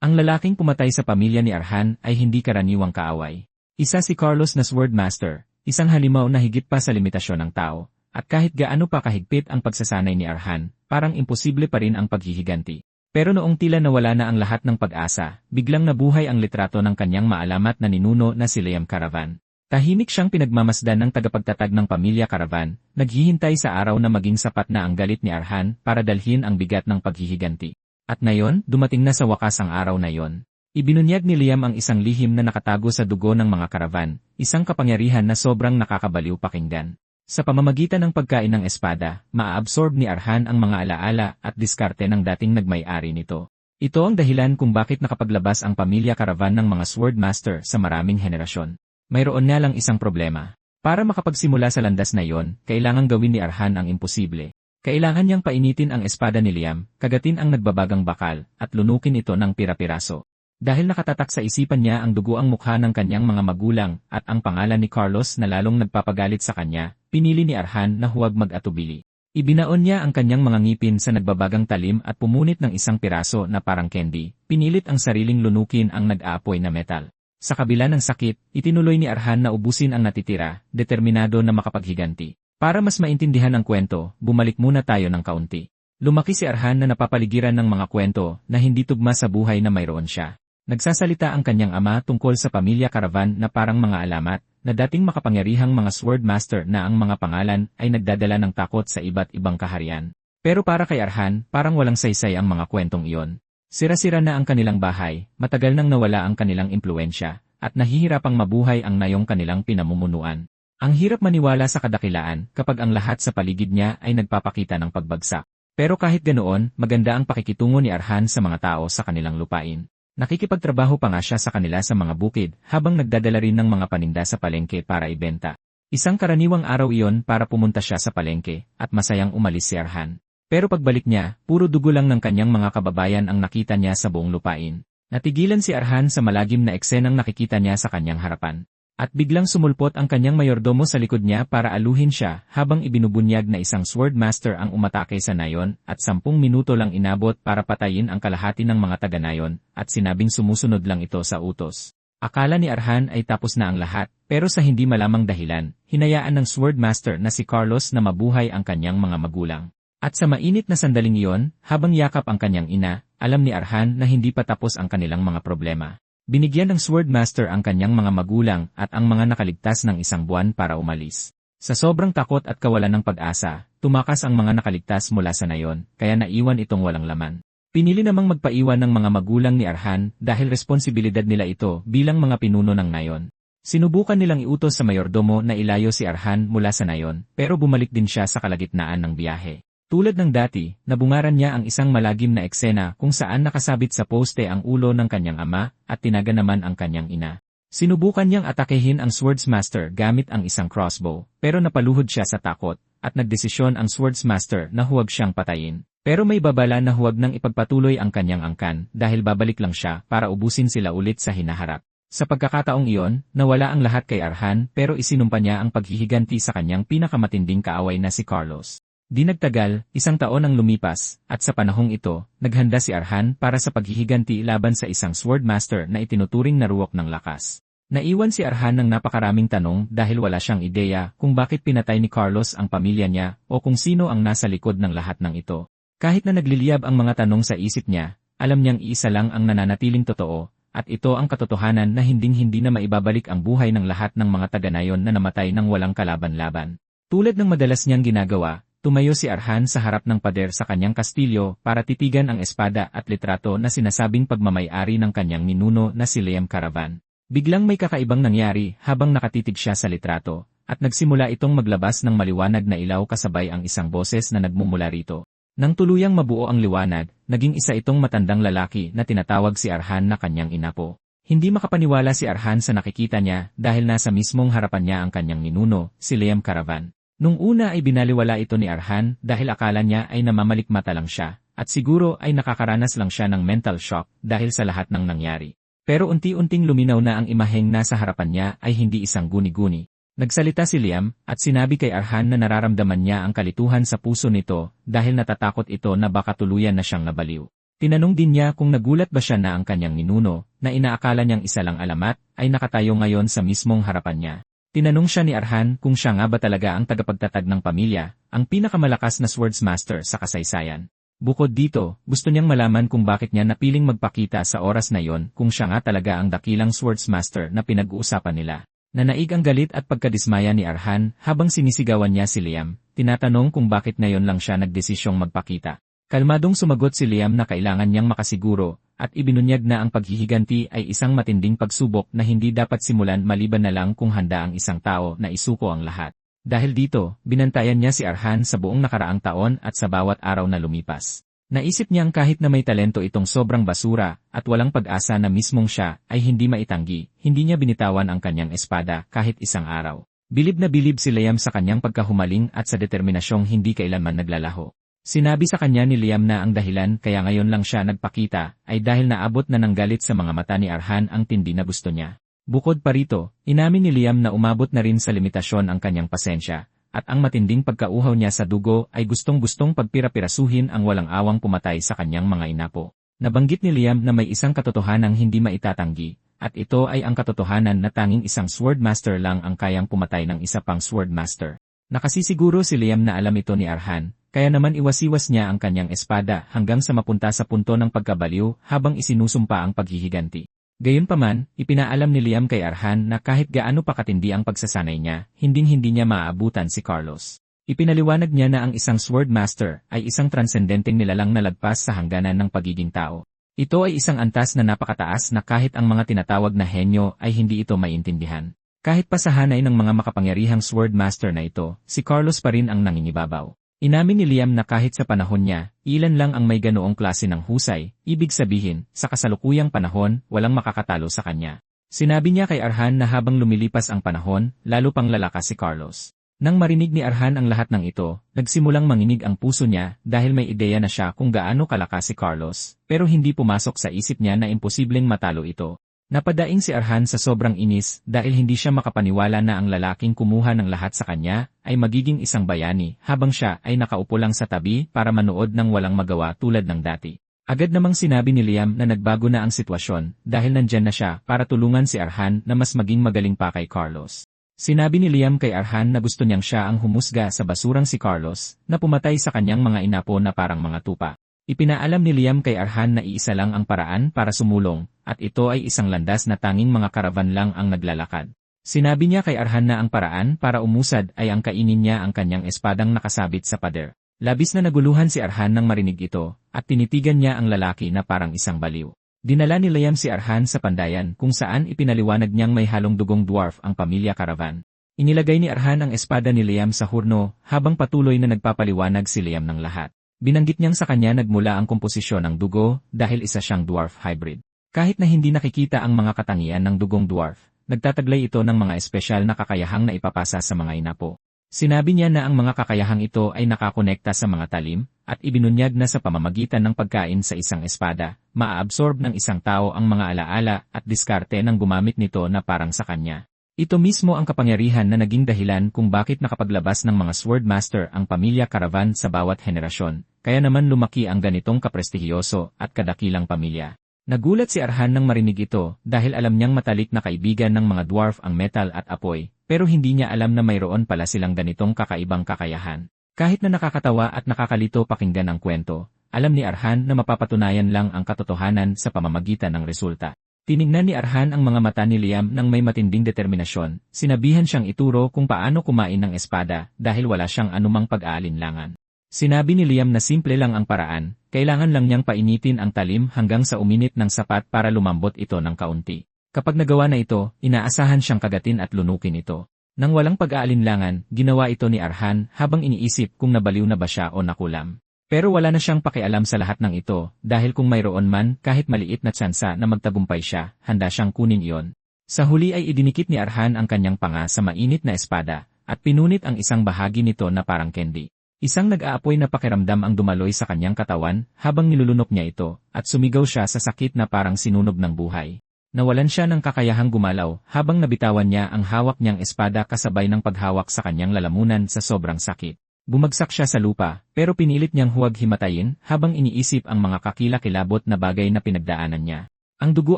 Ang lalaking pumatay sa pamilya ni Arhan ay hindi karaniwang kaaway. Isa si Carlos na Swordmaster, isang halimaw na higit pa sa limitasyon ng tao, at kahit gaano pa kahigpit ang pagsasanay ni Arhan, parang imposible pa rin ang paghihiganti. Pero noong tila nawala na ang lahat ng pag-asa, biglang nabuhay ang litrato ng kanyang maalamat na ninuno na si Liam Caravan. Tahimik siyang pinagmamasdan ng tagapagtatag ng pamilya Caravan, naghihintay sa araw na maging sapat na ang galit ni Arhan para dalhin ang bigat ng paghihiganti. At ngayon, dumating na sa wakas ang araw na yon. Ibinunyag ni Liam ang isang lihim na nakatago sa dugo ng mga Caravan, isang kapangyarihan na sobrang nakakabaliw pakinggan. Sa pamamagitan ng pagkain ng espada, maaabsorb ni Arhan ang mga alaala at diskarte ng dating nagmay-ari nito. Ito ang dahilan kung bakit nakapaglabas ang pamilya Caravan ng mga Swordmaster sa maraming henerasyon. Mayroon nga lang isang problema. Para makapagsimula sa landas na iyon, kailangang gawin ni Arhan ang imposible. Kailangan niyang painitin ang espada ni Liam, kagatin ang nagbabagang bakal, at lunukin ito ng pira-piraso. Dahil nakatatak sa isipan niya ang dugo ang mukha ng kanyang mga magulang at ang pangalan ni Carlos na lalong nagpapagalit sa kanya, pinili ni Arhan na huwag mag-atubili. Ibinaon niya ang kanyang mga ngipin sa nagbabagang talim at pumunit ng isang piraso na parang candy, pinilit ang sariling lunukin ang nag-aapoy na metal. Sa kabila ng sakit, itinuloy ni Arhan na ubusin ang natitira, determinado na makapaghiganti. Para mas maintindihan ang kwento, bumalik muna tayo ng kaunti. Lumaki si Arhan na napapaligiran ng mga kwento na hindi tugma sa buhay na mayroon siya. Nagsasalita ang kanyang ama tungkol sa pamilya Caravan na parang mga alamat, na dating makapangyarihang mga Swordmaster na ang mga pangalan ay nagdadala ng takot sa iba't ibang kaharian. Pero para kay Arhan, parang walang saysay ang mga kwentong iyon. Sira-sira na ang kanilang bahay, matagal nang nawala ang kanilang impluensya, at nahihirapang mabuhay ang nayong kanilang pinamumunuan. Ang hirap maniwala sa kadakilaan kapag ang lahat sa paligid niya ay nagpapakita ng pagbagsak. Pero kahit ganoon, maganda ang pakikitungo ni Arhan sa mga tao sa kanilang lupain. Nakikipagtrabaho pa nga siya sa kanila sa mga bukid habang nagdadala rin ng mga paninda sa palengke para ibenta. Isang karaniwang araw iyon para pumunta siya sa palengke at masayang umalis si Arhan. Pero pagbalik niya, puro dugo lang ng kanyang mga kababayan ang nakita niya sa buong lupain. Natigilan si Arhan sa malagim na eksenang nakikita niya sa kanyang harapan. At biglang sumulpot ang kanyang mayordomo sa likod niya para aluhin siya habang ibinubunyag na isang Swordmaster ang umatake sa nayon at 10 minuto lang inabot para patayin ang kalahati ng mga taga-nayon at sinabing sumusunod lang ito sa utos. Akala ni Arhan ay tapos na ang lahat pero sa hindi malamang dahilan, hinayaan ng Swordmaster na si Carlos na mabuhay ang kanyang mga magulang. At sa mainit na sandaling iyon, habang yakap ang kanyang ina, alam ni Arhan na hindi pa tapos ang kanilang mga problema. Binigyan ng Swordmaster ang kanyang mga magulang at ang mga nakaligtas ng 1 buwan para umalis. Sa sobrang takot at kawalan ng pag-asa, tumakas ang mga nakaligtas mula sa nayon, kaya naiwan itong walang laman. Pinili namang magpaiwan ng mga magulang ni Arhan dahil responsibilidad nila ito bilang mga pinuno ng nayon. Sinubukan nilang iutos sa mayordomo na ilayo si Arhan mula sa nayon, pero bumalik din siya sa kalagitnaan ng biyahe. Tulad ng dati, nabungaran niya ang isang malagim na eksena kung saan nakasabit sa poste ang ulo ng kanyang ama at tinaga naman ang kanyang ina. Sinubukan niyang atakehin ang Swordsmaster gamit ang isang crossbow, pero napaluhod siya sa takot at nagdesisyon ang Swordsmaster na huwag siyang patayin. Pero may babala na huwag nang ipagpatuloy ang kanyang angkan dahil babalik lang siya para ubusin sila ulit sa hinaharap. Sa pagkakataong iyon, nawala ang lahat kay Arhan pero isinumpa niya ang paghihiganti sa kanyang pinakamatinding kaaway na si Carlos. Di nagtagal, 1 taon ang lumipas, at sa panahong ito, naghanda si Arhan para sa paghihiganti laban sa isang Swordmaster na itinuturing na ruwak ng lakas. Naiwan si Arhan ng napakaraming tanong dahil wala siyang ideya kung bakit pinatay ni Carlos ang pamilya niya o kung sino ang nasa likod ng lahat ng ito. Kahit na nagliliyab ang mga tanong sa isip niya, alam niyang iisa lang ang nananatiling totoo, at ito ang katotohanan na hinding-hindi na maibabalik ang buhay ng lahat ng mga taga-nayon na namatay ng walang kalaban-laban. Tulad ng madalas niyang ginagawa, tumayo si Arhan sa harap ng pader sa kanyang kastilyo para titigan ang espada at litrato na sinasabing pagmamay-ari ng kanyang ninuno na si Liam Caravan. Biglang may kakaibang nangyari habang nakatitig siya sa litrato, at nagsimula itong maglabas ng maliwanag na ilaw kasabay ang isang boses na nagmumula rito. Nang tuluyang mabuo ang liwanag, naging isa itong matandang lalaki na tinatawag si Arhan na kanyang inapo. Hindi makapaniwala si Arhan sa nakikita niya dahil nasa mismong harapan niya ang kanyang ninuno, si Liam Caravan. Nung una ay binaliwala ito ni Arhan dahil akala niya ay namamalikmata lang siya, at siguro ay nakakaranas lang siya ng mental shock dahil sa lahat ng nangyari. Pero unti-unting luminaw na ang imaheng nasa harapan niya ay hindi isang guni-guni. Nagsalita si Liam at sinabi kay Arhan na nararamdaman niya ang kalituhan sa puso nito dahil natatakot ito na baka tuluyan na siyang nabaliw. Tinanong din niya kung nagulat ba siya na ang kanyang ninuno, na inaakala niyang isa lang alamat, ay nakatayo ngayon sa mismong harapan niya. Tinanong siya ni Arhan kung siya nga ba talaga ang tagapagtatag ng pamilya, ang pinakamalakas na swordsmaster sa kasaysayan. Bukod dito, gusto niyang malaman kung bakit niya napiling magpakita sa oras na yon kung siya nga talaga ang dakilang swordsmaster na pinag-uusapan nila. Nanaig ang galit at pagkadismaya ni Arhan habang sinisigawan niya si Liam, tinatanong kung bakit ngayon lang siya nagdesisyong magpakita. Kalmadong sumagot si Liam na kailangan niyang makasiguro, at ibinunyag na ang paghihiganti ay isang matinding pagsubok na hindi dapat simulan maliban na lang kung handa ang isang tao na isuko ang lahat. Dahil dito, binantayan niya si Arhan sa buong nakaraang taon at sa bawat araw na lumipas. Naisip niyang kahit na may talento itong sobrang basura at walang pag-asa na mismong siya ay hindi maitanggi, hindi niya binitawan ang kanyang espada kahit isang araw. Bilib na bilib si Liam sa kanyang pagkahumaling at sa determinasyong hindi kailanman naglalaho. Sinabi sa kanya ni Liam na ang dahilan kaya ngayon lang siya nagpakita ay dahil naabot na ng galit sa mga mata ni Arhan ang tindi na gusto niya. Bukod pa rito, inamin ni Liam na umabot na rin sa limitasyon ang kanyang pasensya, at ang matinding pagkauhaw niya sa dugo ay gustong-gustong pagpira-pirasuhin ang walang awang pumatay sa kanyang mga inapo. Nabanggit ni Liam na may isang katotohanang hindi maitatanggi, at ito ay ang katotohanan na tanging isang swordmaster lang ang kayang pumatay ng isa pang swordmaster. Nakasisiguro si Liam na alam ito ni Arhan, kaya naman iwas-iwas niya ang kanyang espada hanggang sa mapunta sa punto ng pagkabaliw habang isinusumpa ang paghihiganti. Gayunpaman, ipinaalam ni Liam kay Arhan na kahit gaano pa katindi ang pagsasanay niya, hinding-hindi niya maaabutan si Carlos. Ipinaliwanag niya na ang isang swordmaster ay isang transcendenteng nilalang na lagpas sa hangganan ng pagiging tao. Ito ay isang antas na napakataas na kahit ang mga tinatawag na henyo ay hindi ito maintindihan. Kahit pa sa hanay ng mga makapangyarihang swordmaster na ito, si Carlos pa rin ang nangingibabaw. Inamin ni Liam na kahit sa panahon niya, ilan lang ang may ganoong klase ng husay, ibig sabihin, sa kasalukuyang panahon, walang makakatalo sa kanya. Sinabi niya kay Arhan na habang lumilipas ang panahon, lalo pang lalakas si Carlos. Nang marinig ni Arhan ang lahat ng ito, nagsimulang manginig ang puso niya dahil may ideya na siya kung gaano kalakas si Carlos, pero hindi pumasok sa isip niya na imposibleng matalo ito. Napadaing si Arhan sa sobrang inis dahil hindi siya makapaniwala na ang lalaking kumuha ng lahat sa kanya ay magiging isang bayani habang siya ay nakaupo lang sa tabi para manood ng walang magawa tulad ng dati. Agad namang sinabi ni Liam na nagbago na ang sitwasyon dahil nandyan na siya para tulungan si Arhan na mas maging magaling pa kay Carlos. Sinabi ni Liam kay Arhan na gusto niyang siya ang humusga sa basurang si Carlos na pumatay sa kanyang mga inapo na parang mga tupa. Ipinaalam ni Liam kay Arhan na iisa lang ang paraan para sumulong, at ito ay isang landas na tanging mga karavan lang ang naglalakad. Sinabi niya kay Arhan na ang paraan para umusad ay ang kainin niya ang kanyang espadang nakasabit sa pader. Labis na naguluhan si Arhan nang marinig ito, at tinitigan niya ang lalaki na parang isang baliw. Dinala ni Liam si Arhan sa pandayan kung saan ipinaliwanag niyang may halong dugong dwarf ang pamilya Caravan. Inilagay ni Arhan ang espada ni Liam sa hurno habang patuloy na nagpapaliwanag si Liam ng lahat. Binanggit niyang sa kanya nagmula ang komposisyon ng dugo dahil isa siyang dwarf hybrid. Kahit na hindi nakikita ang mga katangian ng dugong dwarf, nagtataglay ito ng mga espesyal na kakayahang na ipapasa sa mga inapo. Sinabi niya na ang mga kakayahang ito ay nakakonekta sa mga talim, at ibinunyag na sa pamamagitan ng pagkain sa isang espada, maaabsorb ng isang tao ang mga alaala at diskarte ng gumamit nito na parang sa kanya. Ito mismo ang kapangyarihan na naging dahilan kung bakit nakapaglabas ng mga swordmaster ang pamilya Caravan sa bawat henerasyon, kaya naman lumaki ang ganitong kaprestihiyoso at kadakilang pamilya. Nagulat si Arhan nang marinig ito dahil alam niyang matalik na kaibigan ng mga dwarf ang metal at apoy, pero hindi niya alam na mayroon pala silang ganitong kakaibang kakayahan. Kahit na nakakatawa at nakakalito pakinggan ang kwento, alam ni Arhan na mapapatunayan lang ang katotohanan sa pamamagitan ng resulta. Tinignan ni Arhan ang mga mata ni Liam nang may matinding determinasyon, sinabihan siyang ituro kung paano kumain ng espada dahil wala siyang anumang pag-aalinlangan. Sinabi ni Liam na simple lang ang paraan, kailangan lang niyang painitin ang talim hanggang sa uminit ng sapat para lumambot ito ng kaunti. Kapag nagawa na ito, inaasahan siyang kagatin at lunukin ito. Nang walang pag-aalinlangan, ginawa ito ni Arhan habang iniisip kung nabaliw na ba siya o nakulam. Pero wala na siyang pakialam sa lahat ng ito, dahil kung mayroon man kahit maliit na tsansa na magtagumpay siya, handa siyang kunin iyon. Sa huli ay idinikit ni Arhan ang kanyang panga sa mainit na espada, at pinunit ang isang bahagi nito na parang candy. Isang nag-aapoy na pakiramdam ang dumaloy sa kanyang katawan habang nilulunok niya ito, at sumigaw siya sa sakit na parang sinunog ng buhay. Nawalan siya ng kakayahang gumalaw habang nabitawan niya ang hawak niyang espada kasabay ng paghawak sa kanyang lalamunan sa sobrang sakit. Bumagsak siya sa lupa, pero pinilit niyang huwag himatayin habang iniisip ang mga kakilakilabot na bagay na pinagdaanan niya. Ang dugo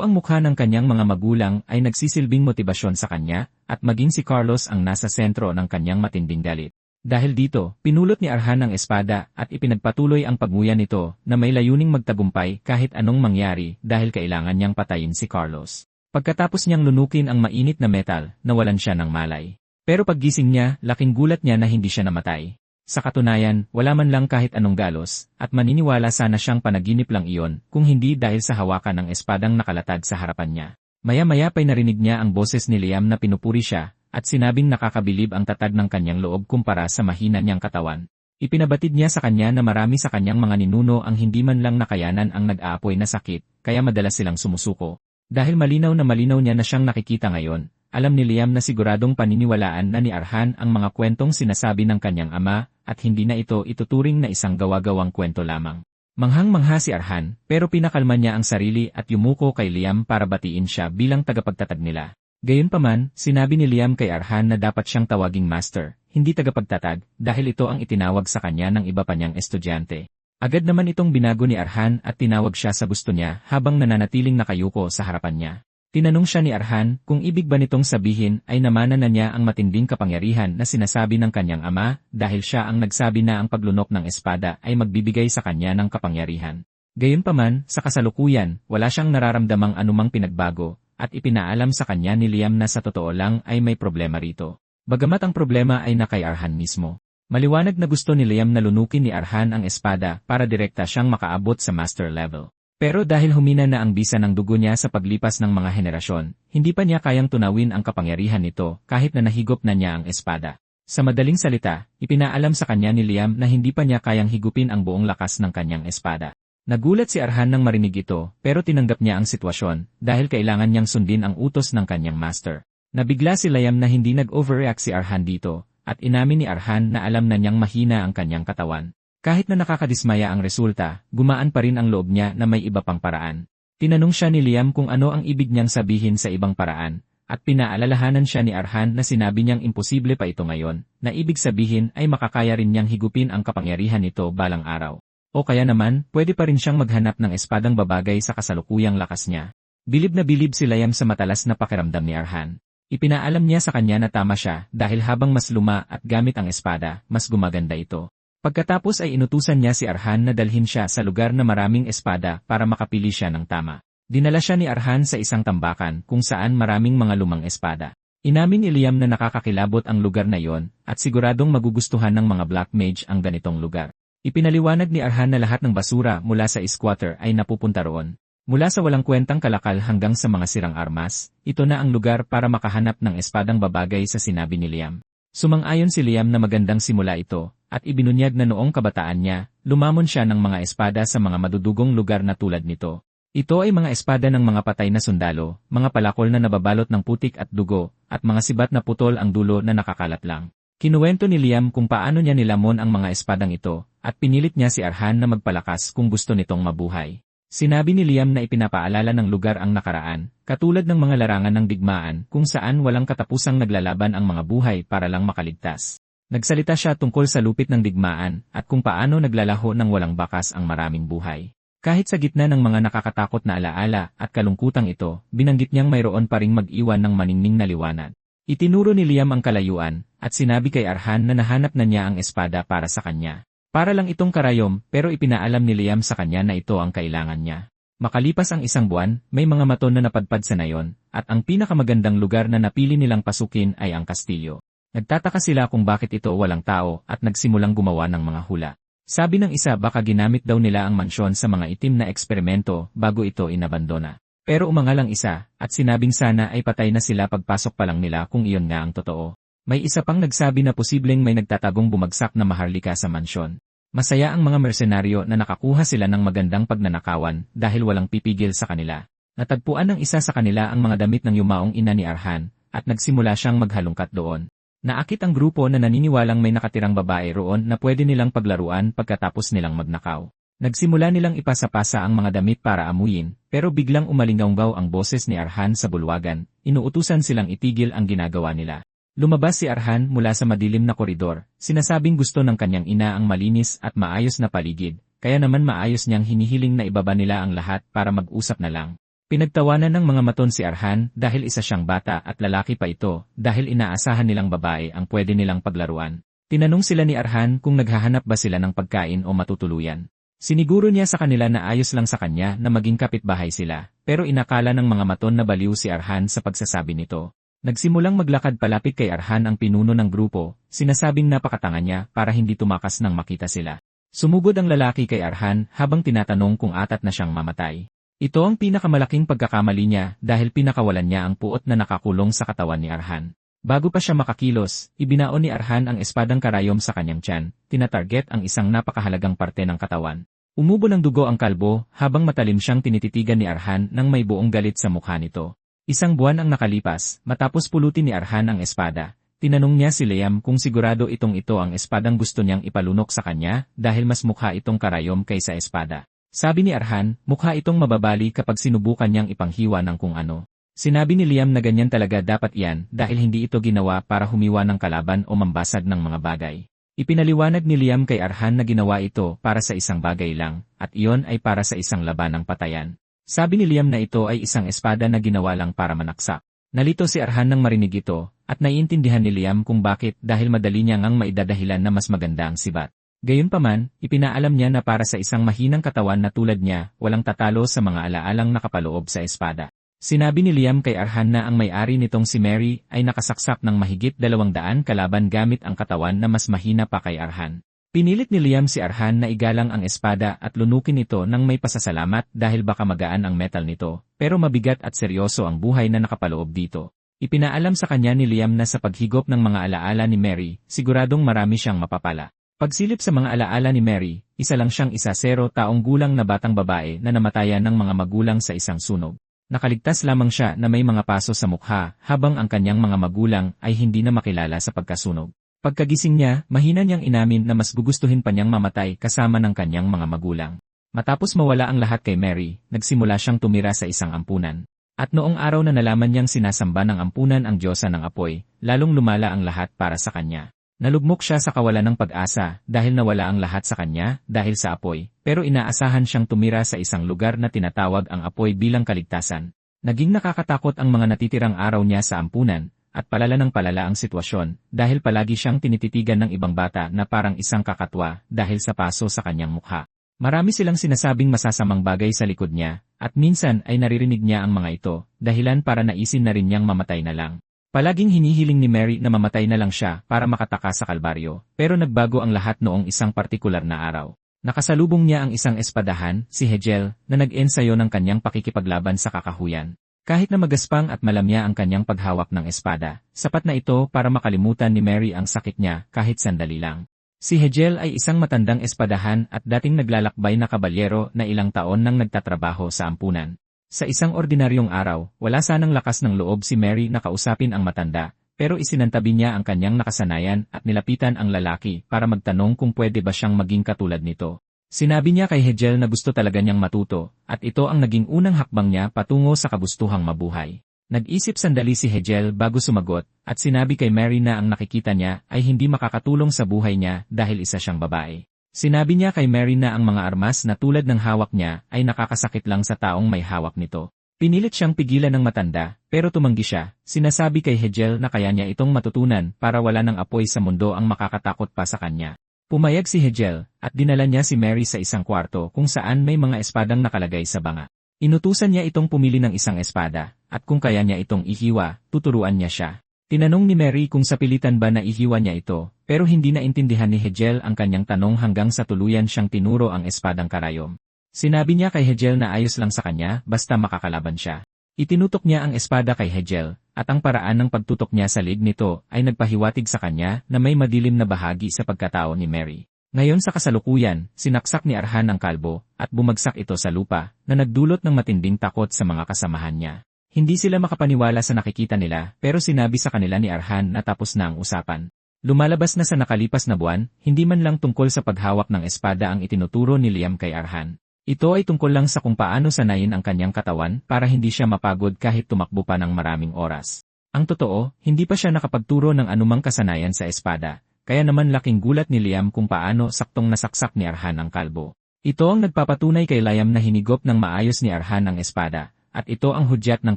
ang mukha ng kanyang mga magulang ay nagsisilbing motibasyon sa kanya, at maging si Carlos ang nasa sentro ng kanyang matinding galit. Dahil dito, pinulot ni Arhan ang espada at ipinagpatuloy ang pagmuya nito na may layuning magtagumpay kahit anong mangyari dahil kailangan niyang patayin si Carlos. Pagkatapos niyang lunukin ang mainit na metal, nawalan siya ng malay. Pero paggising niya, laking gulat niya na hindi siya namatay. Sa katunayan, wala man lang kahit anong galos, at maniniwala sana siyang panaginip lang iyon kung hindi dahil sa hawakan ng espadang nakalatag sa harapan niya. Maya-maya pa'y narinig niya ang boses ni Liam na pinupuri siya, at sinabing nakakabilib ang tatag ng kanyang loob kumpara sa mahina niyang katawan. Ipinabatid niya sa kanya na marami sa kanyang mga ninuno ang hindi man lang nakayanan ang nag-aapoy na sakit, kaya madalas silang sumusuko. Dahil malinaw niya na siyang nakikita ngayon, alam ni Liam na siguradong paniniwalaan na ni Arhan ang mga kwentong sinasabi ng kanyang ama, at hindi na ito ituturing na isang gawa-gawang kwento lamang. Manghang-mangha si Arhan, pero pinakalma niya ang sarili at yumuko kay Liam para batiin siya bilang tagapagtatag nila. Gayunpaman, sinabi ni Liam kay Arhan na dapat siyang tawaging master, hindi tagapagtatag, dahil ito ang itinawag sa kanya ng iba pa niyang estudyante. Agad naman itong binago ni Arhan at tinawag siya sa gusto niya habang nananatiling nakayuko sa harapan niya. Tinanong siya ni Arhan kung ibig ba nitong sabihin ay namana na niya ang matinding kapangyarihan na sinasabi ng kanyang ama dahil siya ang nagsabi na ang paglunok ng espada ay magbibigay sa kanya ng kapangyarihan. Gayunpaman, sa kasalukuyan, wala siyang nararamdamang anumang pinagbago at ipinaalam sa kanya ni Liam na sa totoo lang ay may problema rito. Bagamat ang problema ay na kay Arhan mismo. Maliwanag na gusto ni Liam na lunukin ni Arhan ang espada para direkta siyang makaabot sa master level. Pero dahil humina na ang bisa ng dugo niya sa paglipas ng mga henerasyon, hindi pa niya kayang tunawin ang kapangyarihan nito kahit na nahigop na niya ang espada. Sa madaling salita, ipinaalam sa kanya ni Liam na hindi pa niya kayang higupin ang buong lakas ng kanyang espada. Nagulat si Arhan nang marinig ito, pero tinanggap niya ang sitwasyon dahil kailangan niyang sundin ang utos ng kanyang master. Nabigla si Liam na hindi nag-overreact si Arhan dito, at inamin ni Arhan na alam na niyang mahina ang kanyang katawan. Kahit na nakakadismaya ang resulta, gumaan pa rin ang loob niya na may iba pang paraan. Tinanong siya ni Liam kung ano ang ibig niyang sabihin sa ibang paraan, at pinaalalahanan siya ni Arhan na sinabi niyang imposible pa ito ngayon, na ibig sabihin ay makakaya rin niyang higupin ang kapangyarihan nito balang araw. O kaya naman, pwede pa rin siyang maghanap ng espadang babagay sa kasalukuyang lakas niya. Bilib na bilib si Liam sa matalas na pakiramdam ni Arhan. Ipinaalam niya sa kanya na tama siya dahil habang mas luma at gamit ang espada, mas gumaganda ito. Pagkatapos ay inutusan niya si Arhan na dalhin siya sa lugar na maraming espada para makapili siya ng tama. Dinala siya ni Arhan sa isang tambakan kung saan maraming mga lumang espada. Inamin ni Liam na nakakakilabot ang lugar na iyon at siguradong magugustuhan ng mga black mage ang ganitong lugar. Ipinaliwanag ni Arhan na lahat ng basura mula sa squatter ay napupunta roon. Mula sa walang kwentang kalakal hanggang sa mga sirang armas, ito na ang lugar para makahanap ng espadang babagay sa sinabi ni Liam. Sumang-ayon si Liam na magandang simula ito, at ibinunyag na noong kabataan niya, lumamon siya ng mga espada sa mga madudugong lugar na tulad nito. Ito ay mga espada ng mga patay na sundalo, mga palakol na nababalot ng putik at dugo, at mga sibat na putol ang dulo na nakakalat lang. Kinuwento ni Liam kung paano niya nilamon ang mga espadang ito, at pinilit niya si Arhan na magpalakas kung gusto nitong mabuhay. Sinabi ni Liam na ipinapaalala ng lugar ang nakaraan, katulad ng mga larangan ng digmaan kung saan walang katapusang naglalaban ang mga buhay para lang makaligtas. Nagsalita siya tungkol sa lupit ng digmaan at kung paano naglalaho ng walang bakas ang maraming buhay. Kahit sa gitna ng mga nakakatakot na alaala at kalungkutang ito, binanggit niyang mayroon pa ring mag-iwan ng maningning na liwanag. Itinuro ni Liam ang kalayuan at sinabi kay Arhan na nahanap na niya ang espada para sa kanya. Para lang itong karayom pero ipinaalam ni Liam sa kanya na ito ang kailangan niya. Makalipas ang isang buwan, may mga maton na napadpad sa nayon, at ang pinakamagandang lugar na napili nilang pasukin ay ang kastilyo. Nagtataka sila kung bakit ito walang tao at nagsimulang gumawa ng mga hula. Sabi ng isa baka ginamit daw nila ang mansyon sa mga itim na eksperimento bago ito inabandona. Pero umangal ang isa at sinabing sana ay patay na sila pagpasok pa lang nila kung iyon nga ang totoo. May isa pang nagsabi na posibleng may nagtatagong bumagsak na maharlika sa mansyon. Masaya ang mga mersenaryo na nakakuha sila ng magandang pagnanakawan dahil walang pipigil sa kanila. Natagpuan ng isa sa kanila ang mga damit ng yumaong ina ni Arhan at nagsimula siyang maghalungkat doon. Naakit ang grupo na naniniwalang may nakatirang babae roon na pwede nilang paglaruan pagkatapos nilang magnakaw. Nagsimula nilang ipasa-pasa ang mga damit para amuyin, pero biglang umalinggaw ang boses ni Arhan sa bulwagan, inuutusan silang itigil ang ginagawa nila. Lumabas si Arhan mula sa madilim na koridor, sinasabing gusto ng kanyang ina ang malinis at maayos na paligid, kaya naman maayos niyang hinihiling na ibaba nila ang lahat para mag-usap na lang. Pinagtawanan ng mga maton si Arhan dahil isa siyang bata at lalaki pa ito dahil inaasahan nilang babae ang pwede nilang paglaruan. Tinanong sila ni Arhan kung naghahanap ba sila ng pagkain o matutuluyan. Siniguro niya sa kanila na ayos lang sa kanya na maging kapitbahay sila, pero inakala ng mga maton na baliw si Arhan sa pagsasabi nito. Nagsimulang maglakad palapit kay Arhan ang pinuno ng grupo, sinasabing napakatanga niya para hindi tumakas nang makita sila. Sumugod ang lalaki kay Arhan habang tinatanong kung atat na siyang mamatay. Ito ang pinakamalaking pagkakamali niya dahil pinakawalan niya ang puot na nakakulong sa katawan ni Arhan. Bago pa siya makakilos, ibinaon ni Arhan ang espadang karayom sa kanyang tiyan, tinatarget ang isang napakahalagang parte ng katawan. Umubo ng dugo ang kalbo habang matalim siyang tinititigan ni Arhan nang may buong galit sa mukha nito. Isang buwan ang nakalipas, matapos pulutin ni Arhan ang espada. Tinanong niya si Liam kung sigurado ito ang espadang gusto niyang ipalunok sa kanya dahil mas mukha itong karayom kaysa espada. Sabi ni Arhan, mukha itong mababali kapag sinubukan niyang ipanghiwa ng kung ano. Sinabi ni Liam na ganyan talaga dapat yan dahil hindi ito ginawa para humiwa ng kalaban o mambasag ng mga bagay. Ipinaliwanag ni Liam kay Arhan na ginawa ito para sa isang bagay lang, at iyon ay para sa isang labanang patayan. Sabi ni Liam na ito ay isang espada na ginawa lang para manaksak. Nalito si Arhan nang marinig ito, at naiintindihan ni Liam kung bakit dahil madali niya ngang maidadahilan na mas maganda ang sibat. Gayunpaman, ipinaalam niya na para sa isang mahinang katawan na tulad niya, walang tatalo sa mga alaalang nakapaloob sa espada. Sinabi ni Liam kay Arhan na ang may-ari nitong si Mary ay nakasaksak ng mahigit 200 kalaban gamit ang katawan na mas mahina pa kay Arhan. Pinilit ni Liam si Arhan na igalang ang espada at lunukin ito nang may pasasalamat dahil baka magaan ang metal nito, pero mabigat at seryoso ang buhay na nakapaloob dito. Ipinaalam sa kanya ni Liam na sa paghigop ng mga alaala ni Mary, siguradong marami siyang mapapala. Pagsilip sa mga alaala ni Mary, isa lang siyang 10 taong gulang na batang babae na namatayan ng mga magulang sa isang sunog. Nakaligtas lamang siya na may mga paso sa mukha habang ang kanyang mga magulang ay hindi na makilala sa pagkasunog. Pagkagising niya, mahina niyang inamin na mas gugustuhin pa niyang mamatay kasama ng kanyang mga magulang. Matapos mawala ang lahat kay Mary, nagsimula siyang tumira sa isang ampunan. At noong araw na nalaman niyang sinasamba ng ampunan ang Diyosa ng Apoy, lalong lumala ang lahat para sa kanya. Nalugmok siya sa kawalan ng pag-asa dahil nawala ang lahat sa kanya dahil sa apoy, pero inaasahan siyang tumira sa isang lugar na tinatawag ang apoy bilang kaligtasan. Naging nakakatakot ang mga natitirang araw niya sa ampunan, at palala ng palala ang sitwasyon dahil palagi siyang tinititigan ng ibang bata na parang isang kakatwa dahil sa paso sa kanyang mukha. Marami silang sinasabing masasamang bagay sa likod niya, at minsan ay naririnig niya ang mga ito, dahilan para naisin na rin niyang mamatay na lang. Palaging hinihiling ni Mary na mamatay na lang siya para makataka sa kalbaryo, pero nagbago ang lahat noong isang partikular na araw. Nakasalubong niya ang isang espadahan, si Hegel, na nag-ensayo ng kanyang pakikipaglaban sa kakahuyan. Kahit na magaspang at malamya ang kanyang paghawak ng espada, sapat na ito para makalimutan ni Mary ang sakit niya kahit sandali lang. Si Hegel ay isang matandang espadahan at dating naglalakbay na kabalyero na ilang taon nang nagtatrabaho sa ampunan. Sa isang ordinaryong araw, wala sanang lakas ng loob si Mary na kausapin ang matanda, pero isinantabi niya ang kanyang nakasanayan at nilapitan ang lalaki para magtanong kung pwede ba siyang maging katulad nito. Sinabi niya kay Hegel na gusto talaga niyang matuto, at ito ang naging unang hakbang niya patungo sa kagustuhang mabuhay. Nag-isip sandali si Hegel bago sumagot, at sinabi kay Mary na ang nakikita niya ay hindi makakatulong sa buhay niya dahil isa siyang babae. Sinabi niya kay Mary na ang mga armas na tulad ng hawak niya ay nakakasakit lang sa taong may hawak nito. Pinilit siyang pigilan ng matanda, pero tumanggi siya. Sinasabi kay Hegel na kaya niya itong matutunan para wala ng apoy sa mundo ang makakatakot pa sa kanya. Pumayag si Hegel, at dinala niya si Mary sa isang kwarto kung saan may mga espadang nakalagay sa banga. Inutusan niya itong pumili ng isang espada, at kung kaya niya itong ihiwa, tuturuan niya siya. Tinanong ni Mary kung sa pilitan ba na ihiwa niya ito, pero hindi na intindihan ni Hegel ang kanyang tanong hanggang sa tuluyan siyang tinuro ang espadang karayom. Sinabi niya kay Hegel na ayos lang sa kanya basta makakalaban siya. Itinutok niya ang espada kay Hegel, at ang paraan ng pagtutok niya sa lig nito ay nagpahiwatig sa kanya na may madilim na bahagi sa pagkatao ni Mary. Ngayon sa kasalukuyan, sinaksak ni Arhan ang kalbo, at bumagsak ito sa lupa, na nagdulot ng matinding takot sa mga kasamahan niya. Hindi sila makapaniwala sa nakikita nila, pero sinabi sa kanila ni Arhan na tapos na ang usapan. Lumalabas na sa nakalipas na buwan, hindi man lang tungkol sa paghawak ng espada ang itinuturo ni Liam kay Arhan. Ito ay tungkol lang sa kung paano sanayin ang kanyang katawan para hindi siya mapagod kahit tumakbo pa ng maraming oras. Ang totoo, hindi pa siya nakapagturo ng anumang kasanayan sa espada, kaya naman laking gulat ni Liam kung paano saktong nasaksak ni Arhan ang kalbo. Ito ang nagpapatunay kay Liam na hinigop ng maayos ni Arhan ang espada, at ito ang hudyat ng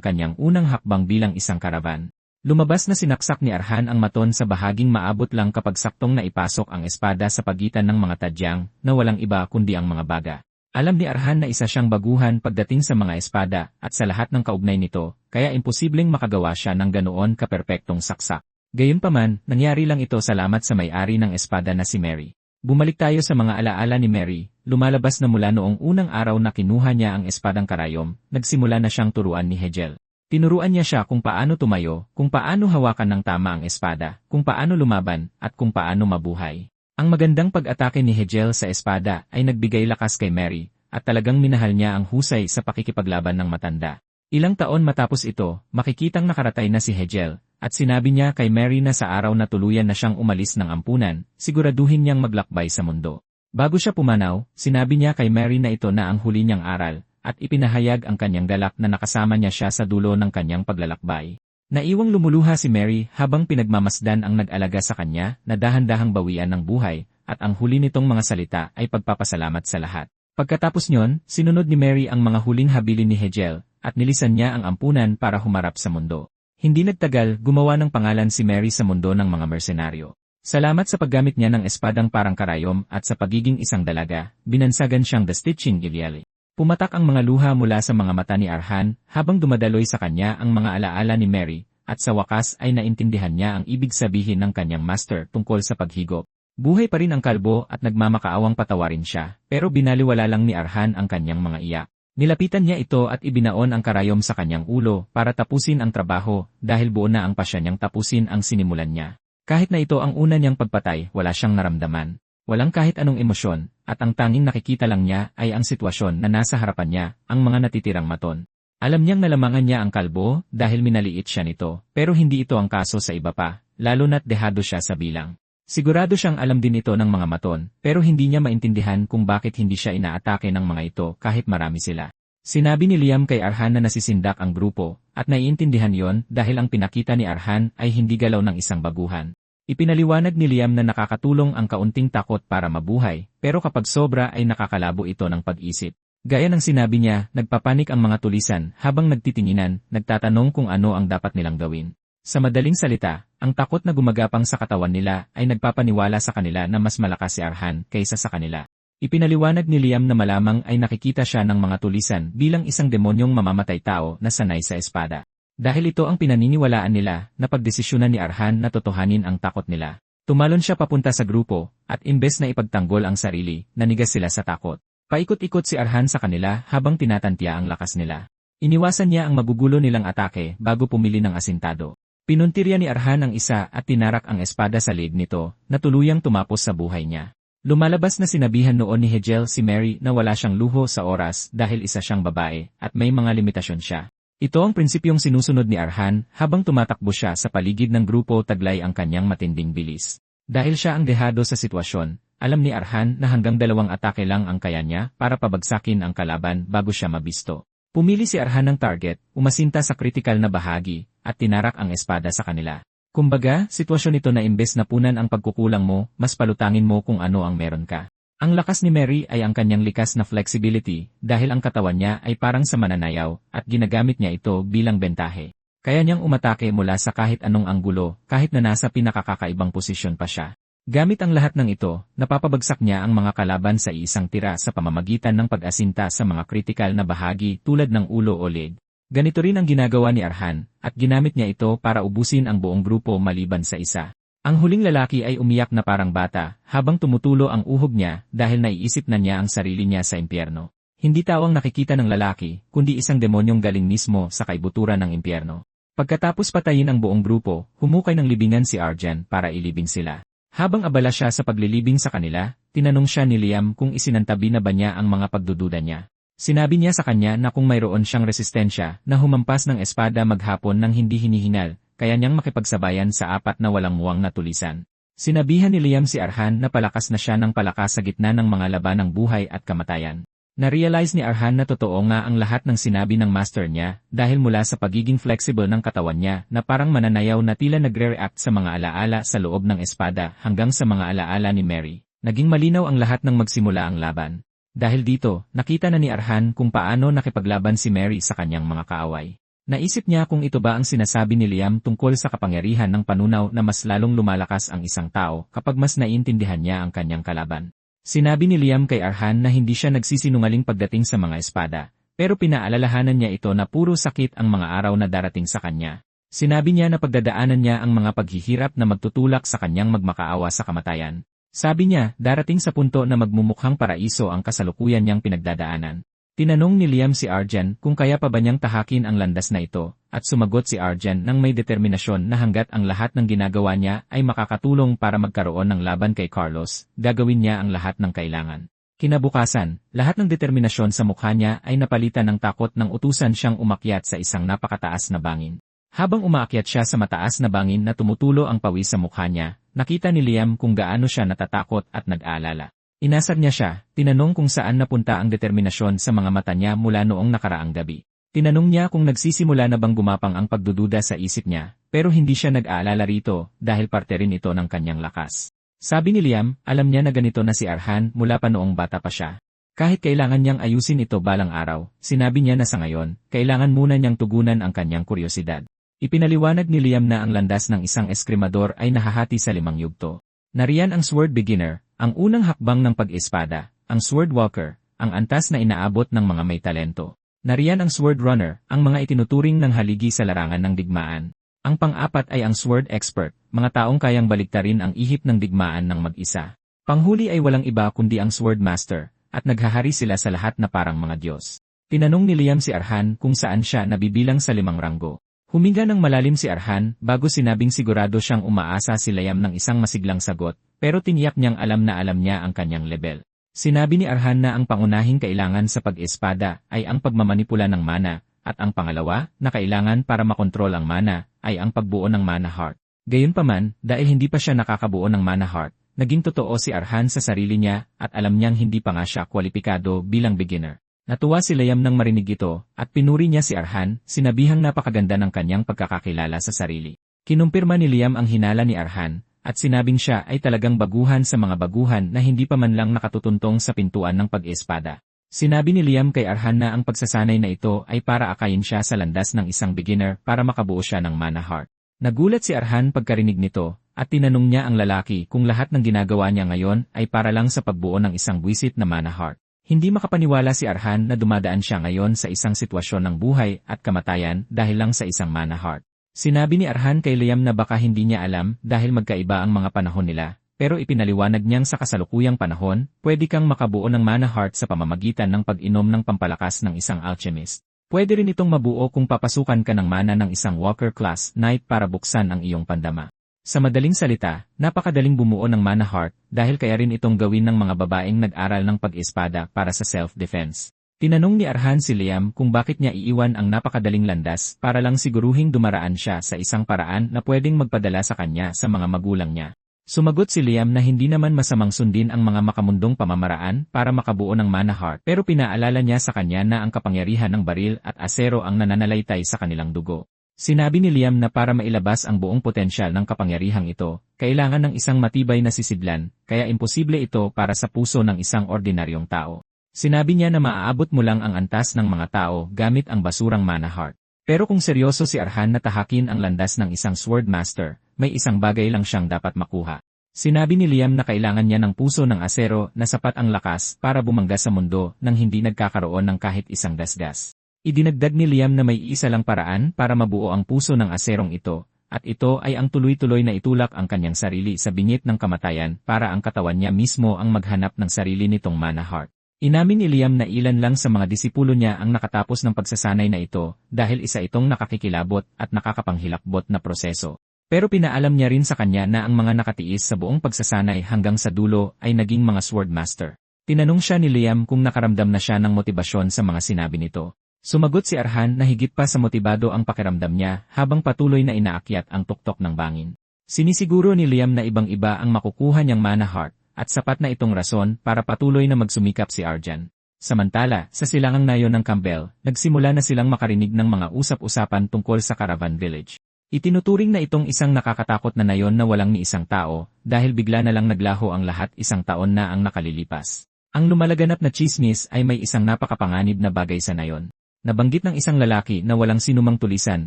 kanyang unang hakbang bilang isang karaban. Lumabas na sinaksak ni Arhan ang maton sa bahaging maabot lang kapag saktong naipasok ang espada sa pagitan ng mga tadyang na walang iba kundi ang mga baga. Alam ni Arhan na isa siyang baguhan pagdating sa mga espada at sa lahat ng kaugnay nito, kaya imposibleng makagawa siya ng ganoon kaperpektong saksak. Gayunpaman, nangyari lang ito salamat sa may-ari ng espada na si Mary. Bumalik tayo sa mga alaala ni Mary, lumalabas na mula noong unang araw na kinuha niya ang espadang karayom, nagsimula na siyang turuan ni Hegel. Tinuruan niya siya kung paano tumayo, kung paano hawakan ng tama ang espada, kung paano lumaban, at kung paano mabuhay. Ang magandang pag-atake ni Hegel sa espada ay nagbigay lakas kay Mary, at talagang minahal niya ang husay sa pakikipaglaban ng matanda. Ilang taon matapos ito, makikitang nakaratay na si Hegel, at sinabi niya kay Mary na sa araw na tuluyan na siyang umalis ng ampunan, siguraduhin niyang maglakbay sa mundo. Bago siya pumanaw, sinabi niya kay Mary na ito na ang huli niyang aral, at ipinahayag ang kanyang galak na nakasama niya siya sa dulo ng kanyang paglalakbay. Naiwang lumuluha si Mary habang pinagmamasdan ang nag-alaga sa kanya na dahan-dahang bawian ng buhay, at ang huli nitong mga salita ay pagpapasalamat sa lahat. Pagkatapos niyon, sinunod ni Mary ang mga huling habilin ni Hegel, at nilisan niya ang ampunan para humarap sa mundo. Hindi nagtagal, gumawa ng pangalan si Mary sa mundo ng mga mersenaryo. Salamat sa paggamit niya ng espadang parang karayom at sa pagiging isang dalaga, binansagan siyang The Stitching Iliali. Pumatak ang mga luha mula sa mga mata ni Arhan habang dumadaloy sa kanya ang mga alaala ni Mary, at sa wakas ay naintindihan niya ang ibig sabihin ng kanyang master tungkol sa paghigop. Buhay pa rin ang kalbo at nagmamakaawang patawarin siya, pero binaliwala lang ni Arhan ang kanyang mga iyak. Nilapitan niya ito at ibinaon ang karayom sa kanyang ulo para tapusin ang trabaho dahil buo na ang pasya niyang tapusin ang sinimulan niya. Kahit na ito ang una niyang pagpatay, wala siyang naramdaman. Walang kahit anong emosyon, at ang tanging nakikita lang niya ay ang sitwasyon na nasa harapan niya, ang mga natitirang maton. Alam niyang nalamangan niya ang kalbo dahil minaliit siya nito, pero hindi ito ang kaso sa iba pa, lalo na't dehado siya sa bilang. Sigurado siyang alam din ito ng mga maton, pero hindi niya maintindihan kung bakit hindi siya inaatake ng mga ito kahit marami sila. Sinabi ni Liam kay Arhan na nasisindak ang grupo, at naiintindihan yon dahil ang pinakita ni Arhan ay hindi galaw ng isang baguhan. Ipinaliwanag ni Liam na nakakatulong ang kaunting takot para mabuhay, pero kapag sobra ay nakakalabo ito ng pag-isip. Gaya ng sinabi niya, nagpapanik ang mga tulisan habang nagtitinginan, nagtatanong kung ano ang dapat nilang gawin. Sa madaling salita, ang takot na gumagapang sa katawan nila ay nagpapaniwala sa kanila na mas malakas si Arhan kaysa sa kanila. Ipinaliwanag ni Liam na malamang ay nakikita siya ng mga tulisan bilang isang demonyong mamamatay tao na sanay sa espada. Dahil ito ang pinaniniwalaan nila, napagdesisyonan ni Arhan na totohanin ang takot nila. Tumalon siya papunta sa grupo, at imbes na ipagtanggol ang sarili, nanigas sila sa takot. Paikot-ikot si Arhan sa kanila habang tinatantya ang lakas nila. Iniwasan niya ang magugulo nilang atake bago pumili ng asintado. Pinuntirya ni Arhan ang isa at tinarak ang espada sa leeg nito, na tuluyang tumapos sa buhay niya. Lumalabas na sinabihan noon ni Hegel si Mary na wala siyang luho sa oras dahil isa siyang babae, at may mga limitasyon siya. Ito ang prinsipyong sinusunod ni Arhan habang tumatakbo siya sa paligid ng grupo taglay ang kanyang matinding bilis. Dahil siya ang dehado sa sitwasyon, alam ni Arhan na hanggang 2 atake lang ang kaya niya para pabagsakin ang kalaban bago siya mabisto. Pumili si Arhan ng target, umasinta sa kritikal na bahagi, at tinarak ang espada sa kanila. Kumbaga, sitwasyon ito na imbes na punan ang pagkukulang mo, mas palutangin mo kung ano ang meron ka. Ang lakas ni Mary ay ang kanyang likas na flexibility dahil ang katawan niya ay parang sa mananayaw at ginagamit niya ito bilang bentahe. Kaya niyang umatake mula sa kahit anong anggulo kahit na nasa pinakakakaibang posisyon pa siya. Gamit ang lahat ng ito, napapabagsak niya ang mga kalaban sa isang tira sa pamamagitan ng pag-asinta sa mga kritikal na bahagi tulad ng ulo o leg. Ganito rin ang ginagawa ni Arhan at ginamit niya ito para ubusin ang buong grupo maliban sa isa. Ang huling lalaki ay umiyak na parang bata habang tumutulo ang uhog niya dahil naiisip na niya ang sarili niya sa impyerno. Hindi tao ang nakikita ng lalaki, kundi isang demonyong galing mismo sa kaibuturan ng impyerno. Pagkatapos patayin ang buong grupo, humukay ng libingan si Arjan para ilibing sila. Habang abala siya sa paglilibing sa kanila, tinanong siya ni Liam kung isinantabi na ba niya ang mga pagdududa niya. Sinabi niya sa kanya na kung mayroon siyang resistensya na humampas ng espada maghapon nang hindi hinihingal, kaya niyang makipagsabayan sa 4 na walang muwang na tulisan. Sinabihan ni Liam si Arhan na palakas na siya ng palakas sa gitna ng mga laban ng buhay at kamatayan. Na-realize ni Arhan na totoo nga ang lahat ng sinabi ng master niya dahil mula sa pagiging flexible ng katawan niya na parang mananayaw na tila nagre-react sa mga alaala sa loob ng espada hanggang sa mga alaala ni Mary. Naging malinaw ang lahat ng magsimula ang laban. Dahil dito, nakita na ni Arhan kung paano nakipaglaban si Mary sa kanyang mga kaaway. Naisip niya kung ito ba ang sinasabi ni Liam tungkol sa kapangyarihan ng panunaw na mas lalong lumalakas ang isang tao kapag mas naiintindihan niya ang kanyang kalaban. Sinabi ni Liam kay Arhan na hindi siya nagsisinungaling pagdating sa mga espada, pero pinaalalahanan niya ito na puro sakit ang mga araw na darating sa kanya. Sinabi niya na pagdadaanan niya ang mga paghihirap na magtutulak sa kanyang magmakaawa sa kamatayan. Sabi niya, darating sa punto na magmumukhang paraiso ang kasalukuyan niyang pinagdadaanan. Tinanong ni Liam si Arjen kung kaya pa ba niyang tahakin ang landas na ito, at sumagot si Arjen nang may determinasyon na hanggat ang lahat ng ginagawa niya ay makakatulong para magkaroon ng laban kay Carlos, gagawin niya ang lahat ng kailangan. Kinabukasan, lahat ng determinasyon sa mukha niya ay napalitan ng takot nang utusan siyang umakyat sa isang napakataas na bangin. Habang umaakyat siya sa mataas na bangin na tumutulo ang pawis sa mukha niya, nakita ni Liam kung gaano siya natatakot at nag-aalala. Inasar niya siya, tinanong kung saan napunta ang determinasyon sa mga mata niya mula noong nakaraang gabi. Tinanong niya kung nagsisimula na bang gumapang ang pagdududa sa isip niya, pero hindi siya nag-aalala rito dahil parte rin ito ng kanyang lakas. Sabi ni Liam, alam niya na ganito na si Arhan mula pa noong bata pa siya. Kahit kailangan niyang ayusin ito balang araw, sinabi niya na sa ngayon, kailangan muna niyang tugunan ang kanyang kuryosidad. Ipinaliwanag ni Liam na ang landas ng isang eskrimador ay nahahati sa 5 yugto. Nariyan ang Sword Beginner, ang unang hakbang ng pag-espada, ang Sword Walker, ang antas na inaabot ng mga may talento. Nariyan ang Sword Runner, ang mga itinuturing ng haligi sa larangan ng digmaan. Ang pang-apat ay ang Sword Expert, mga taong kayang baliktarin ang ihip ng digmaan ng mag-isa. Panghuli ay walang iba kundi ang Sword Master, at naghahari sila sa lahat na parang mga Diyos. Tinanong ni Liam si Arhan kung saan siya nabibilang sa 5 ranggo. Huminga ng malalim si Arhan bago sinabing sigurado siyang umaasa si Liam ng isang masiglang sagot, pero tiniyak niyang alam niya ang kanyang level. Sinabi ni Arhan na ang pangunahing kailangan sa pag-espada ay ang pagmamanipula ng mana, at ang pangalawa na kailangan para makontrol ang mana ay ang pagbuo ng mana heart. Gayunpaman, dahil hindi pa siya nakakabuo ng mana heart, naging totoo si Arhan sa sarili niya at alam niyang hindi pa nga siya kwalipikado bilang beginner. Natuwa si Liam nang marinig ito, at pinuri niya si Arhan, sinabihang napakaganda ng kanyang pagkakakilala sa sarili. Kinumpirma ni Liam ang hinala ni Arhan, at sinabing siya ay talagang baguhan sa mga baguhan na hindi pa man lang nakatutuntong sa pintuan ng pag-espada. Sinabi ni Liam kay Arhan na ang pagsasanay na ito ay para akayin siya sa landas ng isang beginner para makabuo siya ng mana heart. Nagulat si Arhan pagkarinig nito, at tinanong niya ang lalaki kung lahat ng ginagawa niya ngayon ay para lang sa pagbuo ng isang buwisit na mana heart. Hindi makapaniwala si Arhan na dumadaan siya ngayon sa isang sitwasyon ng buhay at kamatayan dahil lang sa isang mana heart. Sinabi ni Arhan kay Liam na baka hindi niya alam dahil magkaiba ang mga panahon nila, pero ipinaliwanag niyang sa kasalukuyang panahon, pwede kang makabuo ng mana heart sa pamamagitan ng pag-inom ng pampalakas ng isang alchemist. Pwede rin itong mabuo kung papasukan ka ng mana ng isang walker class knight para buksan ang iyong pandama. Sa madaling salita, napakadaling bumuo ng mana heart dahil kaya rin itong gawin ng mga babaeng nag-aral ng pag-espada para sa self-defense. Tinanong ni Arhan si Liam kung bakit niya iiwan ang napakadaling landas para lang siguruhing dumaraan siya sa isang paraan na pwedeng magpadala sa kanya sa mga magulang niya. Sumagot si Liam na hindi naman masamang sundin ang mga makamundong pamamaraan para makabuo ng mana heart, pero pinaalala niya sa kanya na ang kapangyarihan ng baril at asero ang nananalaytay sa kanilang dugo. Sinabi ni Liam na para mailabas ang buong potensyal ng kapangyarihang ito, kailangan ng isang matibay na sisidlan, kaya imposible ito para sa puso ng isang ordinaryong tao. Sinabi niya na maaabot mo lang ang antas ng mga tao gamit ang basurang mana heart. Pero kung seryoso si Arhan na tahakin ang landas ng isang sword master, may isang bagay lang siyang dapat makuha. Sinabi ni Liam na kailangan niya ng puso ng asero na sapat ang lakas para bumangga sa mundo nang hindi nagkakaroon ng kahit isang dasgas. Idinagdag ni Liam na may isa lang paraan para mabuo ang puso ng aserong ito, at ito ay ang tuloy-tuloy na itulak ang kanyang sarili sa bingit ng kamatayan para ang katawan niya mismo ang maghanap ng sarili nitong mana heart. Inamin ni Liam na ilan lang sa mga disipulo niya ang nakatapos ng pagsasanay na ito dahil isa itong nakakikilabot at nakakapanghilakbot na proseso. Pero pinaalam niya rin sa kanya na ang mga nakatiis sa buong pagsasanay hanggang sa dulo ay naging mga sword master. Tinanong siya ni Liam kung nakaramdam na siya ng motibasyon sa mga sinabi nito. Sumagot si Arhan na higit pa sa motibado ang pakiramdam niya habang patuloy na inaakyat ang tuktok ng bangin. Sinisiguro ni Liam na ibang-iba ang makukuha niyang mana heart at sapat na itong rason para patuloy na magsumikap si Arjan. Samantala, sa silangang nayon ng Campbell, nagsimula na silang makarinig ng mga usap-usapan tungkol sa Caravan Village. Itinuturing na itong isang nakakatakot na nayon na walang ni isang tao, dahil bigla na lang naglaho ang lahat 1 taon na ang nakalilipas. Ang lumalaganap na tsismis ay may isang napakapanganib na bagay sa nayon. Nabanggit ng isang lalaki na walang sinumang tulisan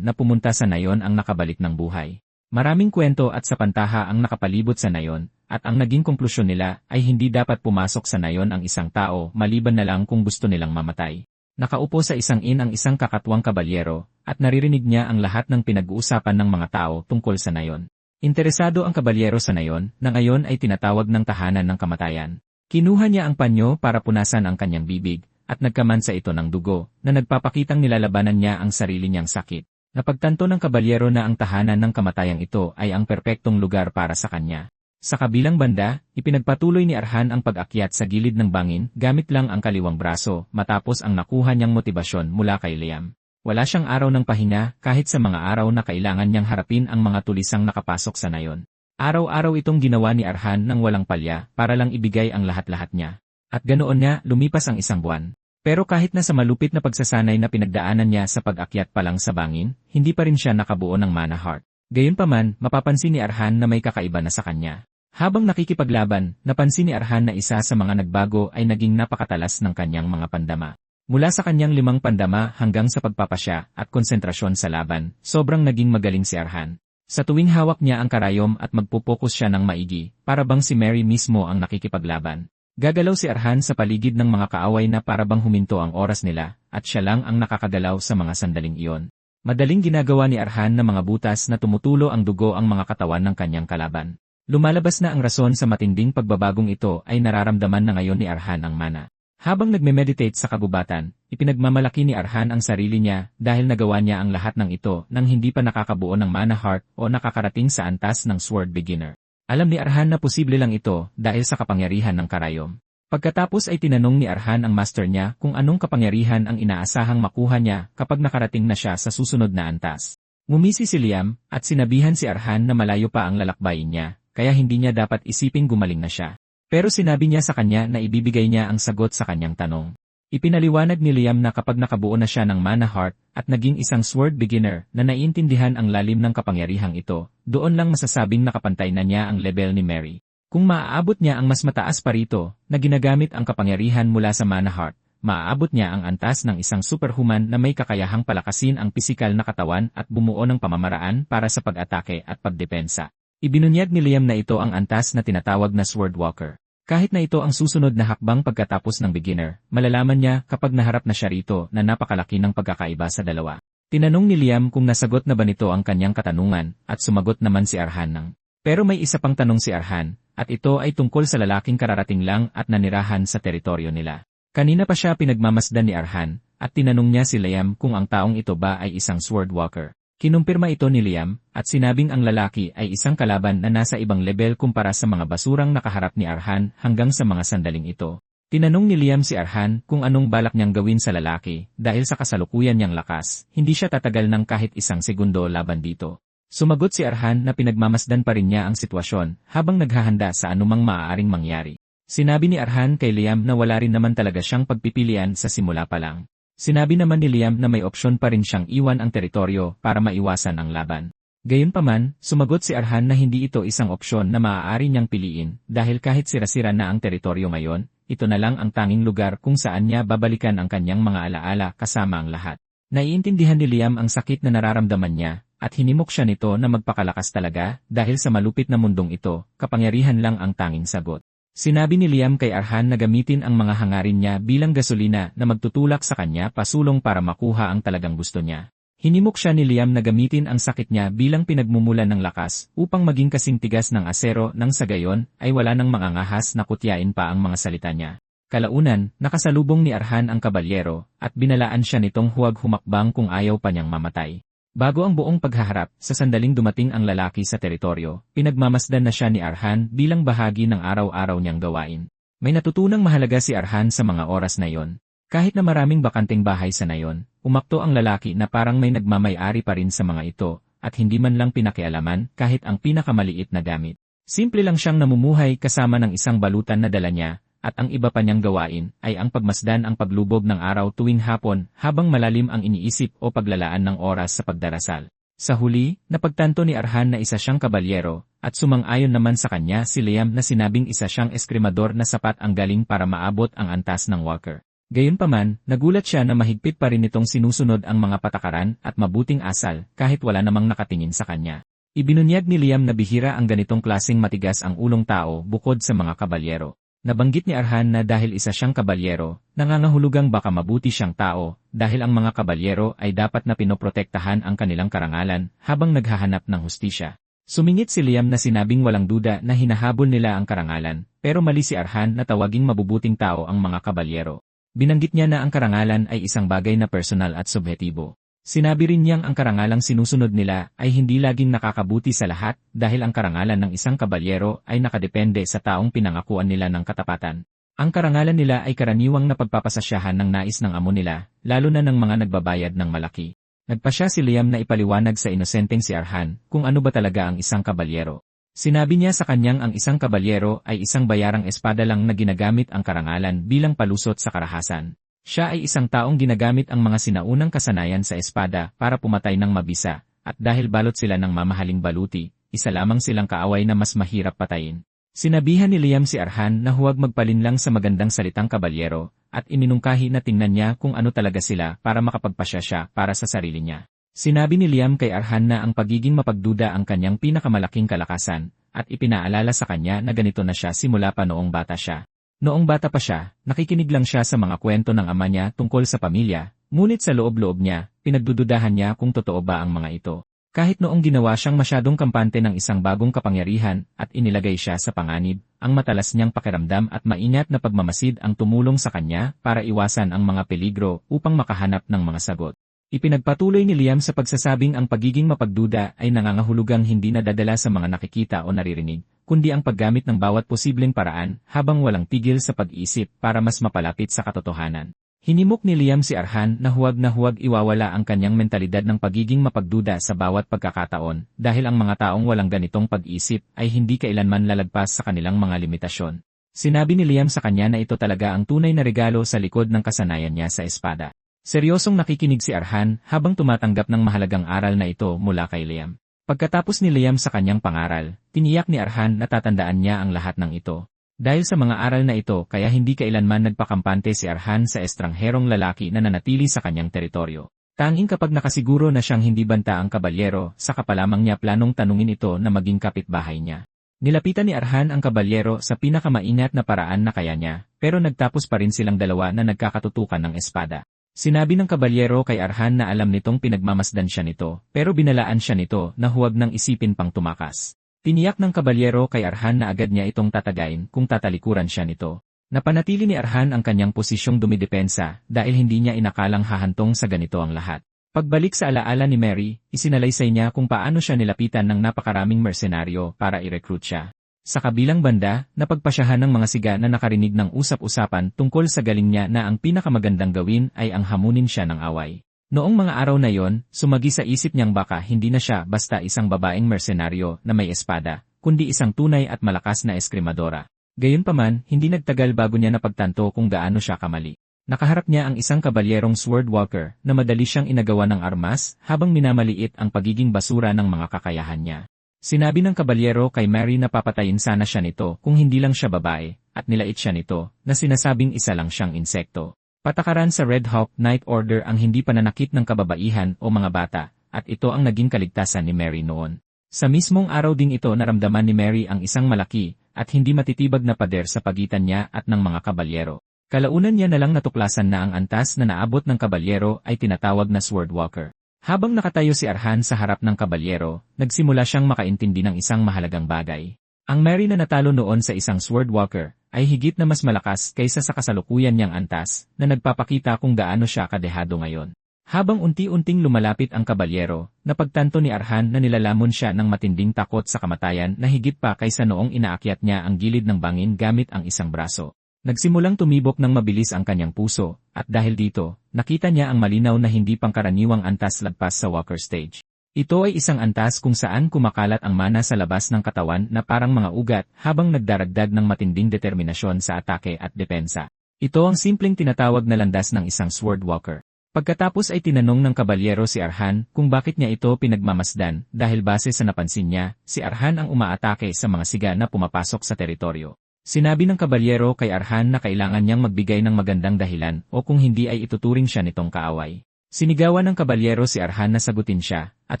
na pumunta sa nayon ang nakabalik ng buhay. Maraming kwento at sapantaha ang nakapalibot sa nayon, at ang naging konklusyon nila ay hindi dapat pumasok sa nayon ang isang tao maliban na lang kung gusto nilang mamatay. Nakaupo sa isang ang isang kakatwang kabalyero, at naririnig niya ang lahat ng pinag-uusapan ng mga tao tungkol sa nayon. Interesado ang kabalyero sa nayon, na ngayon ay tinatawag ng tahanan ng kamatayan. Kinuha niya ang panyo para punasan ang kanyang bibig, at nagkamansa ito ng dugo, na nagpapakitang nilalabanan niya ang sarili niyang sakit. Napagtanto ng kabalyero na ang tahanan ng kamatayang ito ay ang perpektong lugar para sa kanya. Sa kabilang banda, ipinagpatuloy ni Arhan ang pag-akyat sa gilid ng bangin gamit lang ang kaliwang braso matapos ang nakuha niyang motibasyon mula kay Liam. Wala siyang araw ng pahinga kahit sa mga araw na kailangan niyang harapin ang mga tulisang nakapasok sa nayon. Araw-araw itong ginawa ni Arhan ng walang palya para lang ibigay ang lahat-lahat niya. At ganoon nga, lumipas ang 1 buwan. Pero kahit na sa malupit na pagsasanay na pinagdaanan niya sa pag-akyat pa lang sa bangin, hindi pa rin siya nakabuo ng mana heart. Gayunpaman, mapapansin ni Arhan na may kakaiba na sa kanya. Habang nakikipaglaban, napansin ni Arhan na isa sa mga nagbago ay naging napakatalas ng kanyang mga pandama. Mula sa kanyang 5 pandama hanggang sa pagpapasya at konsentrasyon sa laban, sobrang naging magaling si Arhan. Sa tuwing hawak niya ang karayom at magpupokus siya ng maigi, para bang si Mary mismo ang nakikipaglaban. Gagalaw si Arhan sa paligid ng mga kaaway na para bang huminto ang oras nila, at siya lang ang nakakagalaw sa mga sandaling iyon. Madaling ginagawa ni Arhan na mga butas na tumutulo ang dugo ang mga katawan ng kanyang kalaban. Lumalabas na ang rason sa matinding pagbabagong ito ay nararamdaman na ngayon ni Arhan ang mana. Habang nagme-meditate sa kagubatan, ipinagmamalaki ni Arhan ang sarili niya dahil nagawa niya ang lahat ng ito nang hindi pa nakakabuo ng mana heart o nakakarating sa antas ng sword beginner. Alam ni Arhan na posible lang ito dahil sa kapangyarihan ng karayom. Pagkatapos ay tinanong ni Arhan ang master niya kung anong kapangyarihan ang inaasahang makuha niya kapag nakarating na siya sa susunod na antas. Ngumisi si Liam at sinabihan si Arhan na malayo pa ang lalakbayin niya, kaya hindi niya dapat isiping gumaling na siya. Pero sinabi niya sa kanya na ibibigay niya ang sagot sa kanyang tanong. Ipinaliwanag ni Liam na kapag nakabuo na siya ng mana heart at naging isang sword beginner na naiintindihan ang lalim ng kapangyarihang ito, doon lang masasabing nakapantay na niya ang level ni Mary. Kung maaabot niya ang mas mataas pa rito, na ginagamit ang kapangyarihan mula sa mana heart, maaabot niya ang antas ng isang superhuman na may kakayahang palakasin ang pisikal na katawan at bumuo ng pamamaraan para sa pag-atake at pagdepensa. Ibinunyag ni Liam na ito ang antas na tinatawag na sword walker. Kahit na ito ang susunod na hakbang pagkatapos ng beginner, malalaman niya kapag naharap na siya rito na napakalaki ng pagkakaiba sa dalawa. Tinanong ni Liam kung nasagot na ba nito ang kanyang katanungan, at sumagot naman si Arhan ng. Pero may isa pang tanong si Arhan, at ito ay tungkol sa lalaking kararating lang at nanirahan sa teritoryo nila. Kanina pa siya pinagmamasdan ni Arhan, at tinanong niya si Liam kung ang taong ito ba ay isang sword walker. Kinumpirma ito ni Liam, at sinabing ang lalaki ay isang kalaban na nasa ibang level kumpara sa mga basurang nakaharap ni Arhan hanggang sa mga sandaling ito. Tinanong ni Liam si Arhan kung anong balak niyang gawin sa lalaki, dahil sa kasalukuyan niyang lakas, hindi siya tatagal ng kahit 1 segundo laban dito. Sumagot si Arhan na pinagmamasdan pa rin niya ang sitwasyon habang naghahanda sa anumang maaaring mangyari. Sinabi ni Arhan kay Liam na wala rin naman talaga siyang pagpipilian sa simula pa lang. Sinabi naman ni Liam na may opsyon pa rin siyang iwan ang teritoryo para maiwasan ang laban. Gayunpaman, sumagot si Arhan na hindi ito isang opsyon na maaari niyang piliin dahil kahit sira-sira na ang teritoryo ngayon, ito na lang ang tanging lugar kung saan niya babalikan ang kanyang mga alaala kasama ang lahat. Naiintindihan ni Liam ang sakit na nararamdaman niya at hinimok siya nito na magpakalakas talaga dahil sa malupit na mundong ito, kapangyarihan lang ang tanging sagot. Sinabi ni Liam kay Arhan na gamitin ang mga hangarin niya bilang gasolina na magtutulak sa kanya pasulong para makuha ang talagang gusto niya. Hinimok siya ni Liam na gamitin ang sakit niya bilang pinagmumulan ng lakas upang maging kasing tigas ng asero nang sa gayon ay wala nang mangangahas na kutyain pa ang mga salita niya. Kalaunan, nakasalubong ni Arhan ang kabalyero at binalaan siya nitong huwag humakbang kung ayaw pa niyang mamatay. Bago ang buong paghaharap, sa sandaling dumating ang lalaki sa teritoryo, pinagmamasdan na siya ni Arhan bilang bahagi ng araw-araw niyang gawain. May natutunang mahalaga si Arhan sa mga oras na iyon. Kahit na maraming bakanteng bahay sa nayon, umakto ang lalaki na parang may nagmamay-ari pa rin sa mga ito, at hindi man lang pinakialaman kahit ang pinakamaliit na gamit. Simple lang siyang namumuhay kasama ng isang balutan na dala niya, at ang iba pa niyang gawain ay ang pagmasdan ang paglubog ng araw tuwing hapon habang malalim ang iniisip o paglalaan ng oras sa pagdarasal. Sa huli, napagtanto ni Arhan na isa siyang kabalyero, at sumang-ayon naman sa kanya si Liam na sinabing isa siyang eskrimador na sapat ang galing para maabot ang antas ng Walker. Gayunpaman, nagulat siya na mahigpit pa rin itong sinusunod ang mga patakaran at mabuting asal kahit wala namang nakatingin sa kanya. Ibinunyag ni Liam na bihira ang ganitong klaseng matigas ang ulong tao bukod sa mga kabalyero. Nabanggit ni Arhan na dahil isa siyang kabalyero, nangangahulugang baka mabuti siyang tao dahil ang mga kabalyero ay dapat na pinoprotektahan ang kanilang karangalan habang naghahanap ng hustisya. Sumingit si Liam na sinabing walang duda na hinahabol nila ang karangalan, pero mali si Arhan na tawaging mabubuting tao ang mga kabalyero. Binanggit niya na ang karangalan ay isang bagay na personal at subjektibo. Sinabi rin niyang ang karangalang sinusunod nila ay hindi laging nakakabuti sa lahat dahil ang karangalan ng isang kabalyero ay nakadepende sa taong pinangakuan nila ng katapatan. Ang karangalan nila ay karaniwang napagpapasasyahan ng nais ng amo nila, lalo na ng mga nagbabayad ng malaki. Nagpasya si Liam na ipaliwanag sa inosenteng si Arhan kung ano ba talaga ang isang kabalyero. Sinabi niya sa kanyang ang isang kabalyero ay isang bayarang espada lang na ginagamit ang karangalan bilang palusot sa karahasan. Siya ay isang taong ginagamit ang mga sinaunang kasanayan sa espada para pumatay ng mabisa, at dahil balot sila ng mamahaling baluti, isa lamang silang kaaway na mas mahirap patayin. Sinabihan ni Liam si Arhan na huwag magpalinlang sa magandang salitang kabalyero, at iminungkahi na tingnan niya kung ano talaga sila para makapagpasya siya para sa sarili niya. Sinabi ni Liam kay Arhan na ang pagiging mapagduda ang kanyang pinakamalaking kalakasan, at ipinaalala sa kanya na ganito na siya simula pa noong bata siya. Noong bata pa siya, nakikinig lang siya sa mga kwento ng ama niya tungkol sa pamilya, ngunit sa loob-loob niya, pinagdududahan niya kung totoo ba ang mga ito. Kahit noong ginawa siyang masyadong kampante ng isang bagong kapangyarihan at inilagay siya sa panganib, ang matalas niyang pakiramdam at maingat na pagmamasid ang tumulong sa kanya para iwasan ang mga peligro upang makahanap ng mga sagot. Ipinagpatuloy ni Liam sa pagsasabing ang pagiging mapagduda ay nangangahulugang hindi nadadala sa mga nakikita o naririnig, kundi ang paggamit ng bawat posibleng paraan habang walang tigil sa pag-iisip para mas mapalapit sa katotohanan. Hinimok ni Liam si Arhan na huwag iwawala ang kanyang mentalidad ng pagiging mapagduda sa bawat pagkakataon dahil ang mga taong walang ganitong pag-isip ay hindi kailanman lalagpas sa kanilang mga limitasyon. Sinabi ni Liam sa kanya na ito talaga ang tunay na regalo sa likod ng kasanayan niya sa espada. Seryosong nakikinig si Arhan habang tumatanggap ng mahalagang aral na ito mula kay Liam. Pagkatapos ni Liam sa kanyang pangaral, tiniyak ni Arhan na tatandaan niya ang lahat ng ito. Dahil sa mga aral na ito kaya hindi kailanman nagpakampante si Arhan sa estrangherong lalaki na nanatili sa kanyang teritoryo. Tanging kapag nakasiguro na siyang hindi banta ang kabalyero, saka pa lamang niya planong tanungin ito na maging kapitbahay niya. Nilapitan ni Arhan ang kabalyero sa pinakamaingat na paraan na kaya niya, pero nagtapos pa rin silang dalawa na nagkakatutukan ng espada. Sinabi ng kabalyero kay Arhan na alam nitong pinagmamasdan siya nito, pero binalaan siya nito na huwag nang isipin pang tumakas. Tiniyak ng kabalyero kay Arhan na agad niya itong tatagain kung tatalikuran siya nito. Napanatili ni Arhan ang kanyang posisyong dumidepensa dahil hindi niya inakalang hahantong sa ganito ang lahat. Pagbalik sa alaala ni Mary, isinalaysay niya kung paano siya nilapitan ng napakaraming mersenaryo para i-recruit siya. Sa kabilang banda, napagpasyahan ng mga siga na nakarinig ng usap-usapan tungkol sa galing niya na ang pinakamagandang gawin ay ang hamunin siya ng away. Noong mga araw na yon, sumagi sa isip niyang baka hindi na siya basta isang babaeng mersenaryo na may espada, kundi isang tunay at malakas na eskrimadora. Gayunpaman, hindi nagtagal bago niya napagtanto kung gaano siya kamali. Nakaharap niya ang isang kabalyerong sword walker na madali siyang inagawa ng armas habang minamaliit ang pagiging basura ng mga kakayahan niya. Sinabi ng kabalyero kay Mary na papatayin sana siya nito kung hindi lang siya babae, at nilait siya nito na sinasabing isa lang siyang insekto. Patakaran sa Red Hawk Night Order ang hindi pananakit ng kababaihan o mga bata, at ito ang naging kaligtasan ni Mary noon. Sa mismong araw ding ito naramdaman ni Mary ang isang malaki at hindi matitibag na pader sa pagitan niya at ng mga kabalyero. Kalaunan niya na lang natuklasan na ang antas na naabot ng kabalyero ay tinatawag na Sword Walker. Habang nakatayo si Arhan sa harap ng kabalyero, nagsimula siyang makaintindi ng isang mahalagang bagay. Ang Mary na natalo noon sa isang Sword Walker ay higit na mas malakas kaysa sa kasalukuyan niyang antas na nagpapakita kung gaano siya kadehado ngayon. Habang unti-unting lumalapit ang kabalyero, napagtanto ni Arhan na nilalamon siya ng matinding takot sa kamatayan na higit pa kaysa noong inaakyat niya ang gilid ng bangin gamit ang isang braso. Nagsimulang tumibok ng mabilis ang kanyang puso, at dahil dito, nakita niya ang malinaw na hindi pangkaraniwang antas lagpas sa Walker stage. Ito ay isang antas kung saan kumakalat ang mana sa labas ng katawan na parang mga ugat habang nagdaragdag ng matinding determinasyon sa atake at depensa. Ito ang simpleng tinatawag na landas ng isang swordwalker. Pagkatapos ay tinanong ng kabalyero si Arhan kung bakit niya ito pinagmamasdan dahil base sa napansin niya, si Arhan ang umaatake sa mga siga na pumapasok sa teritoryo. Sinabi ng kabalyero kay Arhan na kailangan niyang magbigay ng magandang dahilan o kung hindi ay ituturing siya nitong kaaway. Sinigawan ng kabalyero si Arhan na sagutin siya, at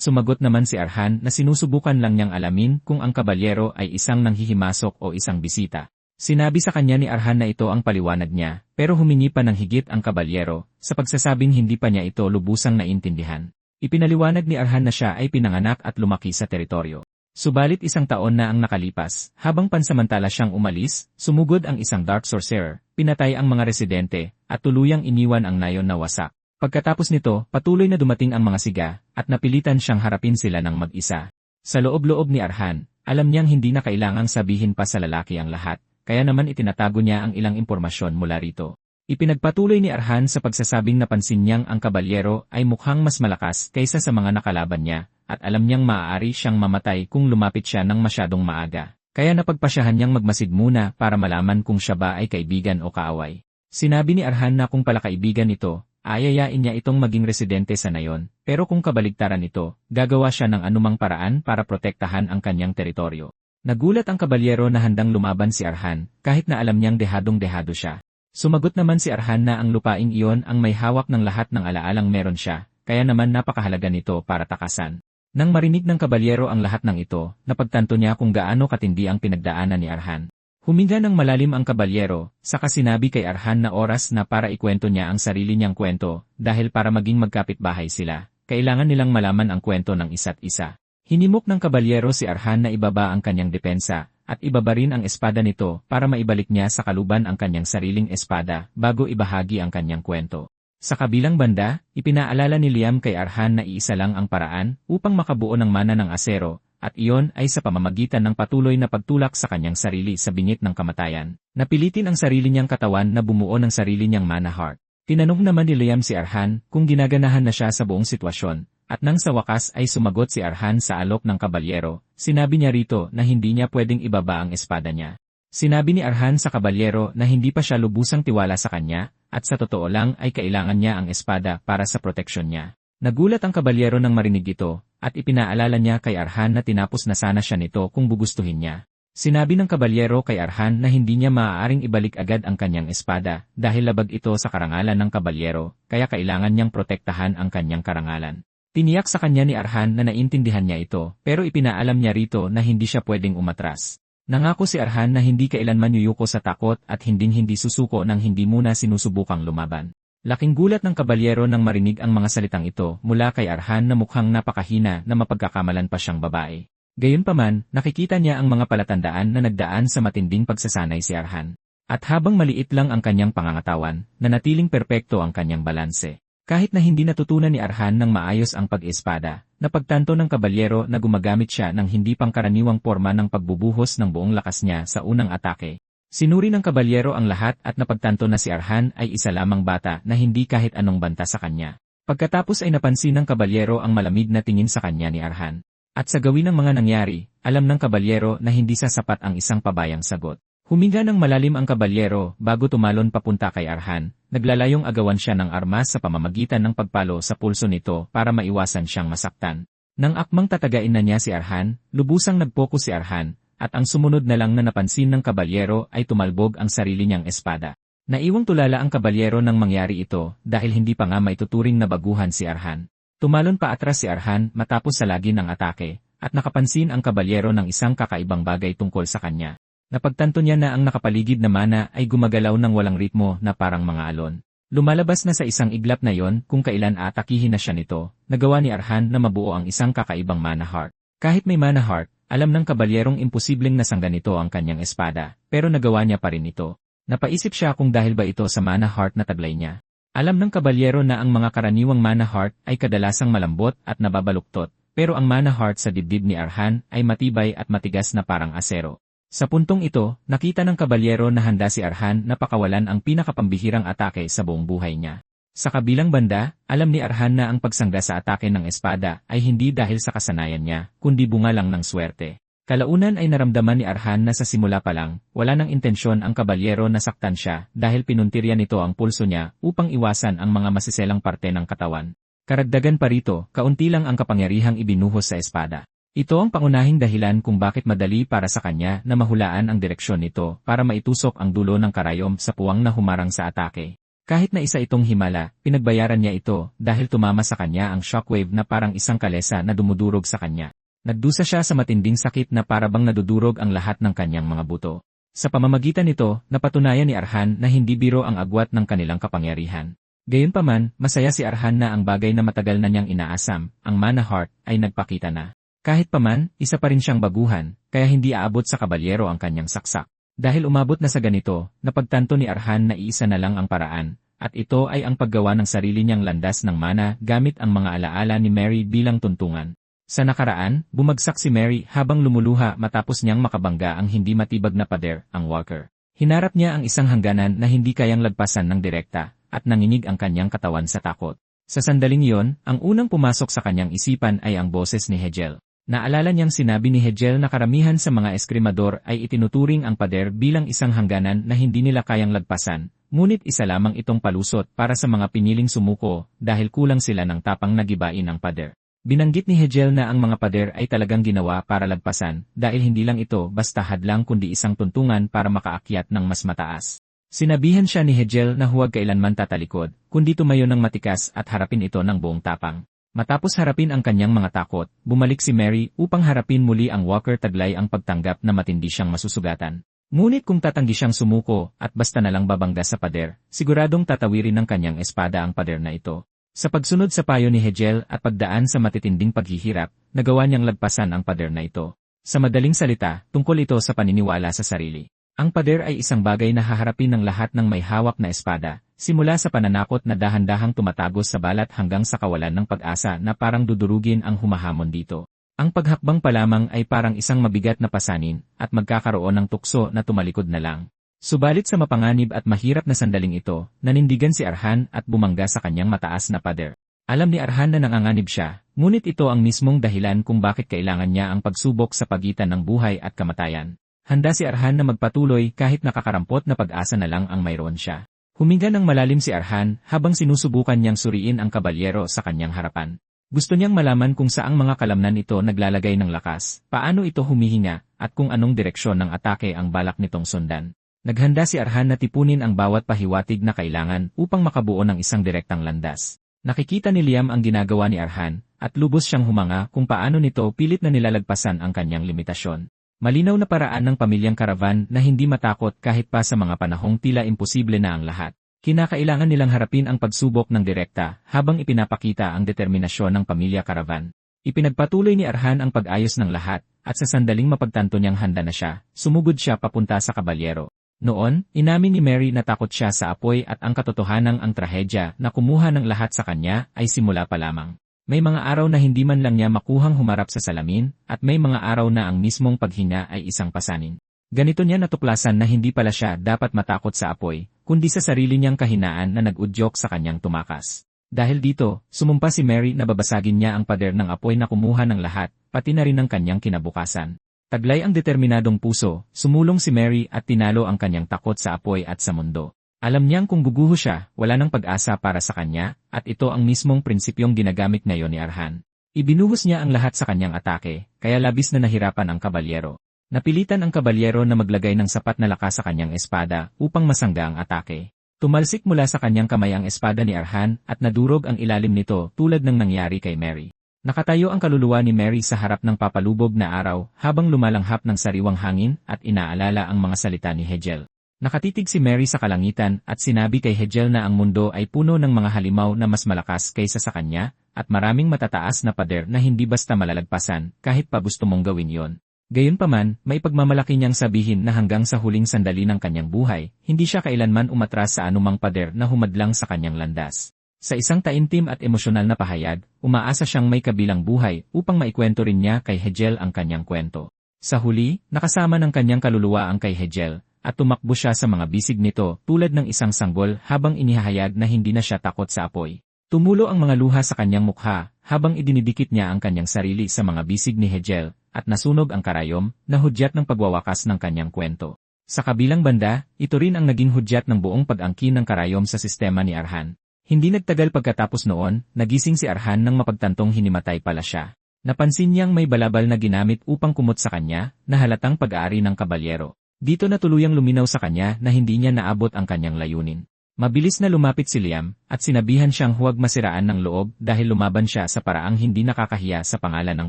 sumagot naman si Arhan na sinusubukan lang niyang alamin kung ang kabalyero ay isang nanghihimasok o isang bisita. Sinabi sa kanya ni Arhan na ito ang paliwanag niya, pero humingi pa ng higit ang kabalyero, sa pagsasabing hindi pa niya ito lubusang naintindihan. Ipinaliwanag ni Arhan na siya ay pinanganak at lumaki sa teritoryo. Subalit 1 taon na ang nakalipas, habang pansamantala siyang umalis, sumugod ang isang dark sorcerer, pinatay ang mga residente, at tuluyang iniwan ang nayon na wasak. Pagkatapos nito, patuloy na dumating ang mga siga, at napilitan siyang harapin sila ng mag-isa. Sa loob-loob ni Arhan, alam niyang hindi na kailangang sabihin pa sa lalaki ang lahat, kaya naman itinatago niya ang ilang impormasyon mula rito. Ipinagpatuloy ni Arhan sa pagsasabing napansin niyang ang kabalyero ay mukhang mas malakas kaysa sa mga nakalaban niya, at alam niyang maaari siyang mamatay kung lumapit siya ng masyadong maaga. Kaya napagpasyahan niyang magmasid muna para malaman kung siya ba ay kaibigan o kaaway. Sinabi ni Arhan na kung palakaibigan ito, ayayain niya itong maging residente sa nayon, pero kung kabaligtaran ito, gagawa siya ng anumang paraan para protektahan ang kanyang teritoryo. Nagulat ang kabalyero na handang lumaban si Arhan, kahit na alam niyang dehadong-dehado siya. Sumagot naman si Arhan na ang lupaing iyon ang may hawak ng lahat ng alaalang meron siya, kaya naman napakahalaga nito para takasan. Nang marinig ng kabalyero ang lahat ng ito, napagtanto niya kung gaano katindi ang pinagdaanan ni Arhan. Huminga ng malalim ang kabalyero, saka sinabi kay Arhan na oras na para ikwento niya ang sarili niyang kwento, dahil para maging magkapitbahay sila, kailangan nilang malaman ang kwento ng isa't isa. Hinimok ng kabalyero si Arhan na ibaba ang kanyang depensa, at ibaba rin ang espada nito para maibalik niya sa kaluban ang kanyang sariling espada bago ibahagi ang kanyang kwento. Sa kabilang banda, ipinaalala ni Liam kay Arhan na iisa lang ang paraan upang makabuo ng mana ng asero, at iyon ay sa pamamagitan ng patuloy na pagtulak sa kanyang sarili sa bingit ng kamatayan. Napilitin ang sarili niyang katawan na bumuo ng sarili niyang mana heart. Tinanong naman ni Liam si Arhan kung ginaganahan na siya sa buong sitwasyon. At nang sa wakas ay sumagot si Arhan sa alok ng kabalyero, sinabi niya rito na hindi niya pwedeng ibaba ang espada niya. Sinabi ni Arhan sa kabalyero na hindi pa siya lubusang tiwala sa kanya, at sa totoo lang ay kailangan niya ang espada para sa proteksyon niya. Nagulat ang kabalyero nang marinig ito, at ipinaalala niya kay Arhan na tinapos na sana siya nito kung gugustuhin niya. Sinabi ng kabalyero kay Arhan na hindi niya maaaring ibalik agad ang kanyang espada, dahil labag ito sa karangalan ng kabalyero, kaya kailangan niyang protektahan ang kanyang karangalan. Tiniyak sa kanya ni Arhan na naintindihan niya ito, pero ipinaalam niya rito na hindi siya pwedeng umatras. Nangako si Arhan na hindi kailanman yuyuko sa takot at hinding-hindi susuko nang hindi muna sinusubukang lumaban. Laking gulat ng kabalyero nang marinig ang mga salitang ito mula kay Arhan na mukhang napakahina na mapagkakamalan pa siyang babae. Gayunpaman, nakikita niya ang mga palatandaan na nagdaan sa matinding pagsasanay si Arhan. At habang maliit lang ang kanyang pangangatawan, nanatiling perpekto ang kanyang balanse. Kahit na hindi natutunan ni Arhan ng maayos ang pag-espada, napagtanto ng kabalyero na gumagamit siya ng hindi pangkaraniwang porma ng pagbubuhos ng buong lakas niya sa unang atake. Sinuri ng kabalyero ang lahat at napagtanto na si Arhan ay isa lamang bata na hindi kahit anong banta sa kanya. Pagkatapos ay napansin ng kabalyero ang malamig na tingin sa kanya ni Arhan. At sa gawin ng mga nangyari, alam ng kabalyero na hindi sasapat ang isang pabayang sagot. Huminga ng malalim ang kabalyero bago tumalon papunta kay Arhan, naglalayong agawan siya ng armas sa pamamagitan ng pagpalo sa pulso nito para maiwasan siyang masaktan. Nang akmang tatagain na niya si Arhan, lubusang nagpokus si Arhan, at ang sumunod na lang na napansin ng kabalyero ay tumalbog ang sarili niyang espada. Naiwang tulala ang kabalyero nang mangyari ito dahil hindi pa nga maituturing na baguhan si Arhan. Tumalon pa atras si Arhan matapos salagi ng atake, at nakapansin ang kabalyero ng isang kakaibang bagay tungkol sa kanya. Napagtanto niya na ang nakapaligid na mana ay gumagalaw ng walang ritmo na parang mga alon. Lumalabas na sa isang iglap na yon kung kailan atakihin na siya nito, nagawa ni Arhan na mabuo ang isang kakaibang mana heart. Kahit may mana heart, alam ng kabalyerong imposibleng nasangga nito ang kanyang espada, pero nagawa niya pa rin ito. Napaisip siya kung dahil ba ito sa mana heart na taglay niya. Alam ng kabalyero na ang mga karaniwang mana heart ay kadalasang malambot at nababaluktot, pero ang mana heart sa dibdib ni Arhan ay matibay at matigas na parang asero. Sa puntong ito, nakita ng kabalyero na handa si Arhan na pakawalan ang pinakapambihirang atake sa buong buhay niya. Sa kabilang banda, alam ni Arhan na ang pagsangga sa atake ng espada ay hindi dahil sa kasanayan niya, kundi bunga lang ng swerte. Kalaunan ay naramdaman ni Arhan na sa simula pa lang, wala nang intensyon ang kabalyero na saktan siya dahil pinuntirya nito ang pulso niya upang iwasan ang mga masiselang parte ng katawan. Karagdagan pa rito, kaunti lang ang kapangyarihang ibinuhos sa espada. Ito ang pangunahing dahilan kung bakit madali para sa kanya na mahulaan ang direksyon nito para maitusok ang dulo ng karayom sa puwang na humarang sa atake. Kahit na isa itong himala, pinagbayaran niya ito dahil tumama sa kanya ang shockwave na parang isang kalesa na dumudurog sa kanya. Nagdusa siya sa matinding sakit na parabang nadudurog ang lahat ng kanyang mga buto. Sa pamamagitan nito, napatunayan ni Arhan na hindi biro ang agwat ng kanilang kapangyarihan. Gayunpaman, masaya si Arhan na ang bagay na matagal na niyang inaasam, ang Mana Heart, ay nagpakita na. Kahit paman, isa pa rin siyang baguhan, kaya hindi aabot sa kabalyero ang kanyang saksak. Dahil umabot na sa ganito, napagtanto ni Arhan na iisa na lang ang paraan, at ito ay ang paggawa ng sarili niyang landas ng mana gamit ang mga alaala ni Mary bilang tuntungan. Sa nakaraan, bumagsak si Mary habang lumuluha matapos niyang makabangga ang hindi matibag na pader, ang Walker. Hinarap niya ang isang hangganan na hindi kayang lagpasan ng direkta, at nanginig ang kanyang katawan sa takot. Sa sandaling iyon, ang unang pumasok sa kanyang isipan ay ang boses ni Hegel. Naalala niyang sinabi ni Hegel na karamihan sa mga eskrimador ay itinuturing ang pader bilang isang hangganan na hindi nila kayang lagpasan, ngunit isa lamang itong palusot para sa mga piniling sumuko dahil kulang sila ng tapang na gibain ang pader. Binanggit ni Hegel na ang mga pader ay talagang ginawa para lagpasan dahil hindi lang ito basta hadlang kundi isang tuntungan para makaakyat ng mas mataas. Sinabihan siya ni Hegel na huwag kailanman tatalikod, kundi tumayo ng matikas at harapin ito ng buong tapang. Matapos harapin ang kanyang mga takot, bumalik si Mary upang harapin muli ang Walker taglay ang pagtanggap na matindi siyang masusugatan. Ngunit kung tatanggi siyang sumuko at basta na lang babangga sa pader, siguradong tatawirin ng kanyang espada ang pader na ito. Sa pagsunod sa payo ni Hegel at pagdaan sa matitinding paghihirap, nagawa niyang lagpasan ang pader na ito. Sa madaling salita, tungkol ito sa paniniwala sa sarili. Ang pader ay isang bagay na haharapin ng lahat ng may hawak na espada, simula sa pananakot na dahan-dahang tumatagos sa balat hanggang sa kawalan ng pag-asa na parang dudurugin ang humahamon dito. Ang paghakbang pa lamang ay parang isang mabigat na pasanin at magkakaroon ng tukso na tumalikod na lang. Subalit sa mapanganib at mahirap na sandaling ito, nanindigan si Arhan at bumangga sa kanyang mataas na pader. Alam ni Arhan na nanganganib siya, ngunit ito ang mismong dahilan kung bakit kailangan niya ang pagsubok sa pagitan ng buhay at kamatayan. Handa si Arhan na magpatuloy kahit nakakarampot na pag-asa na lang ang mayroon siya. Huminga ng malalim si Arhan habang sinusubukan niyang suriin ang kabalyero sa kanyang harapan. Gusto niyang malaman kung saang mga kalamnan ito naglalagay ng lakas, paano ito humihinga, at kung anong direksyon ng atake ang balak nitong sundan. Naghanda si Arhan na tipunin ang bawat pahiwatig na kailangan upang makabuo ng isang direktang landas. Nakikita ni Liam ang ginagawa ni Arhan, at lubos siyang humanga kung paano nito pilit na nilalagpasan ang kanyang limitasyon. Malinaw na paraan ng pamilyang Caravan na hindi matakot kahit pa sa mga panahong tila imposible na ang lahat. Kinakailangan nilang harapin ang pagsubok ng direkta habang ipinapakita ang determinasyon ng pamilya Caravan. Ipinagpatuloy ni Arhan ang pag-ayos ng lahat at sa sandaling mapagtanto niyang handa na siya, sumugod siya papunta sa kabalyero. Noon, inamin ni Mary na takot siya sa apoy at ang katotohanang ang trahedya na kumuha ng lahat sa kanya ay simula pa lamang. May mga araw na hindi man lang niya makuhang humarap sa salamin, at may mga araw na ang mismong paghinga ay isang pasanin. Ganito niya natuklasan na hindi pala siya dapat matakot sa apoy, kundi sa sarili niyang kahinaan na nag-udyok sa kanyang tumakas. Dahil dito, sumumpa si Mary na babasagin niya ang pader ng apoy na kumuha ng lahat, pati na rin ang kanyang kinabukasan. Taglay ang determinadong puso, sumulong si Mary at tinalo ang kanyang takot sa apoy at sa mundo. Alam niyang kung guguho siya, wala nang pag-asa para sa kanya, at ito ang mismong prinsipyong ginagamit ngayon ni Arhan. Ibinuhos niya ang lahat sa kanyang atake, kaya labis na nahirapan ang kabalyero. Napilitan ang kabalyero na maglagay ng sapat na lakas sa kanyang espada upang masangga ang atake. Tumalsik mula sa kanyang kamay ang espada ni Arhan at nadurog ang ilalim nito tulad ng nangyari kay Mary. Nakatayo ang kaluluwa ni Mary sa harap ng papalubog na araw habang lumalanghap ng sariwang hangin at inaalala ang mga salita ni Hegel. Nakatitig si Mary sa kalangitan at sinabi kay Hegel na ang mundo ay puno ng mga halimaw na mas malakas kaysa sa kanya, at maraming matataas na pader na hindi basta malalagpasan kahit pa gusto mong gawin yon. Gayunpaman, may pagmamalaki niyang sabihin na hanggang sa huling sandali ng kanyang buhay, hindi siya kailanman umatras sa anumang pader na humadlang sa kanyang landas. Sa isang taimtim at emosyonal na pahayag, umaasa siyang may kabilang buhay upang maikwento rin niya kay Hegel ang kanyang kwento. Sa huli, nakasama ng kanyang kaluluwa ang kay Hegel, at tumakbo siya sa mga bisig nito tulad ng isang sanggol habang inihahayag na hindi na siya takot sa apoy. Tumulo ang mga luha sa kanyang mukha habang idinidikit niya ang kanyang sarili sa mga bisig ni Hegel at nasunog ang karayom na hudyat ng pagwawakas ng kanyang kwento. Sa kabilang banda, ito rin ang naging hudyat ng buong pag-angkin ng karayom sa sistema ni Arhan. Hindi nagtagal pagkatapos noon, nagising si Arhan nang mapagtantong hinimatay pala siya. Napansin niyang may balabal na ginamit upang kumot sa kanya na halatang pag-aari ng kabalyero. Dito na tuluyang luminaw sa kanya na hindi niya naabot ang kanyang layunin. Mabilis na lumapit si Liam at sinabihan siyang huwag masiraan ng loob dahil lumaban siya sa paraang hindi nakakahiya sa pangalan ng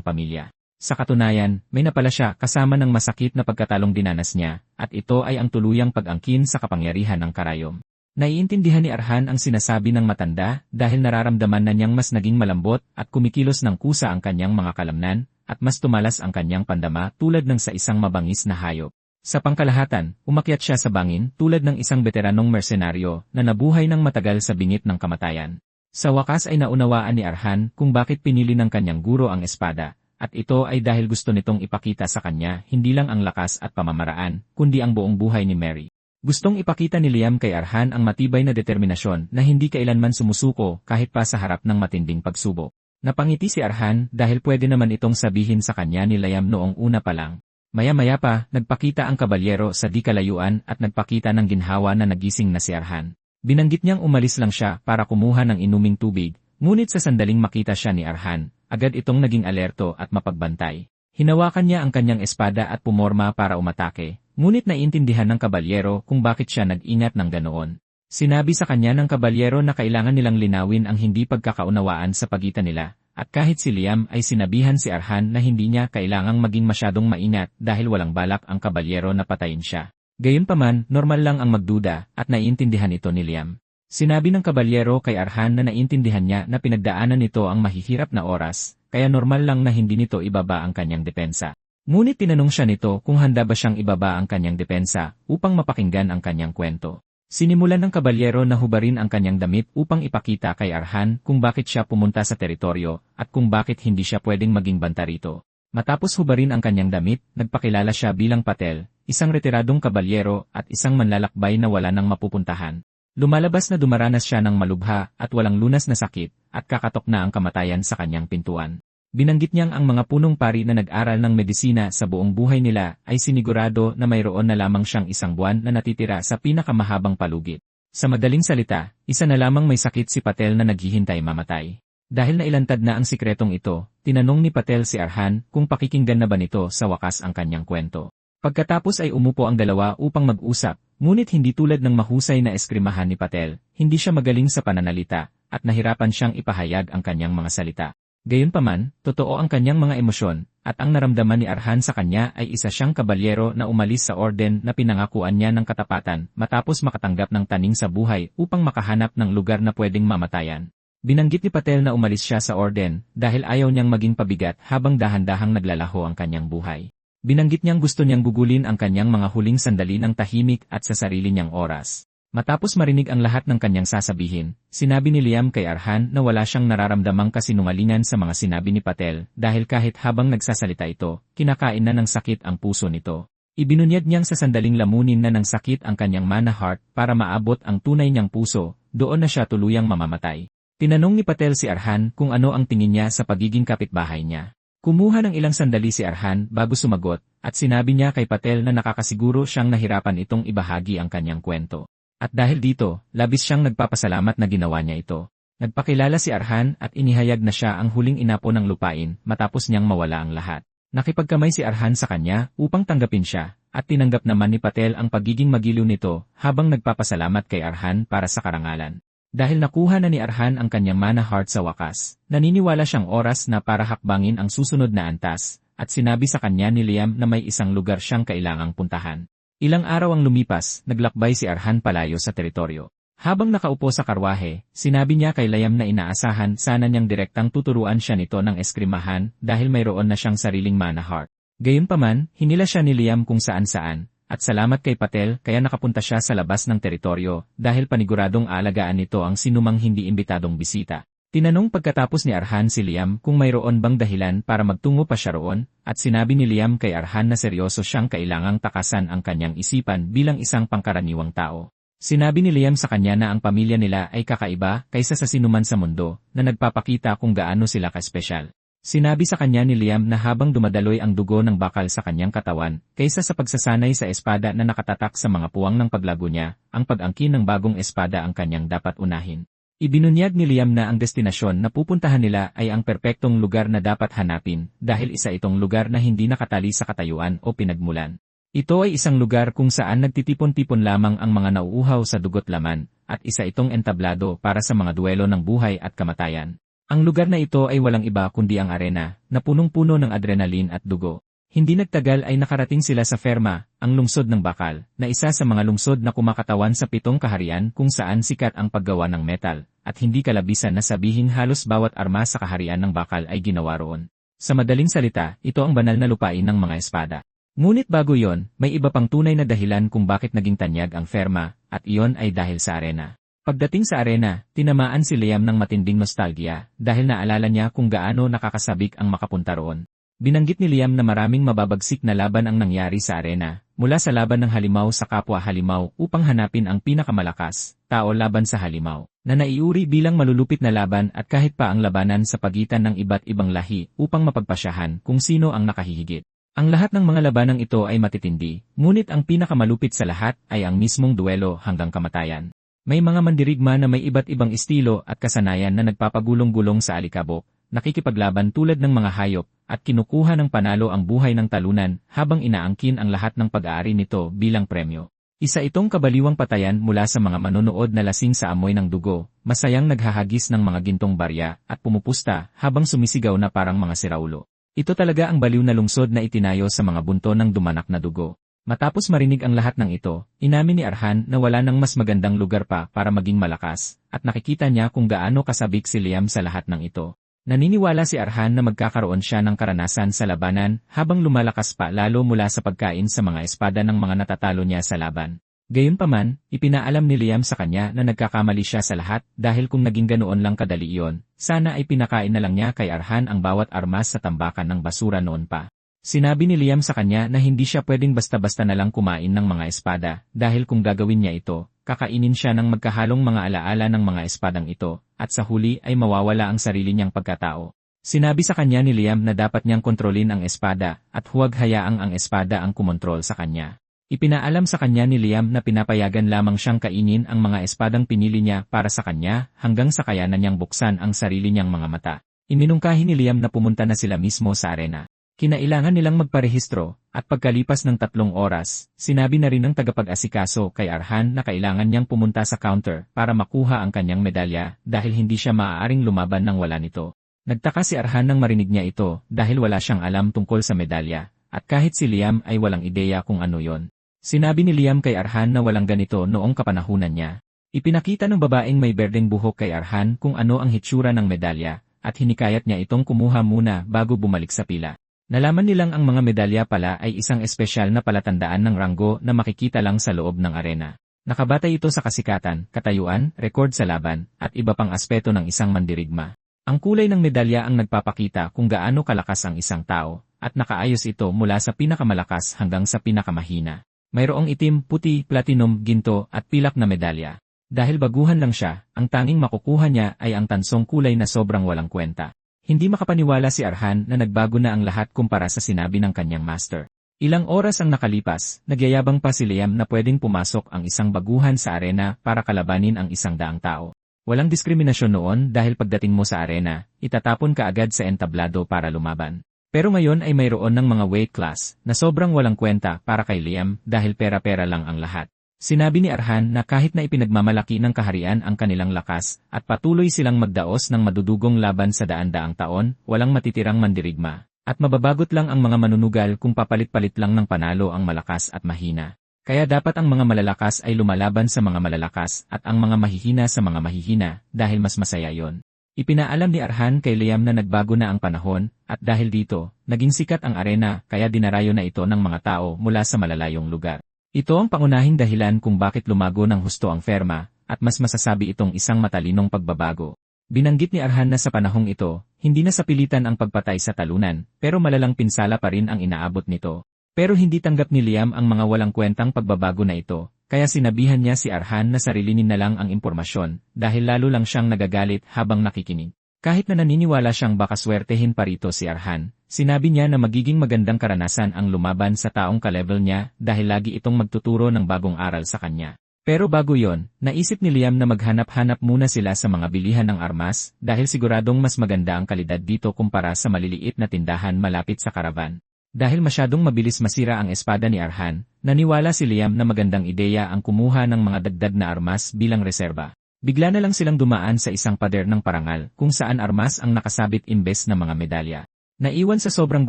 pamilya. Sa katunayan, may napala siya kasama ng masakit na pagkatalong dinanas niya at ito ay ang tuluyang pag-angkin sa kapangyarihan ng karayom. Naiintindihan ni Arhan ang sinasabi ng matanda dahil nararamdaman na niyang mas naging malambot at kumikilos ng kusa ang kanyang mga kalamnan at mas tumalas ang kanyang pandama tulad ng sa isang mabangis na hayop. Sa pangkalahatan, umakyat siya sa bangin tulad ng isang veteranong mersenaryo na nabuhay ng matagal sa bingit ng kamatayan. Sa wakas ay naunawaan ni Arhan kung bakit pinili ng kanyang guro ang espada, at ito ay dahil gusto nitong ipakita sa kanya hindi lang ang lakas at pamamaraan, kundi ang buong buhay ni Mary. Gustong ipakita ni Liam kay Arhan ang matibay na determinasyon na hindi kailanman sumusuko kahit pa sa harap ng matinding pagsubok. Napangiti si Arhan dahil pwede naman itong sabihin sa kanya ni Liam noong una pa lang. Maya-maya pa, nagpakita ang kabalyero sa di kalayuan at nagpakita ng ginhawa na nagising na si Arhan. Binanggit niyang umalis lang siya para kumuha ng inuming tubig, ngunit sa sandaling makita siya ni Arhan, agad itong naging alerto at mapagbantay. Hinawakan niya ang kanyang espada at pumorma para umatake, ngunit naiintindihan ng kabalyero kung bakit siya nag-ingat ng ganoon. Sinabi sa kanya ng kabalyero na kailangan nilang linawin ang hindi pagkakaunawaan sa pagitan nila. At kahit si Liam ay sinabihan si Arhan na hindi niya kailangang maging masyadong maingat dahil walang balak ang kabalyero na patayin siya. Gayunpaman, normal lang ang magduda at naiintindihan ito ni Liam. Sinabi ng kabalyero kay Arhan na naiintindihan niya na pinagdaanan nito ang mahihirap na oras, kaya normal lang na hindi nito ibaba ang kanyang depensa. Ngunit tinanong siya nito kung handa ba siyang ibaba ang kanyang depensa upang mapakinggan ang kanyang kwento. Sinimulan ng kabalyero na hubarin ang kanyang damit upang ipakita kay Arhan kung bakit siya pumunta sa teritoryo at kung bakit hindi siya pwedeng maging banta rito. Matapos hubarin ang kanyang damit, nagpakilala siya bilang Patel, isang retiradong kabalyero at isang manlalakbay na wala nang mapupuntahan. Lumalabas na dumaranas siya ng malubha at walang lunas na sakit at kakatok na ang kamatayan sa kanyang pintuan. Binanggit niyang ang mga punong pari na nag-aral ng medisina sa buong buhay nila ay sinigurado na mayroon na lamang siyang isang buwan na natitira sa pinakamahabang palugit. Sa madaling salita, isa na lamang may sakit si Patel na naghihintay mamatay. Dahil nailantad na ang sikretong ito, tinanong ni Patel si Arhan kung pakikinggan na ba nito sa wakas ang kanyang kwento. Pagkatapos ay umupo ang dalawa upang mag-usap, ngunit hindi tulad ng mahusay na eskrimahan ni Patel, hindi siya magaling sa pananalita at nahirapan siyang ipahayag ang kanyang mga salita. Gayunpaman, totoo ang kanyang mga emosyon, at ang naramdaman ni Arhan sa kanya ay isa siyang kabalyero na umalis sa orden na pinangakuan niya ng katapatan matapos makatanggap ng taning sa buhay upang makahanap ng lugar na pwedeng mamatayan. Binanggit ni Patel na umalis siya sa orden dahil ayaw niyang maging pabigat habang dahan-dahang naglalaho ang kanyang buhay. Binanggit niyang gusto niyang gugulin ang kanyang mga huling sandali ng tahimik at sa sarili niyang oras. Matapos marinig ang lahat ng kanyang sasabihin, sinabi ni Liam kay Arhan na wala siyang nararamdamang kasinungalingan sa mga sinabi ni Patel dahil kahit habang nagsasalita ito, kinakain na ng sakit ang puso nito. Ibinunyag niyang sa sandaling lamunin na ng sakit ang kanyang mana heart para maabot ang tunay niyang puso, doon na siya tuluyang mamamatay. Tinanong ni Patel si Arhan kung ano ang tingin niya sa pagiging kapitbahay niya. Kumuha ng ilang sandali si Arhan bago sumagot at sinabi niya kay Patel na nakakasiguro siyang nahirapan itong ibahagi ang kanyang kwento. At dahil dito, labis siyang nagpapasalamat na ginawa niya ito. Nagpakilala si Arhan at inihayag na siya ang huling inapo ng lupain matapos niyang mawala ang lahat. Nakipagkamay si Arhan sa kanya upang tanggapin siya, at tinanggap naman ni Patel ang pagiging magiliw nito habang nagpapasalamat kay Arhan para sa karangalan. Dahil nakuha na ni Arhan ang kanyang mana heart sa wakas, naniniwala siyang oras na para hakbangin ang susunod na antas, at sinabi sa kanya ni Liam na may isang lugar siyang kailangang puntahan. Ilang araw ang lumipas, naglakbay si Arhan palayo sa teritoryo. Habang nakaupo sa karwahe, sinabi niya kay Liam na inaasahan sana niyang direktang tuturuan siya nito ng eskrimahan dahil mayroon na siyang sariling mana heart. Gayunpaman, hinila siya ni Liam kung saan-saan, at salamat kay Patel kaya nakapunta siya sa labas ng teritoryo dahil paniguradong aalagaan nito ang sinumang hindi imbitadong bisita. Tinanong pagkatapos ni Arhan si Liam kung mayroon bang dahilan para magtungo pa siya roon, at sinabi ni Liam kay Arhan na seryoso siyang kailangang takasan ang kanyang isipan bilang isang pangkaraniwang tao. Sinabi ni Liam sa kanya na ang pamilya nila ay kakaiba kaysa sa sinuman sa mundo, na nagpapakita kung gaano sila kaspesyal. Sinabi sa kanya ni Liam na habang dumadaloy ang dugo ng bakal sa kanyang katawan, kaysa sa pagsasanay sa espada na nakatatak sa mga puwang ng paglago niya, ang pag-angkin ng bagong espada ang kanyang dapat unahin. Ibinunyag ni Liam na ang destinasyon na pupuntahan nila ay ang perpektong lugar na dapat hanapin dahil isa itong lugar na hindi nakatali sa katayuan o pinagmulan. Ito ay isang lugar kung saan nagtitipon-tipon lamang ang mga nauuhaw sa dugot laman, at isa itong entablado para sa mga duelo ng buhay at kamatayan. Ang lugar na ito ay walang iba kundi ang arena, na punong-puno ng adrenaline at dugo. Hindi nagtagal ay nakarating sila sa Ferma, ang lungsod ng bakal, na isa sa mga lungsod na kumakatawan sa 7 kaharian kung saan sikat ang paggawa ng metal, at hindi kalabisan na sabihing halos bawat armas sa kaharian ng bakal ay ginawa roon. Sa madaling salita, ito ang banal na lupain ng mga espada. Ngunit bago yon, may iba pang tunay na dahilan kung bakit naging tanyag ang Ferma, at iyon ay dahil sa arena. Pagdating sa arena, tinamaan si Liam ng matinding nostalgia dahil naalala niya kung gaano nakakasabik ang makapunta roon. Binanggit ni Liam na maraming mababagsik na laban ang nangyari sa arena, mula sa laban ng halimaw sa kapwa halimaw upang hanapin ang pinakamalakas, tao laban sa halimaw, na naiuri bilang malulupit na laban at kahit pa ang labanan sa pagitan ng iba't ibang lahi upang mapagpasyahan kung sino ang nakahihigit. Ang lahat ng mga labanang ito ay matitindi, ngunit ang pinakamalupit sa lahat ay ang mismong duelo hanggang kamatayan. May mga mandirigma na may iba't ibang estilo at kasanayan na nagpapagulong-gulong sa alikabok, nakikipaglaban tulad ng mga hayop, at kinukuha ng panalo ang buhay ng talunan habang inaangkin ang lahat ng pag-aari nito bilang premyo. Isa itong kabaliwang patayan mula sa mga manonood na lasing sa amoy ng dugo, masayang naghahagis ng mga gintong barya at pumupusta habang sumisigaw na parang mga siraulo. Ito talaga ang baliw na lungsod na itinayo sa mga bunto ng dumanak na dugo. Matapos marinig ang lahat ng ito, inamin ni Arhan na wala nang mas magandang lugar pa para maging malakas, at nakikita niya kung gaano kasabik si Liam sa lahat ng ito. Naniniwala si Arhan na magkakaroon siya ng karanasan sa labanan habang lumalakas pa lalo mula sa pagkain sa mga espada ng mga natatalo niya sa laban. Gayunpaman, ipinaalam ni Liam sa kanya na nagkakamali siya sa lahat dahil kung naging ganoon lang kadali iyon, sana ay pinakain na lang niya kay Arhan ang bawat armas sa tambakan ng basura noon pa. Sinabi ni Liam sa kanya na hindi siya pwedeng basta-basta na lang kumain ng mga espada dahil kung gagawin niya ito, kakainin siya ng magkahalong mga alaala ng mga espadang ito, at sa huli ay mawawala ang sarili niyang pagkatao. Sinabi sa kanya ni Liam na dapat niyang kontrolin ang espada at huwag hayaang ang espada ang kumontrol sa kanya. Ipinaalam sa kanya ni Liam na pinapayagan lamang siyang kainin ang mga espadang pinili niya para sa kanya hanggang sa kayanan niyang buksan ang sarili niyang mga mata. Iminungkahi ni Liam na pumunta na sila mismo sa arena. Kinailangan nilang magparehistro, at pagkalipas ng 3 oras, sinabi na rin ng tagapag-asikaso kay Arhan na kailangan niyang pumunta sa counter para makuha ang kanyang medalya dahil hindi siya maaaring lumaban nang wala nito. Nagtaka si Arhan nang marinig niya ito dahil wala siyang alam tungkol sa medalya, at kahit si Liam ay walang ideya kung ano yon. Sinabi ni Liam kay Arhan na walang ganito noong kapanahunan niya. Ipinakita ng babaeng may berdeng buhok kay Arhan kung ano ang hitsura ng medalya, at hinikayat niya itong kumuha muna bago bumalik sa pila. Nalaman nilang ang mga medalya pala ay isang espesyal na palatandaan ng ranggo na makikita lang sa loob ng arena. Nakabatay ito sa kasikatan, katayuan, rekord sa laban, at iba pang aspeto ng isang mandirigma. Ang kulay ng medalya ang nagpapakita kung gaano kalakas ang isang tao, at nakaayos ito mula sa pinakamalakas hanggang sa pinakamahina. Mayroong itim, puti, platinum, ginto, at pilak na medalya. Dahil baguhan lang siya, ang tanging makukuha niya ay ang tansong kulay na sobrang walang kwenta. Hindi makapaniwala si Arhan na nagbago na ang lahat kumpara sa sinabi ng kanyang master. Ilang oras ang nakalipas, nagyayabang pa si Liam na pwedeng pumasok ang isang baguhan sa arena para kalabanin ang 100 tao. Walang diskriminasyon noon dahil pagdating mo sa arena, itatapon ka agad sa entablado para lumaban. Pero ngayon ay mayroon ng mga weight class na sobrang walang kwenta para kay Liam dahil pera-pera lang ang lahat. Sinabi ni Arhan na kahit na ipinagmamalaki ng kaharian ang kanilang lakas at patuloy silang magdaos ng madudugong laban sa daan-daang taon, walang matitirang mandirigma. At mababagot lang ang mga manunugal kung papalit-palit lang ng panalo ang malakas at mahina. Kaya dapat ang mga malalakas ay lumalaban sa mga malalakas at ang mga mahihina sa mga mahihina dahil mas masaya yon. Ipinaalam ni Arhan kay Liam na nagbago na ang panahon at dahil dito, naging sikat ang arena kaya dinarayo na ito ng mga tao mula sa malalayong lugar. Ito ang pangunahing dahilan kung bakit lumago ng husto ang Ferma, at mas masasabi itong isang matalinong pagbabago. Binanggit ni Arhan na sa panahong ito, hindi na sapilitan ang pagpatay sa talunan, pero malalang pinsala pa rin ang inaabot nito. Pero hindi tanggap ni Liam ang mga walang kwentang pagbabago na ito, kaya sinabihan niya si Arhan na sarilinin na lang ang impormasyon, dahil lalo lang siyang nagagalit habang nakikinig. Kahit na naniniwala siyang baka swertehin pa rito si Arhan, sinabi niya na magiging magandang karanasan ang lumaban sa taong ka-level niya dahil lagi itong magtuturo ng bagong aral sa kanya. Pero bago yon, naisip ni Liam na maghanap-hanap muna sila sa mga bilihan ng armas dahil siguradong mas maganda ang kalidad dito kumpara sa maliliit na tindahan malapit sa karavan. Dahil masyadong mabilis masira ang espada ni Arhan, naniwala si Liam na magandang ideya ang kumuha ng mga dagdag na armas bilang reserba. Bigla na lang silang dumaan sa isang pader ng parangal kung saan armas ang nakasabit imbes na mga medalya. Naiwan sa sobrang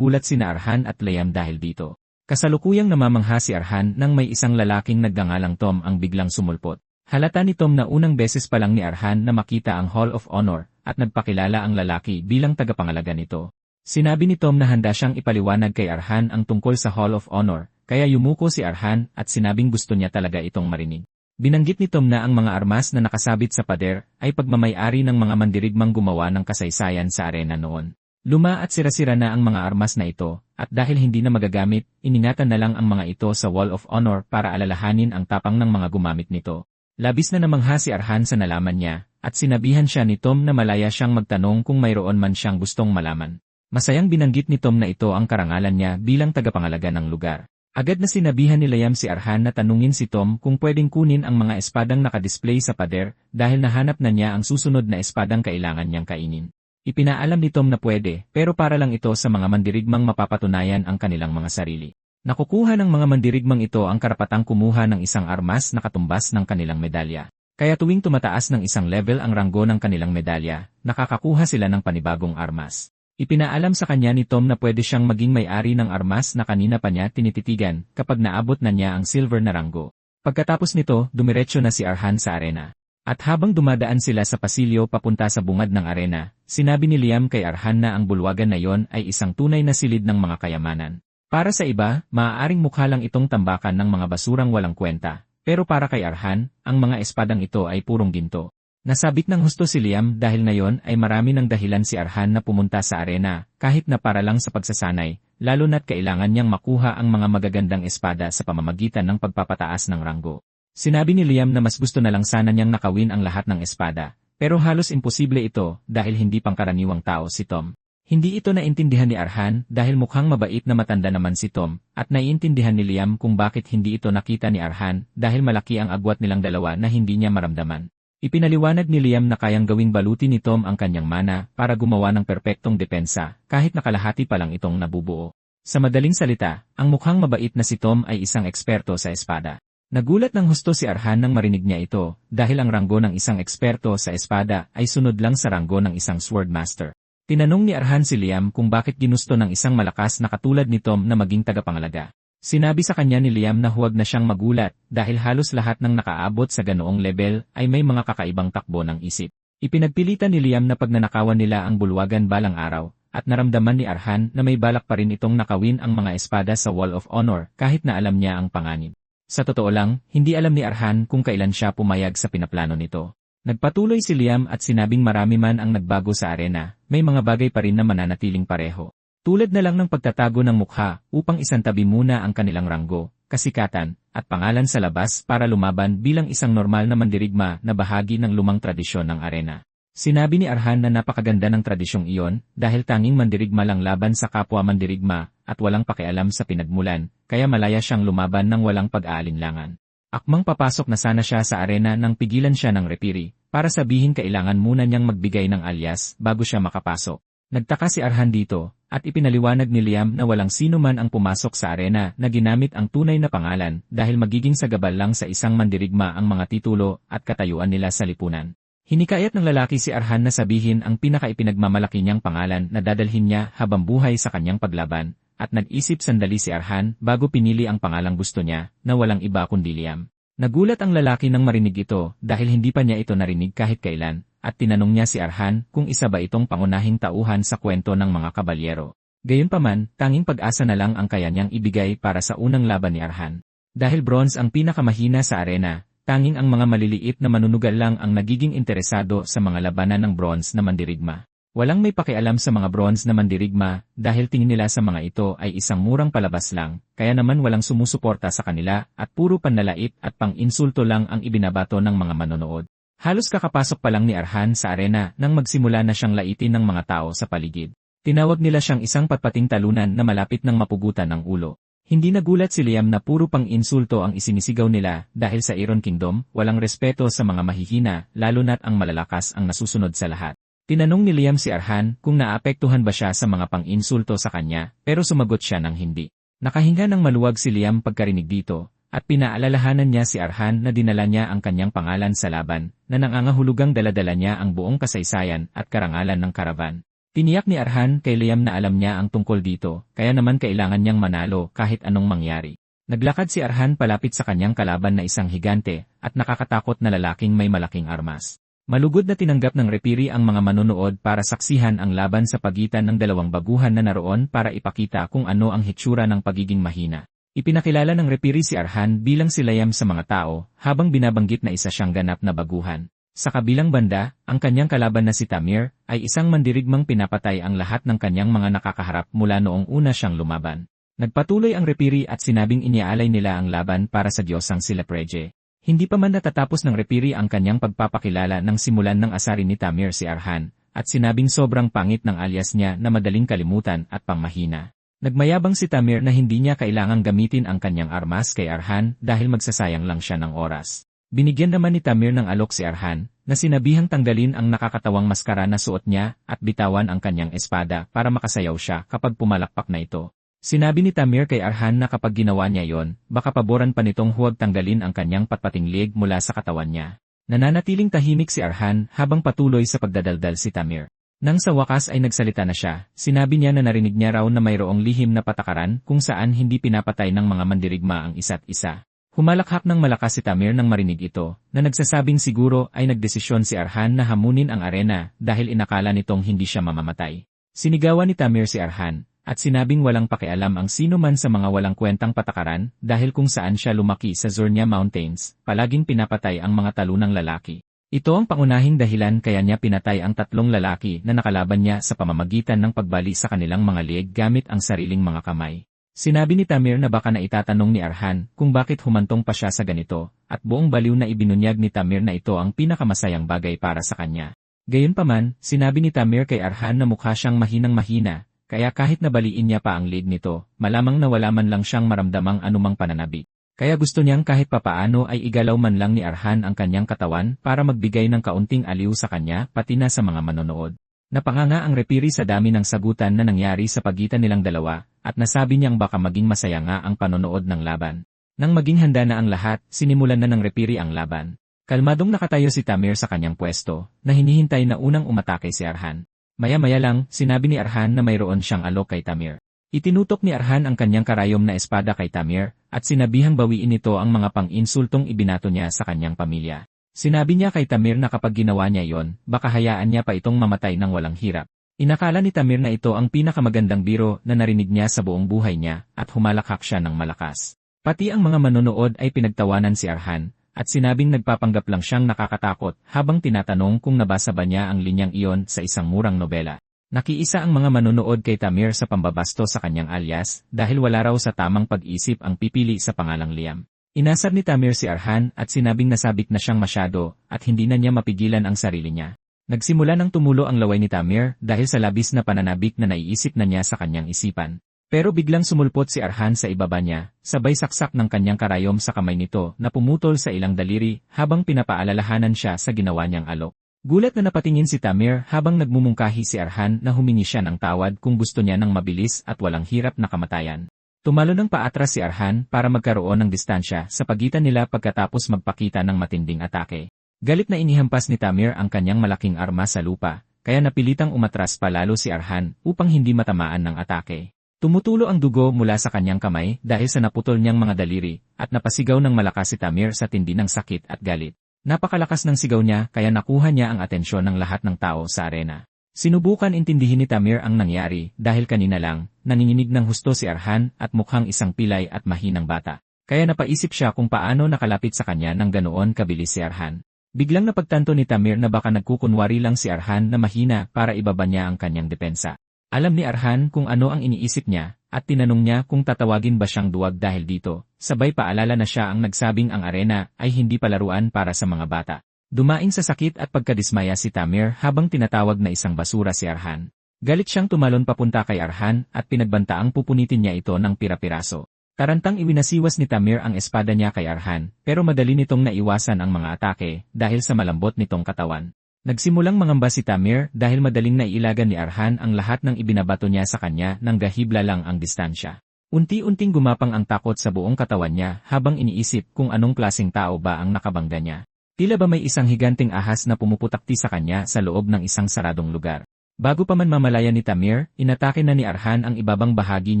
gulat sina Arhan at Liam dahil dito. Kasalukuyang namamangha si Arhan nang may isang lalaking nagngangalang Tom ang biglang sumulpot. Halata ni Tom na unang beses pa lang ni Arhan na makita ang Hall of Honor at nagpakilala ang lalaki bilang tagapangalaga nito. Sinabi ni Tom na handa siyang ipaliwanag kay Arhan ang tungkol sa Hall of Honor, kaya yumuko si Arhan at sinabing gusto niya talaga itong marinig. Binanggit ni Tom na ang mga armas na nakasabit sa pader ay pagmamay-ari ng mga mandirigmang gumawa ng kasaysayan sa arena noon. Luma at sira-sira na ang mga armas na ito, at dahil hindi na magagamit, iningatan na lang ang mga ito sa Wall of Honor para alalahanin ang tapang ng mga gumamit nito. Labis na namangha si Arhan sa nalaman niya, at sinabihan siya ni Tom na malaya siyang magtanong kung mayroon man siyang gustong malaman. Masayang binanggit ni Tom na ito ang karangalan niya bilang tagapangalaga ng lugar. Agad na sinabihan ni Liam si Arhan na tanungin si Tom kung pwedeng kunin ang mga espadang nakadisplay sa pader dahil nahanap na niya ang susunod na espadang kailangan niyang kainin. Ipinaalam ni Tom na pwede, pero para lang ito sa mga mandirigmang mapapatunayan ang kanilang mga sarili. Nakukuha ng mga mandirigmang ito ang karapatang kumuha ng isang armas na katumbas ng kanilang medalya. Kaya tuwing tumataas ng isang level ang ranggo ng kanilang medalya, nakakakuha sila ng panibagong armas. Ipinaalam sa kanya ni Tom na pwede siyang maging may-ari ng armas na kanina pa niya tinititigan kapag naabot na niya ang silver na ranggo. Pagkatapos nito, dumiretso na si Arhan sa arena. At habang dumadaan sila sa pasilyo papunta sa bungad ng arena, sinabi ni Liam kay Arhan na ang bulwagan na yon ay isang tunay na silid ng mga kayamanan. Para sa iba, maaaring mukha lang itong tambakan ng mga basurang walang kwenta, pero para kay Arhan, ang mga espadang ito ay purong ginto. Nasabik ng husto si Liam dahil ngayon ay marami ng dahilan si Arhan na pumunta sa arena, kahit na para lang sa pagsasanay, lalo na't kailangan niyang makuha ang mga magagandang espada sa pamamagitan ng pagpapataas ng ranggo. Sinabi ni Liam na mas gusto na lang sana niyang nakawin ang lahat ng espada, pero halos imposible ito dahil hindi pangkaraniwang tao si Tom. Hindi ito naintindihan ni Arhan dahil mukhang mabait na matanda naman si Tom, at naiintindihan ni Liam kung bakit hindi ito nakita ni Arhan dahil malaki ang agwat nilang dalawa na hindi niya maramdaman. Ipinaliwanag ni Liam na kayang gawing baluti ni Tom ang kanyang mana para gumawa ng perpektong depensa kahit nakalahati pa lang itong nabubuo. Sa madaling salita, ang mukhang mabait na si Tom ay isang eksperto sa espada. Nagulat ng husto si Arhan nang marinig niya ito, dahil ang ranggo ng isang eksperto sa espada ay sunod lang sa ranggo ng isang swordmaster. Tinanong ni Arhan si Liam kung bakit ginusto ng isang malakas na katulad ni Tom na maging tagapangalaga. Sinabi sa kanya ni Liam na huwag na siyang magulat dahil halos lahat ng nakaabot sa ganoong level ay may mga kakaibang takbo ng isip. Ipinagpilitan ni Liam na pagnanakawan nila ang bulwagan balang araw, at naramdaman ni Arhan na may balak pa rin itong nakawin ang mga espada sa Wall of Honor kahit na alam niya ang panganib. Sa totoo lang, hindi alam ni Arhan kung kailan siya pumayag sa pinaplano nito. Nagpatuloy si Liam at sinabing marami man ang nagbago sa arena, may mga bagay pa rin na mananatiling pareho. Tulad na lang ng pagtatago ng mukha upang isantabi muna ang kanilang ranggo, kasikatan, at pangalan sa labas para lumaban bilang isang normal na mandirigma na bahagi ng lumang tradisyon ng arena. Sinabi ni Arhan na napakaganda ng tradisyong iyon dahil tanging mandirigma lang laban sa kapwa mandirigma at walang pakialam sa pinagmulan, kaya malaya siyang lumaban ng walang pag-aalinlangan. Akmang papasok na sana siya sa arena nang pigilan siya ng referee, para sabihin kailangan muna niyang magbigay ng alias bago siya makapasok. Nagtaka si Arhan dito, at ipinaliwanag ni Liam na walang sino man ang pumasok sa arena na ginamit ang tunay na pangalan dahil magiging sagabal lang sa isang mandirigma ang mga titulo at katayuan nila sa lipunan. Hinikayat ng lalaki si Arhan na sabihin ang pinakaipinagmamalaki niyang pangalan na dadalhin niya habang buhay sa kanyang paglaban, at nag-isip sandali si Arhan bago pinili ang pangalang gusto niya na walang iba kundi Liam. Nagulat ang lalaki nang marinig ito dahil hindi pa niya ito narinig kahit kailan, at tinanong niya si Arhan kung isa ba itong pangunahing tauhan sa kwento ng mga kabalyero. Gayunpaman, tanging pag-asa na lang ang kaya niyang ibigay para sa unang laban ni Arhan. Dahil bronze ang pinakamahina sa arena, tanging ang mga maliliit na manunugal lang ang nagiging interesado sa mga labanan ng bronze na mandirigma. Walang may pakialam sa mga bronze na mandirigma dahil tingin nila sa mga ito ay isang murang palabas lang, kaya naman walang sumusuporta sa kanila at puro panlalait at pang-insulto lang ang ibinabato ng mga manonood. Halos kakapasok pa lang ni Arhan sa arena nang magsimula na siyang laitin ng mga tao sa paligid. Tinawag nila siyang isang patpating talunan na malapit ng mapugutan ng ulo. Hindi nagulat si Liam na puro pang-insulto ang isinisigaw nila dahil sa Iron Kingdom, walang respeto sa mga mahihina, lalo na't ang malalakas ang nasusunod sa lahat. Tinanong ni Liam si Arhan kung naapektuhan ba siya sa mga pang-insulto sa kanya, pero sumagot siya ng hindi. Nakahinga ng maluwag si Liam pagkarinig dito, at pinaalalahanan niya si Arhan na dinala niya ang kanyang pangalan sa laban, na nangangahulugang daladala niya ang buong kasaysayan at karangalan ng karavan. Tiniyak ni Arhan kay Liam na alam niya ang tungkol dito, kaya naman kailangan niyang manalo kahit anong mangyari. Naglakad si Arhan palapit sa kanyang kalaban na isang higante, at nakakatakot na lalaking may malaking armas. Malugod na tinanggap ng referee ang mga manonood para saksihan ang laban sa pagitan ng dalawang baguhan na naroon para ipakita kung ano ang hitsura ng pagiging mahina. Ipinakilala ng referee si Arhan bilang si Liam sa mga tao, habang binabanggit na isa siyang ganap na baguhan. Sa kabilang banda, ang kanyang kalaban na si Tamir, ay isang mandirigmang pinapatay ang lahat ng kanyang mga nakakaharap mula noong una siyang lumaban. Nagpatuloy ang referee at sinabing iniaalay nila ang laban para sa Diyosang sila Preje. Hindi pa man natatapos ng referee ang kanyang pagpapakilala nang simulan ng asarin ni Tamir si Arhan, at sinabing sobrang pangit ng alias niya na madaling kalimutan at pangmahina. Nagmayabang si Tamir na hindi niya kailangang gamitin ang kanyang armas kay Arhan dahil magsasayang lang siya ng oras. Binigyan naman ni Tamir ng alok si Arhan, na sinabihang tanggalin ang nakakatawang maskara na suot niya at bitawan ang kanyang espada para makasayaw siya kapag pumalakpak na ito. Sinabi ni Tamir kay Arhan na kapag ginawa niya yon, baka paboran pa nitong huwag tanggalin ang kanyang patpating leg mula sa katawan niya. Nananatiling tahimik si Arhan habang patuloy sa pagdadaldal si Tamir. Nang sa wakas ay nagsalita na siya, sinabi niya na narinig niya raw na mayroong lihim na patakaran kung saan hindi pinapatay ng mga mandirigma ang isa't isa. Humalakhak ng malakas si Tamir nang marinig ito, na nagsasabing siguro ay nagdesisyon si Arhan na hamunin ang arena dahil inakala nitong hindi siya mamamatay. Sinigawan ni Tamir si Arhan, at sinabing walang pakialam ang sino man sa mga walang kwentang patakaran dahil kung saan siya lumaki sa Zornia Mountains, palaging pinapatay ang mga talunang lalaki. Ito ang pangunahing dahilan kaya niya pinatay ang 3 lalaki na nakalaban niya sa pamamagitan ng pagbali sa kanilang mga leeg gamit ang sariling mga kamay. Sinabi ni Tamir na baka naitatanong ni Arhan kung bakit humantong pa siya sa ganito, at buong baliw na ibinunyag ni Tamir na ito ang pinakamasayang bagay para sa kanya. Gayunpaman, sinabi ni Tamir kay Arhan na mukha siyang mahinang-mahina, kaya kahit nabaliin niya pa ang leeg nito, malamang na wala man lang siyang maramdamang anumang pananabik. Kaya gusto niyang kahit papaano ay igalaw man lang ni Arhan ang kanyang katawan para magbigay ng kaunting aliw sa kanya pati na sa mga manonood. Napanganga ang referee sa dami ng sagutan na nangyari sa pagitan nilang dalawa, at nasabi niyang baka maging masaya nga ang panonood ng laban. Nang maging handa na ang lahat, sinimulan na ng referee ang laban. Kalmadong nakatayo si Tamir sa kanyang pwesto, na hinihintay na unang umatake si Arhan. Maya-maya lang, sinabi ni Arhan na mayroon siyang alok kay Tamir. Itinutok ni Arhan ang kanyang karayom na espada kay Tamir, at sinabihang bawiin nito ang mga pang-insultong ibinato niya sa kanyang pamilya. Sinabi niya kay Tamir na kapag ginawa niya yon, baka hayaan niya pa itong mamatay ng walang hirap. Inakala ni Tamir na ito ang pinakamagandang biro na narinig niya sa buong buhay niya, at humalakhak siya ng malakas. Pati ang mga manonood ay pinagtawanan si Arhan, at sinabing nagpapanggap lang siyang nakakatakot habang tinatanong kung nabasa ba niya ang linyang iyon sa isang murang nobela. Nakiisa ang mga manonood kay Tamir sa pambabasto sa kanyang alias dahil wala raw sa tamang pag-isip ang pipili sa pangalang Liam. Inasar ni Tamir si Arhan at sinabing nasabik na siyang masyado at hindi na niya mapigilan ang sarili niya. Nagsimula ng tumulo ang laway ni Tamir dahil sa labis na pananabik na naiisip na niya sa kanyang isipan. Pero biglang sumulpot si Arhan sa ibaba niya, sabay saksak ng kanyang karayom sa kamay nito na pumutol sa ilang daliri habang pinapaalalahanan siya sa ginawa niyang alok. Gulat na napatingin si Tamir habang nagmumungkahi si Arhan na humingi siya ng tawad kung gusto niya ng mabilis at walang hirap na kamatayan. Tumalo ng paatras si Arhan para magkaroon ng distansya sa pagitan nila pagkatapos magpakita ng matinding atake. Galit na inihampas ni Tamir ang kanyang malaking arma sa lupa, kaya napilitang umatras palalo si Arhan upang hindi matamaan ng atake. Tumutulo ang dugo mula sa kanyang kamay dahil sa naputol niyang mga daliri, at napasigaw ng malakas si Tamir sa tindi ng sakit at galit. Napakalakas ng sigaw niya kaya nakuha niya ang atensyon ng lahat ng tao sa arena. Sinubukan intindihin ni Tamir ang nangyari dahil kanina lang, nanginginig ng husto si Arhan at mukhang isang pilay at mahinang bata. Kaya napaisip siya kung paano nakalapit sa kanya ng ganoon kabilis si Arhan. Biglang napagtanto ni Tamir na baka nagkukunwari lang si Arhan na mahina para ibaba niya ang kanyang depensa. Alam ni Arhan kung ano ang iniisip niya, at tinanong niya kung tatawagin ba siyang duwag dahil dito, sabay paalala na siya ang nagsabing ang arena ay hindi palaruan para sa mga bata. Dumain sa sakit at pagkadismaya si Tamir habang tinatawag na isang basura si Arhan. Galit siyang tumalon papunta kay Arhan at pinagbantaang pupunitin niya ito ng pira-piraso. Tarantang iwinasiwas ni Tamir ang espada niya kay Arhan, pero madali nitong naiwasan ang mga atake dahil sa malambot nitong katawan. Nagsimulang mangamba si Tamir dahil madaling naiilagan ni Arhan ang lahat ng ibinabato niya sa kanya nang gahibla lang ang distansya. Unti-unting gumapang ang takot sa buong katawan niya habang iniisip kung anong klaseng tao ba ang nakabangga niya. Tila ba may isang higanting ahas na pumuputakti sa kanya sa loob ng isang saradong lugar. Bago pa man mamalaya ni Tamir, inatake na ni Arhan ang ibabang bahagi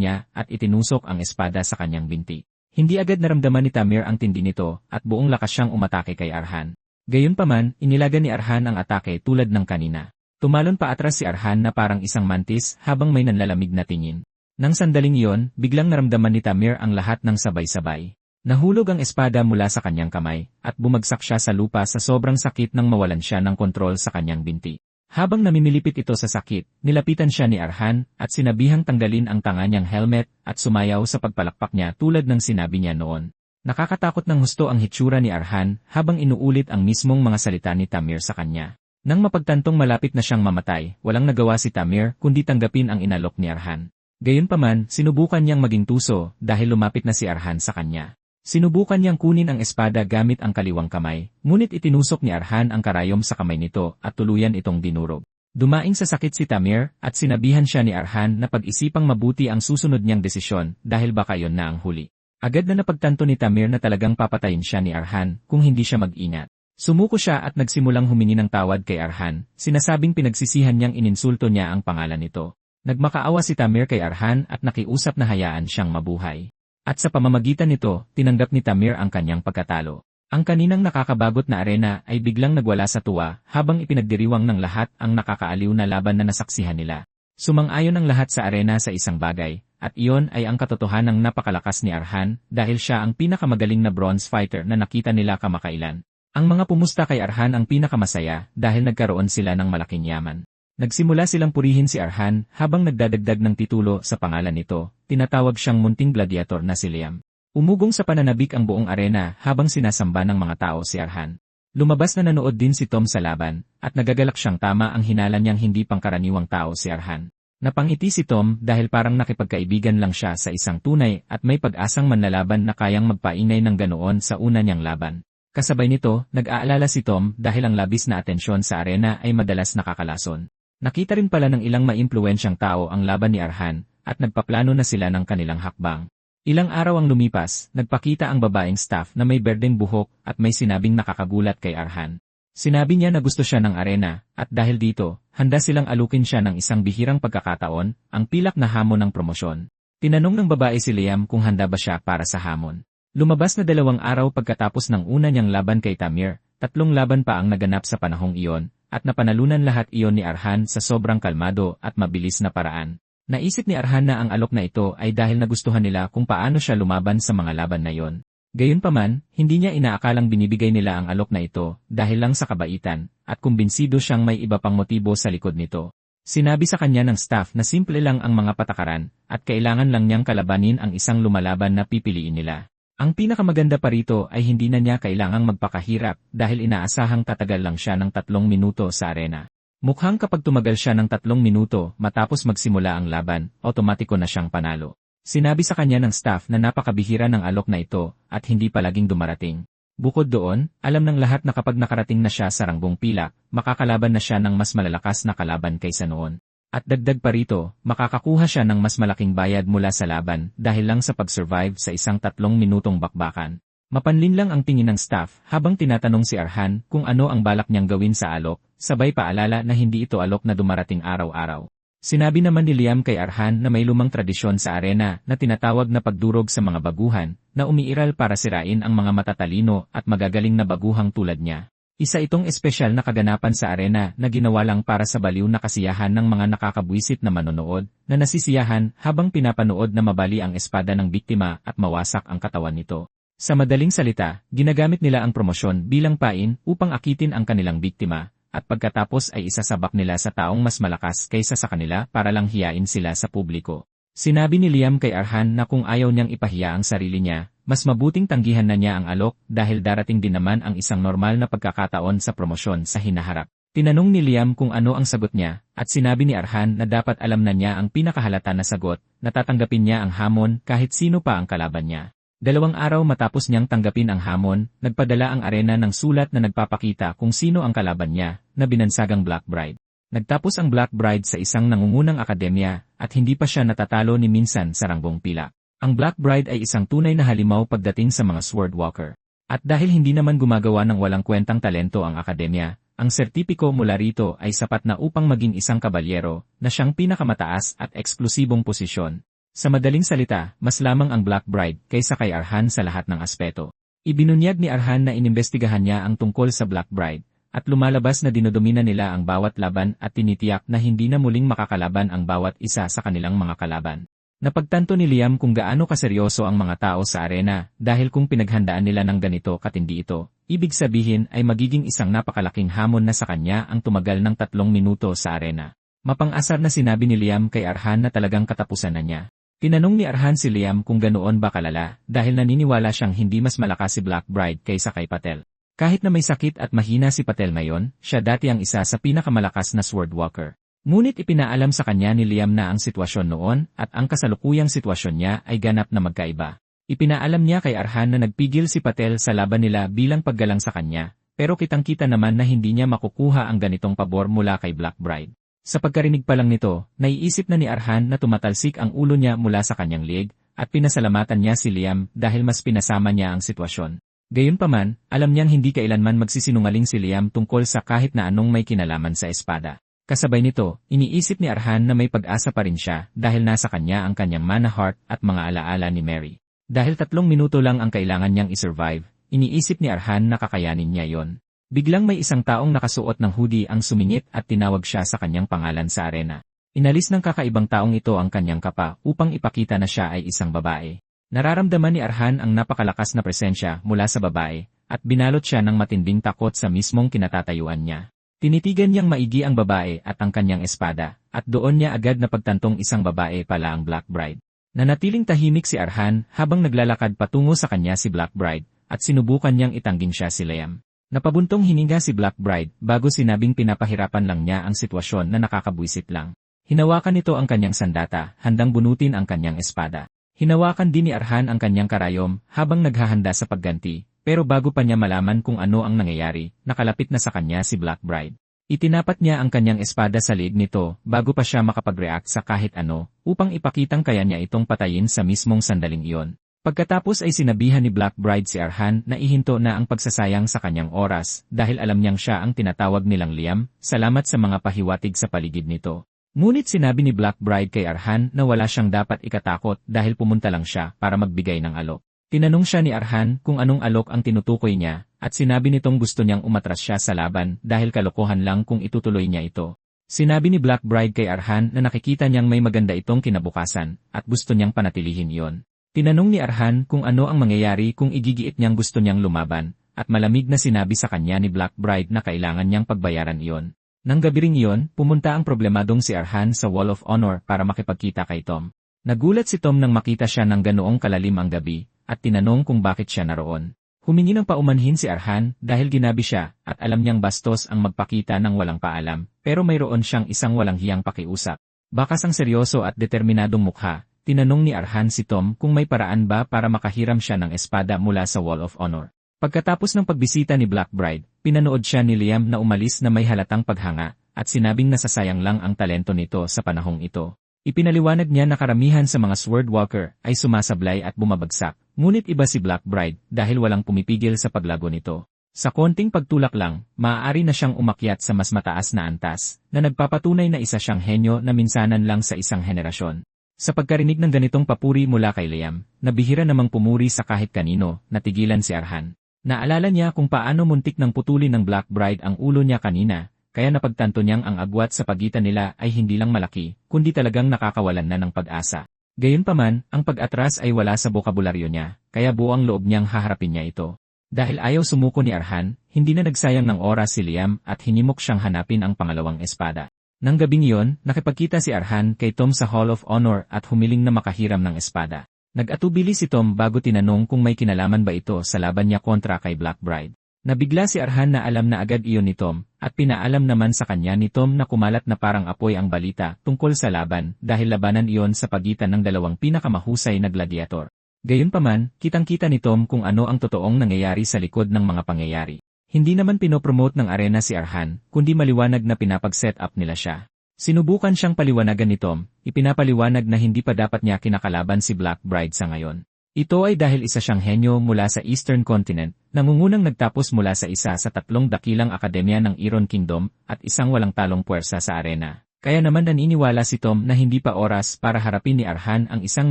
niya at itinusok ang espada sa kanyang binti. Hindi agad naramdaman ni Tamir ang tindi nito at buong lakas siyang umatake kay Arhan. Gayunpaman, inilagan ni Arhan ang atake tulad ng kanina. Tumalon pa atras si Arhan na parang isang mantis habang may nanlalamig na tingin. Nang sandaling iyon, biglang naramdaman ni Tamir ang lahat ng sabay-sabay. Nahulog ang espada mula sa kanyang kamay, at bumagsak siya sa lupa sa sobrang sakit nang mawalan siya ng kontrol sa kanyang binti. Habang namimilipit ito sa sakit, nilapitan siya ni Arhan at sinabihang tanggalin ang tanga niyang helmet at sumayaw sa pagpalakpak niya tulad ng sinabi niya noon. Nakakatakot ng husto ang hitsura ni Arhan habang inuulit ang mismong mga salita ni Tamir sa kanya. Nang mapagtantong malapit na siyang mamatay, walang nagawa si Tamir kundi tanggapin ang inalok ni Arhan. Gayunpaman, sinubukan niyang maging tuso dahil lumapit na si Arhan sa kanya. Sinubukan niyang kunin ang espada gamit ang kaliwang kamay, ngunit itinusok ni Arhan ang karayom sa kamay nito at tuluyan itong dinurog. Dumaing sa sakit si Tamir at sinabihan siya ni Arhan na pag-isipang mabuti ang susunod niyang desisyon dahil baka yon na ang huli. Agad na napagtanto ni Tamir na talagang papatayin siya ni Arhan kung hindi siya mag-ingat. Sumuko siya at nagsimulang humingi ng tawad kay Arhan, sinasabing pinagsisihan niyang ininsulto niya ang pangalan nito. Nagmakaawa si Tamir kay Arhan at nakiusap na hayaan siyang mabuhay. At sa pamamagitan nito, tinanggap ni Tamir ang kanyang pagkatalo. Ang kaninang nakakabagot na arena ay biglang nagwala sa tuwa habang ipinagdiriwang ng lahat ang nakakaaliw na laban na nasaksihan nila. Sumang-ayon ang lahat sa arena sa isang bagay, at iyon ay ang katotohanang napakalakas ni Arhan dahil siya ang pinakamagaling na bronze fighter na nakita nila kamakailan. Ang mga pumusta kay Arhan ang pinakamasaya dahil nagkaroon sila ng malaking yaman. Nagsimula silang purihin si Arhan habang nagdadagdag ng titulo sa pangalan nito, tinatawag siyang munting gladiator na si Liam. Umugong sa pananabik ang buong arena habang sinasamba ng mga tao si Arhan. Lumabas na nanood din si Tom sa laban, at nagagalak siyang tama ang hinala niyang hindi pangkaraniwang tao si Arhan. Napangiti si Tom dahil parang nakipagkaibigan lang siya sa isang tunay at may pag-asang manlalaban na kayang magpainay ng ganoon sa una niyang laban. Kasabay nito, nag-aalala si Tom dahil ang labis na atensyon sa arena ay madalas nakakalason. Nakita rin pala ng ilang maimpluwensyang tao ang laban ni Arhan at nagpaplano na sila ng kanilang hakbang. Ilang araw ang lumipas, nagpakita ang babaeng staff na may berdeng buhok at may sinabing nakakagulat kay Arhan. Sinabi niya na gusto siya ng arena, at dahil dito, handa silang alukin siya ng isang bihirang pagkakataon, ang pilak na hamon ng promosyon. Tinanong ng babae si Liam kung handa ba siya para sa hamon. Lumabas na 2 araw pagkatapos ng una niyang laban kay Tamir, 3 laban pa ang naganap sa panahong iyon, at napanalunan lahat iyon ni Arhan sa sobrang kalmado at mabilis na paraan. Naisip ni Arhan na ang alok na ito ay dahil nagustuhan nila kung paano siya lumaban sa mga laban na iyon. Gayunpaman, hindi niya inaakalang binibigay nila ang alok na ito dahil lang sa kabaitan, at kumbinsido siyang may iba pang motibo sa likod nito. Sinabi sa kanya ng staff na simple lang ang mga patakaran, at kailangan lang niyang kalabanin ang isang lumalaban na pipiliin nila. Ang pinakamaganda pa rito ay hindi na niya kailangang magpakahirap dahil inaasahang tatagal lang siya ng 3 minuto sa arena. Mukhang kapag tumagal siya ng 3 minuto matapos magsimula ang laban, otomatiko na siyang panalo. Sinabi sa kanya ng staff na napakabihira ng alok na ito at hindi palaging dumarating. Bukod doon, alam ng lahat na kapag nakarating na siya sa rangbong pilak, makakalaban na siya ng mas malalakas na kalaban kaysa noon. At dagdag pa rito, makakakuha siya ng mas malaking bayad mula sa laban dahil lang sa pag-survive sa isang 3 minutong bakbakan. Mapanlin lang ang tingin ng staff habang tinatanong si Arhan kung ano ang balak niyang gawin sa alok, sabay paalala na hindi ito alok na dumarating araw-araw. Sinabi naman ni Liam kay Arhan na may lumang tradisyon sa arena na tinatawag na pagdurog sa mga baguhan na umiiral para sirain ang mga matatalino at magagaling na baguhang tulad niya. Isa itong espesyal na kaganapan sa arena na ginawa lang para sa baliw na kasiyahan ng mga nakakabwisit na manonood na nasisiyahan habang pinapanood na mabali ang espada ng biktima at mawasak ang katawan nito. Sa madaling salita, ginagamit nila ang promosyon bilang pain upang akitin ang kanilang biktima, at pagkatapos ay isasabak nila sa taong mas malakas kaysa sa kanila para lang hiyain sila sa publiko. Sinabi ni Liam kay Arhan na kung ayaw niyang ipahiya ang sarili niya, mas mabuting tanggihan na niya ang alok dahil darating din naman ang isang normal na pagkakataon sa promosyon sa hinaharap. Tinanong ni Liam kung ano ang sagot niya, at sinabi ni Arhan na dapat alam na niya ang pinakahalata na sagot, na tatanggapin niya ang hamon kahit sino pa ang kalaban niya. 2 araw matapos niyang tanggapin ang hamon, nagpadala ang arena ng sulat na nagpapakita kung sino ang kalaban niya, na binansagang Black Bride. Nagtapos ang Black Bride sa isang nangungunang akademya, at hindi pa siya natatalo ni minsan sa rangbong pila. Ang Black Bride ay isang tunay na halimaw pagdating sa mga Swordwalker. At dahil hindi naman gumagawa ng walang kwentang talento ang akademya, ang sertipiko mula rito ay sapat na upang maging isang kabalyero, na siyang pinakamataas at eksklusibong posisyon. Sa madaling salita, mas lamang ang Black Bride kaysa kay Arhan sa lahat ng aspeto. Ibinunyag ni Arhan na inimbestigahan niya ang tungkol sa Black Bride, at lumalabas na dinodomina nila ang bawat laban at tinitiyak na hindi na muling makakalaban ang bawat isa sa kanilang mga kalaban. Napagtanto ni Liam kung gaano kaseryoso ang mga tao sa arena dahil kung pinaghandaan nila ng ganito katindi ito, ibig sabihin ay magiging isang napakalaking hamon na sa kanya ang tumagal ng 3 minuto sa arena. Mapang-asar na sinabi ni Liam kay Arhan na talagang katapusan na niya. Tinanong ni Arhan si Liam kung ganoon ba kalala dahil naniniwala siyang hindi mas malakas si Black Bride kaysa kay Patel. Kahit na may sakit at mahina si Patel ngayon, siya dati ang isa sa pinakamalakas na Swordwalker. Ngunit ipinaalam sa kanya ni Liam na ang sitwasyon noon at ang kasalukuyang sitwasyon niya ay ganap na magkaiba. Ipinaalam niya kay Arhan na nagpigil si Patel sa laban nila bilang paggalang sa kanya, pero kitang-kita naman na hindi niya makukuha ang ganitong pabor mula kay Black Bride. Sa pagkarinig pa lang nito, naiisip na ni Arhan na tumatalsik ang ulo niya mula sa kanyang liig, at pinasalamatan niya si Liam dahil mas pinasama niya ang sitwasyon. Gayunpaman, alam niyang hindi kailanman magsisinungaling si Liam tungkol sa kahit na anong may kinalaman sa espada. Kasabay nito, iniisip ni Arhan na may pag-asa pa rin siya dahil nasa kanya ang kanyang mana heart at mga alaala ni Mary. Dahil 3 minuto lang ang kailangan niyang isurvive, iniisip ni Arhan na kakayanin niya yon. Biglang may isang taong nakasuot ng hoodie ang sumingit at tinawag siya sa kanyang pangalan sa arena. Inalis ng kakaibang taong ito ang kanyang kapa upang ipakita na siya ay isang babae. Nararamdaman ni Arhan ang napakalakas na presensya mula sa babae, at binalot siya ng matinding takot sa mismong kinatatayuan niya. Tinitigan niyang maigi ang babae at ang kanyang espada, at doon niya agad napagtantong isang babae pala ang Black Bride. Nanatiling tahimik si Arhan habang naglalakad patungo sa kanya si Black Bride, at sinubukan niyang itangging siya si Liam. Napabuntong hininga si Black Bride bago sinabing pinapahirapan lang niya ang sitwasyon na nakakabwisit lang. Hinawakan nito ang kanyang sandata, handang bunutin ang kanyang espada. Hinawakan din ni Arhan ang kanyang karayom habang naghahanda sa pagganti. Pero bago pa niya malaman kung ano ang nangyayari, nakalapit na sa kanya si Black Bride. Itinapat niya ang kanyang espada sa liig nito bago pa siya makapag-react sa kahit ano, upang ipakitang kaya niya itong patayin sa mismong sandaling iyon. Pagkatapos ay sinabihan ni Black Bride si Arhan na ihinto na ang pagsasayang sa kanyang oras dahil alam niyang siya ang tinatawag nilang Liam, salamat sa mga pahiwatig sa paligid nito. Ngunit sinabi ni Black Bride kay Arhan na wala siyang dapat ikatakot dahil pumunta lang siya para magbigay ng alok. Tinanong siya ni Arhan kung anong alok ang tinutukoy niya, at sinabi nitong gusto niyang umatras siya sa laban dahil kalokohan lang kung itutuloy niya ito. Sinabi ni Black Bride kay Arhan na nakikita niyang may maganda itong kinabukasan, at gusto niyang panatilihin iyon. Tinanong ni Arhan kung ano ang mangyayari kung igigiit niyang gusto niyang lumaban, at malamig na sinabi sa kanya ni Black Bride na kailangan niyang pagbayaran iyon. Nang gabi ring iyon, pumunta ang problemadong si Arhan sa Wall of Honor para makipagkita kay Tom. Nagulat si Tom nang makita siya ng ganoong kalalim ang gabi, at tinanong kung bakit siya naroon. Humingi ng paumanhin si Arhan dahil ginabi siya at alam niyang bastos ang magpakita ng walang paalam, pero mayroon siyang isang walang hiyang pakiusap. Bakas ang seryoso at determinadong mukha, tinanong ni Arhan si Tom kung may paraan ba para makahiram siya ng espada mula sa Wall of Honor. Pagkatapos ng pagbisita ni Black Bride, pinanood siya ni Liam na umalis na may halatang paghanga, at sinabing nasasayang lang ang talento nito sa panahong ito. Ipinaliwanag niya na karamihan sa mga Swordwalker ay sumasablay at bumabagsak, ngunit iba si Black Bride dahil walang pumipigil sa paglago nito. Sa konting pagtulak lang, maaari na siyang umakyat sa mas mataas na antas, na nagpapatunay na isa siyang henyo na minsanan lang sa isang henerasyon. Sa pagkarinig ng ganitong papuri mula kay Liam, nabihira namang pumuri sa kahit kanino, natigilan si Arhan. Naalala niya kung paano muntik nang putulin ng Black Bride ang ulo niya kanina, kaya napagtanto niyang ang agwat sa pagitan nila ay hindi lang malaki, kundi talagang nakakawalan na ng pag-asa. Gayunpaman, ang pag-atras ay wala sa bokabularyo niya, kaya buong loob niyang haharapin niya ito. Dahil ayaw sumuko ni Arhan, hindi na nagsayang ng oras si Liam at hinimok siyang hanapin ang pangalawang espada. Nang gabing iyon, nakipagkita si Arhan kay Tom sa Hall of Honor at humiling na makahiram ng espada. Nag-atubili si Tom bago tinanong kung may kinalaman ba ito sa laban niya kontra kay Black Bride. Nabigla si Arhan na alam na agad iyon ni Tom, at pinaalam naman sa kanya ni Tom na kumalat na parang apoy ang balita tungkol sa laban dahil labanan iyon sa pagitan ng dalawang pinakamahusay na gladiator. Gayunpaman, kitang-kita ni Tom kung ano ang totoong nangyayari sa likod ng mga pangyayari. Hindi naman pinopromote ng arena si Arhan, kundi maliwanag na pinapag-set up nila siya. Sinubukan siyang paliwanagan ni Tom, ipinapaliwanag na hindi pa dapat niya kinakalaban si Black Bride sa ngayon. Ito ay dahil isa siyang henyo mula sa Eastern Continent, nangungunang nagtapos mula sa isa sa 3 dakilang akademya ng Iron Kingdom at isang walang talong puwersa sa arena. Kaya naman naniniwala si Tom na hindi pa oras para harapin ni Arhan ang isang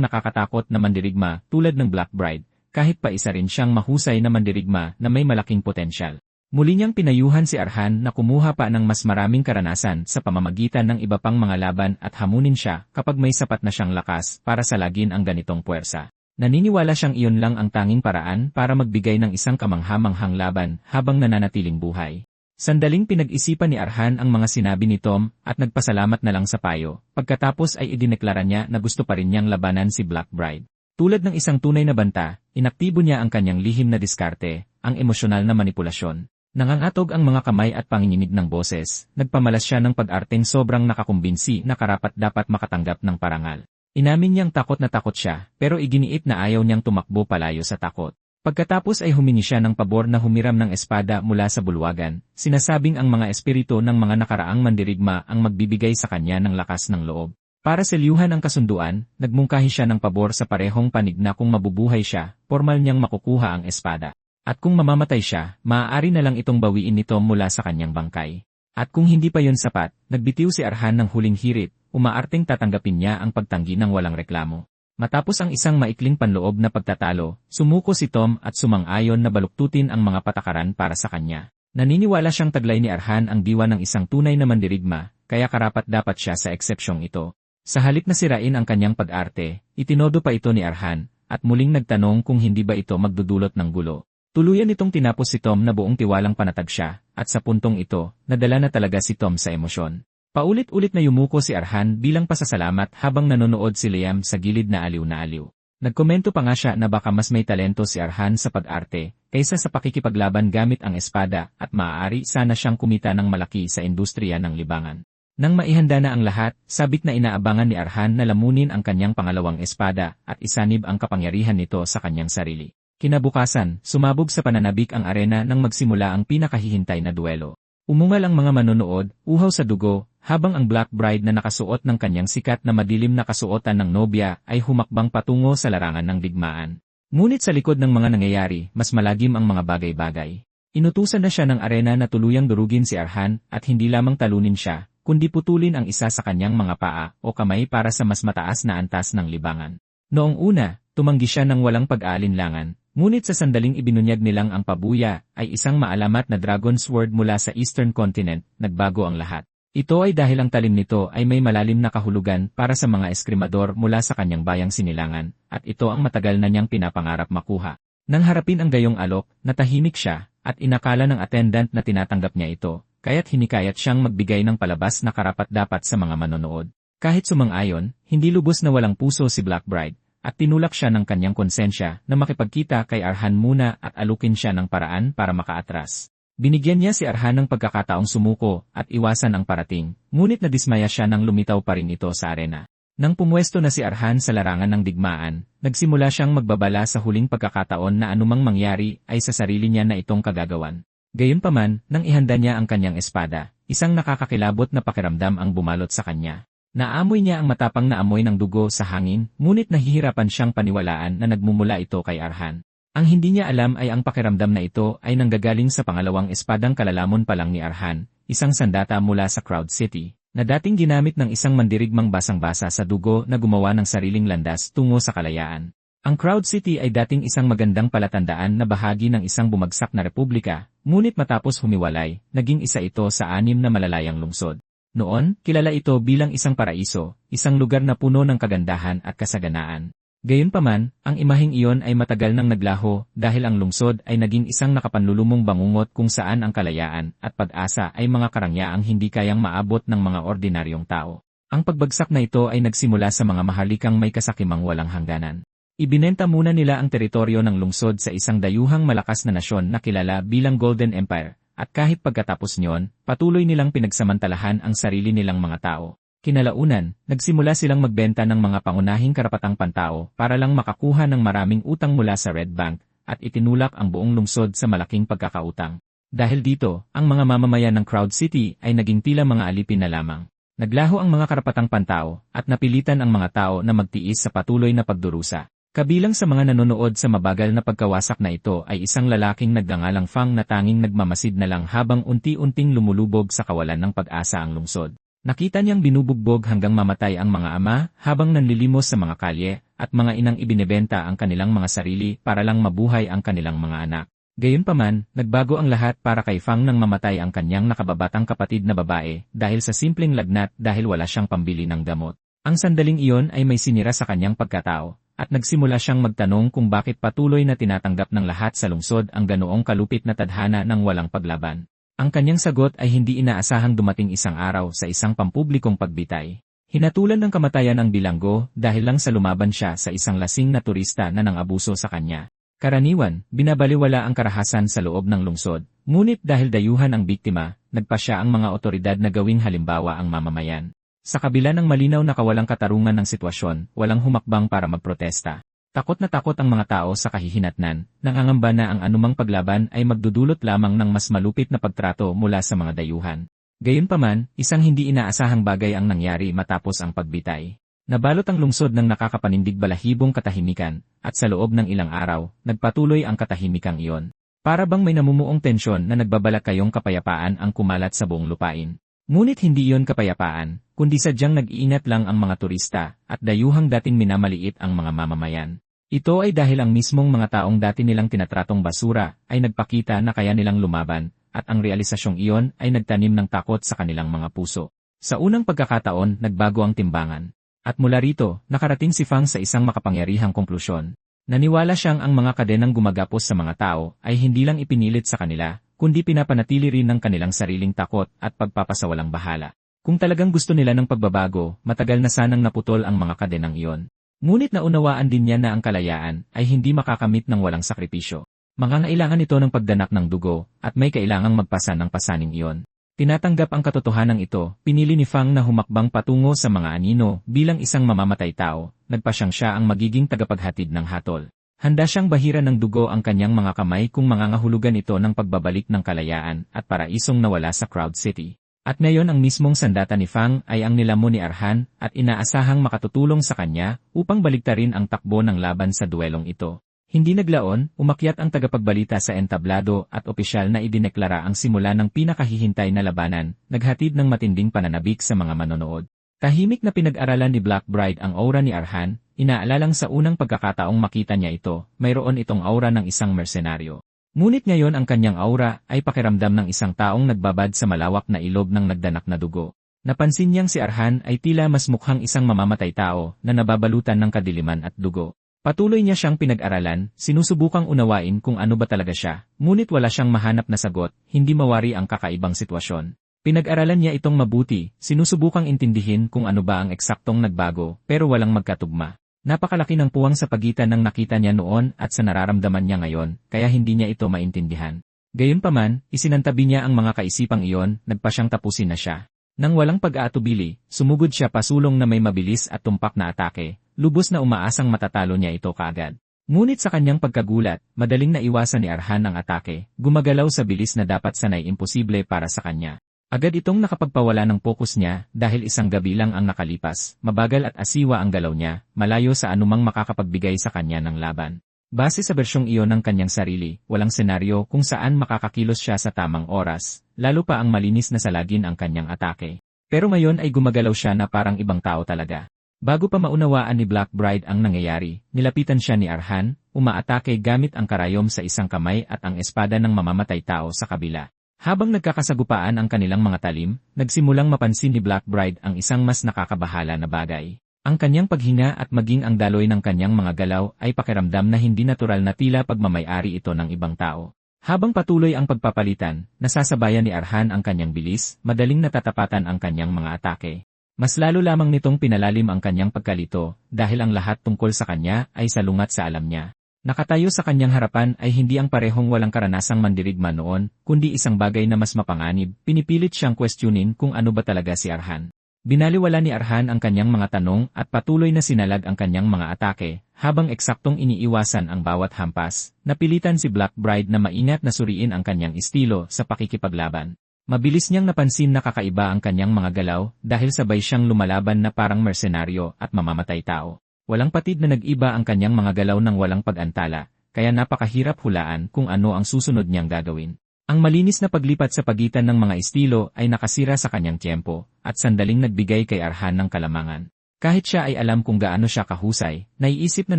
nakakatakot na mandirigma tulad ng Black Bride, kahit pa isa rin siyang mahusay na mandirigma na may malaking potensyal. Muli niyang pinayuhan si Arhan na kumuha pa ng mas maraming karanasan sa pamamagitan ng iba pang mga laban at hamunin siya kapag may sapat na siyang lakas para salagin ang ganitong puwersa. Naniniwala siyang iyon lang ang tanging paraan para magbigay ng isang kamangha-manghang laban habang nananatiling buhay. Sandaling pinag-isipan ni Arhan ang mga sinabi ni Tom at nagpasalamat na lang sa payo. Pagkatapos ay idineklara niya na gusto pa rin niyang labanan si Black Bride. Tulad ng isang tunay na banta, inaktibo niya ang kanyang lihim na diskarte, ang emosyonal na manipulasyon. Nangangatog ang mga kamay at panginginig ng boses, nagpamalas siya ng pag-arteng sobrang nakakumbinsi na karapat-dapat makatanggap ng parangal. Inamin niyang takot siya, pero iginiit na ayaw niyang tumakbo palayo sa takot. Pagkatapos ay humingi siya ng pabor na humiram ng espada mula sa bulwagan, sinasabing ang mga espiritu ng mga nakaraang mandirigma ang magbibigay sa kanya ng lakas ng loob. Para selyuhan ang kasunduan, nagmungkahi siya ng pabor sa parehong panig na kung mabubuhay siya, formal niyang makukuha ang espada. At kung mamamatay siya, maaari na lang itong bawiin nito mula sa kanyang bangkay. At kung hindi pa yon sapat, nagbitiw si Arhan ng huling hirit, umaarteng tatanggapin niya ang pagtanggi ng walang reklamo. Matapos ang isang maikling panloob na pagtatalo, sumuko si Tom at sumang-ayon na baluktutin ang mga patakaran para sa kanya. Naniniwala siyang taglay ni Arhan ang diwa ng isang tunay na mandirigma, kaya karapat-dapat siya sa eksepsyong ito. Sa halip na sirain ang kanyang pag-arte, itinodo pa ito ni Arhan, at muling nagtanong kung hindi ba ito magdudulot ng gulo. Tuluyan itong tinapos si Tom na buong tiwalang panatag siya, at sa puntong ito, nadala na talaga si Tom sa emosyon. Paulit-ulit na yumuko si Arhan bilang pasasalamat habang nanonood si Liam sa gilid na aliw na aliw. Nagkomento pa nga siya na baka mas may talento si Arhan sa pag-arte, kaysa sa pakikipaglaban gamit ang espada at maaari sana siyang kumita ng malaki sa industriya ng libangan. Nang maihanda na ang lahat, sabik na inaabangan ni Arhan na lamunin ang kanyang pangalawang espada at isanib ang kapangyarihan nito sa kanyang sarili. Kinabukasan, sumabog sa pananabik ang arena nang magsimula ang pinakahihintay na duelo. Umungal ang mga manonood, uhaw sa dugo, habang ang Black Bride na nakasuot ng kanyang sikat na madilim na kasuotan ng nobya ay humakbang patungo sa larangan ng digmaan. Ngunit sa likod ng mga nangyayari, mas malagim ang mga bagay-bagay. Inutusan na siya ng arena na tuluyang durugin si Arhan at hindi lamang talunin siya, kundi putulin ang isa sa kanyang mga paa o kamay para sa mas mataas na antas ng libangan. Noong una, tumanggi siya ng walang pag-aalinlangan. Ngunit sa sandaling ibinunyag nilang ang pabuya, ay isang maalamat na dragon sword mula sa Eastern Continent, nagbago ang lahat. Ito ay dahil ang talim nito ay may malalim na kahulugan para sa mga eskrimador mula sa kanyang bayang sinilangan, at ito ang matagal na niyang pinapangarap makuha. Nang harapin ang gayong alok, natahimik siya, at inakala ng attendant na tinatanggap niya ito, kaya't hinikayat siyang magbigay ng palabas na karapat-dapat sa mga manonood. Kahit sumang-ayon, hindi lubos na walang puso si Black Bride, at tinulak siya ng kanyang konsensya na makipagkita kay Arhan muna at alukin siya ng paraan para makaatras. Binigyan niya si Arhan ng pagkakataong sumuko at iwasan ang parating, ngunit nadismaya siya nang lumitaw pa rin ito sa arena. Nang pumwesto na si Arhan sa larangan ng digmaan, nagsimula siyang magbabala sa huling pagkakataon na anumang mangyari ay sa sarili niya na itong kagagawan. Gayunpaman, nang ihanda niya ang kanyang espada, isang nakakakilabot na pakiramdam ang bumalot sa kanya. Naamoy niya ang matapang na amoy ng dugo sa hangin, ngunit nahihirapan siyang paniwalaan na nagmumula ito kay Arhan. Ang hindi niya alam ay ang pakiramdam na ito ay nanggagaling sa pangalawang espadang kalalamon pa lang ni Arhan, isang sandata mula sa Crowd City, na dating ginamit ng isang mandirigmang basang-basa sa dugo na gumawa ng sariling landas tungo sa kalayaan. Ang Crowd City ay dating isang magandang palatandaan na bahagi ng isang bumagsak na republika, ngunit matapos humiwalay, naging isa ito sa 6 na malalayang lungsod. Noon, kilala ito bilang isang paraiso, isang lugar na puno ng kagandahan at kasaganaan. Gayunpaman, ang imaheng iyon ay matagal nang naglaho dahil ang lungsod ay naging isang nakapanlulumong bangungot kung saan ang kalayaan at pag-asa ay mga karangyaang hindi kayang maabot ng mga ordinaryong tao. Ang pagbagsak na ito ay nagsimula sa mga maharlikang may kasakimang walang hangganan. Ibinenta muna nila ang teritoryo ng lungsod sa isang dayuhang malakas na nasyon na kilala bilang Golden Empire, at kahit pagkatapos niyon, patuloy nilang pinagsamantalahan ang sarili nilang mga tao. Kinalaunan, nagsimula silang magbenta ng mga pangunahing karapatang pantao para lang makakuha ng maraming utang mula sa Red Bank, at itinulak ang buong lungsod sa malaking pagkakautang. Dahil dito, ang mga mamamayan ng Crowd City ay naging tila mga alipin na lamang. Naglaho ang mga karapatang pantao, at napilitan ang mga tao na magtiis sa patuloy na pagdurusa. Kabilang sa mga nanonood sa mabagal na pagkawasak na ito ay isang lalaking nagngangalang Fang na tanging nagmamasid na lang habang unti-unting lumulubog sa kawalan ng pag-asa ang lungsod. Nakita niyang binubugbog hanggang mamatay ang mga ama habang nanlilimos sa mga kalye at mga inang ibinebenta ang kanilang mga sarili para lang mabuhay ang kanilang mga anak. Gayunpaman, nagbago ang lahat para kay Fang nang mamatay ang kanyang nakababatang kapatid na babae dahil sa simpleng lagnat dahil wala siyang pambili ng gamot. Ang sandaling iyon ay may sinira sa kanyang pagkatao at nagsimula siyang magtanong kung bakit patuloy na tinatanggap ng lahat sa lungsod ang ganoong kalupit na tadhana ng walang paglaban. Ang kanyang sagot ay hindi inaasahang dumating isang araw sa isang pampublikong pagbitay. Hinatulan ng kamatayan ang bilanggo dahil lang sa lumaban siya sa isang lasing na turista na nang-abuso sa kanya. Karaniwan, binabaliwala ang karahasan sa loob ng lungsod, ngunit dahil dayuhan ang biktima, nagpasya ang mga otoridad na gawing halimbawa ang mamamayan. Sa kabila ng malinaw na kawalang katarungan ng sitwasyon, walang humakbang para magprotesta. Takot na takot ang mga tao sa kahihinatnan, nangangamba na ang anumang paglaban ay magdudulot lamang ng mas malupit na pagtrato mula sa mga dayuhan. Gayunpaman, isang hindi inaasahang bagay ang nangyari matapos ang pagbitay. Nabalot ang lungsod ng nakakapanindig balahibong katahimikan, at sa loob ng ilang araw, nagpatuloy ang katahimikang iyon. Para bang may namumuong tensyon na nagbabalak kayong kapayapaan ang kumalat sa buong lupain. Ngunit hindi iyon kapayapaan, kundi sadyang nag-iingat lang ang mga turista, at dayuhang dating minamaliit ang mga mamamayan. Ito ay dahil ang mismong mga taong dati nilang tinatratong basura, ay nagpakita na kaya nilang lumaban, at ang realisasyong iyon ay nagtanim ng takot sa kanilang mga puso. Sa unang pagkakataon, nagbago ang timbangan. At mula rito, nakarating si Fang sa isang makapangyarihang konklusyon. Naniwala siyang ang mga kadenang gumagapos sa mga tao ay hindi lang ipinilit sa kanila, kundi pinapanatili rin ng kanilang sariling takot at pagpapasawalang bahala. Kung talagang gusto nila ng pagbabago, matagal na sanang naputol ang mga kadenang iyon. Ngunit naunawaan din niya na ang kalayaan ay hindi makakamit ng walang sakripisyo. Mangangailangan ito ng pagdanak ng dugo, at may kailangang magpasa ng pasaning iyon. Tinatanggap ang katotohanan ito, pinili ni Fang na humakbang patungo sa mga anino bilang isang mamamatay tao, nagpasyang siya ang magiging tagapaghatid ng hatol. Handa siyang bahiran ng dugo ang kanyang mga kamay kung mangangahulugan ito ng pagbabalik ng kalayaan at paraisong nawala sa Crowd City. At ngayon ang mismong sandata ni Fang ay ang nilamon ni Arhan at inaasahang makatutulong sa kanya upang baliktarin ang takbo ng laban sa duelong ito. Hindi naglaon, umakyat ang tagapagbalita sa entablado at opisyal na idineklara ang simula ng pinakahihintay na labanan, naghatid ng matinding pananabik sa mga manonood. Tahimik na pinag-aralan ni Black Bride ang aura ni Arhan, inaalalang sa unang pagkakataong makita niya ito, mayroon itong aura ng isang mersenaryo. Ngunit ngayon ang kanyang aura ay pakiramdam ng isang taong nagbabad sa malawak na ilog ng nagdanak na dugo. Napansin niyang si Arhan ay tila mas mukhang isang mamamatay tao na nababalutan ng kadiliman at dugo. Patuloy niya siyang pinag-aralan, sinusubukang unawain kung ano ba talaga siya, ngunit wala siyang mahanap na sagot, hindi mawari ang kakaibang sitwasyon. Pinag-aralan niya itong mabuti, sinusubukang intindihin kung ano ba ang eksaktong nagbago, pero walang magkatugma. Napakalaki ng puwang sa pagitan ng nakita niya noon at sa nararamdaman niya ngayon, kaya hindi niya ito maintindihan. Gayunpaman, isinantabi niya ang mga kaisipang iyon, nagpa siyang tapusin na siya. Nang walang pag-aatubili, sumugod siya pasulong na may mabilis at tumpak na atake, lubos na umaasang matatalo niya ito kaagad. Ngunit sa kanyang pagkagulat, madaling naiwasan ni Arhan ang atake, gumagalaw sa bilis na dapat sanay imposible para sa kanya. Agad itong nakapagpawala ng pokus niya dahil isang gabi lang ang nakalipas, mabagal at asiwa ang galaw niya, malayo sa anumang makakapagbigay sa kanya ng laban. Base sa bersyong iyon ng kanyang sarili, walang senaryo kung saan makakakilos siya sa tamang oras, lalo pa ang malinis na salagin ang kanyang atake. Pero ngayon ay gumagalaw siya na parang ibang tao talaga. Bago pa maunawaan ni Black Bride ang nangyayari, nilapitan siya ni Arhan, umaatake gamit ang karayom sa isang kamay at ang espada ng mamamatay tao sa kabila. Habang nagkakasagupaan ang kanilang mga talim, nagsimulang mapansin ni Black Bride ang isang mas nakakabahala na bagay. Ang kanyang paghinga at maging ang daloy ng kanyang mga galaw ay pakiramdam na hindi natural na tila pagmamayari ito ng ibang tao. Habang patuloy ang pagpapalitan, nasasabayan ni Arhan ang kanyang bilis, madaling natatapatan ang kanyang mga atake. Mas lalo lamang nitong pinalalim ang kanyang pagkalito dahil ang lahat tungkol sa kanya ay salungat sa alam niya. Nakatayo sa kanyang harapan ay hindi ang parehong walang karanasang mandirigma noon, kundi isang bagay na mas mapanganib. Pinipilit siyang questionin kung ano ba talaga si Arhan. Binaliwala ni Arhan ang kanyang mga tanong at patuloy na sinalag ang kanyang mga atake, habang eksaktong iniiwasan ang bawat hampas. Napilitan si Black Bride na maingat na suriin ang kanyang estilo sa pakikipaglaban. Mabilis niyang napansin na kakaiba ang kanyang mga galaw dahil sabay siyang lumalaban na parang mersenaryo at mamamatay tao. Walang patid na nag-iba ang kanyang mga galaw ng walang pag-antala, kaya napakahirap hulaan kung ano ang susunod niyang gagawin. Ang malinis na paglipat sa pagitan ng mga estilo ay nakasira sa kanyang tiyempo, at sandaling nagbigay kay Arhan ng kalamangan. Kahit siya ay alam kung gaano siya kahusay, naiisip na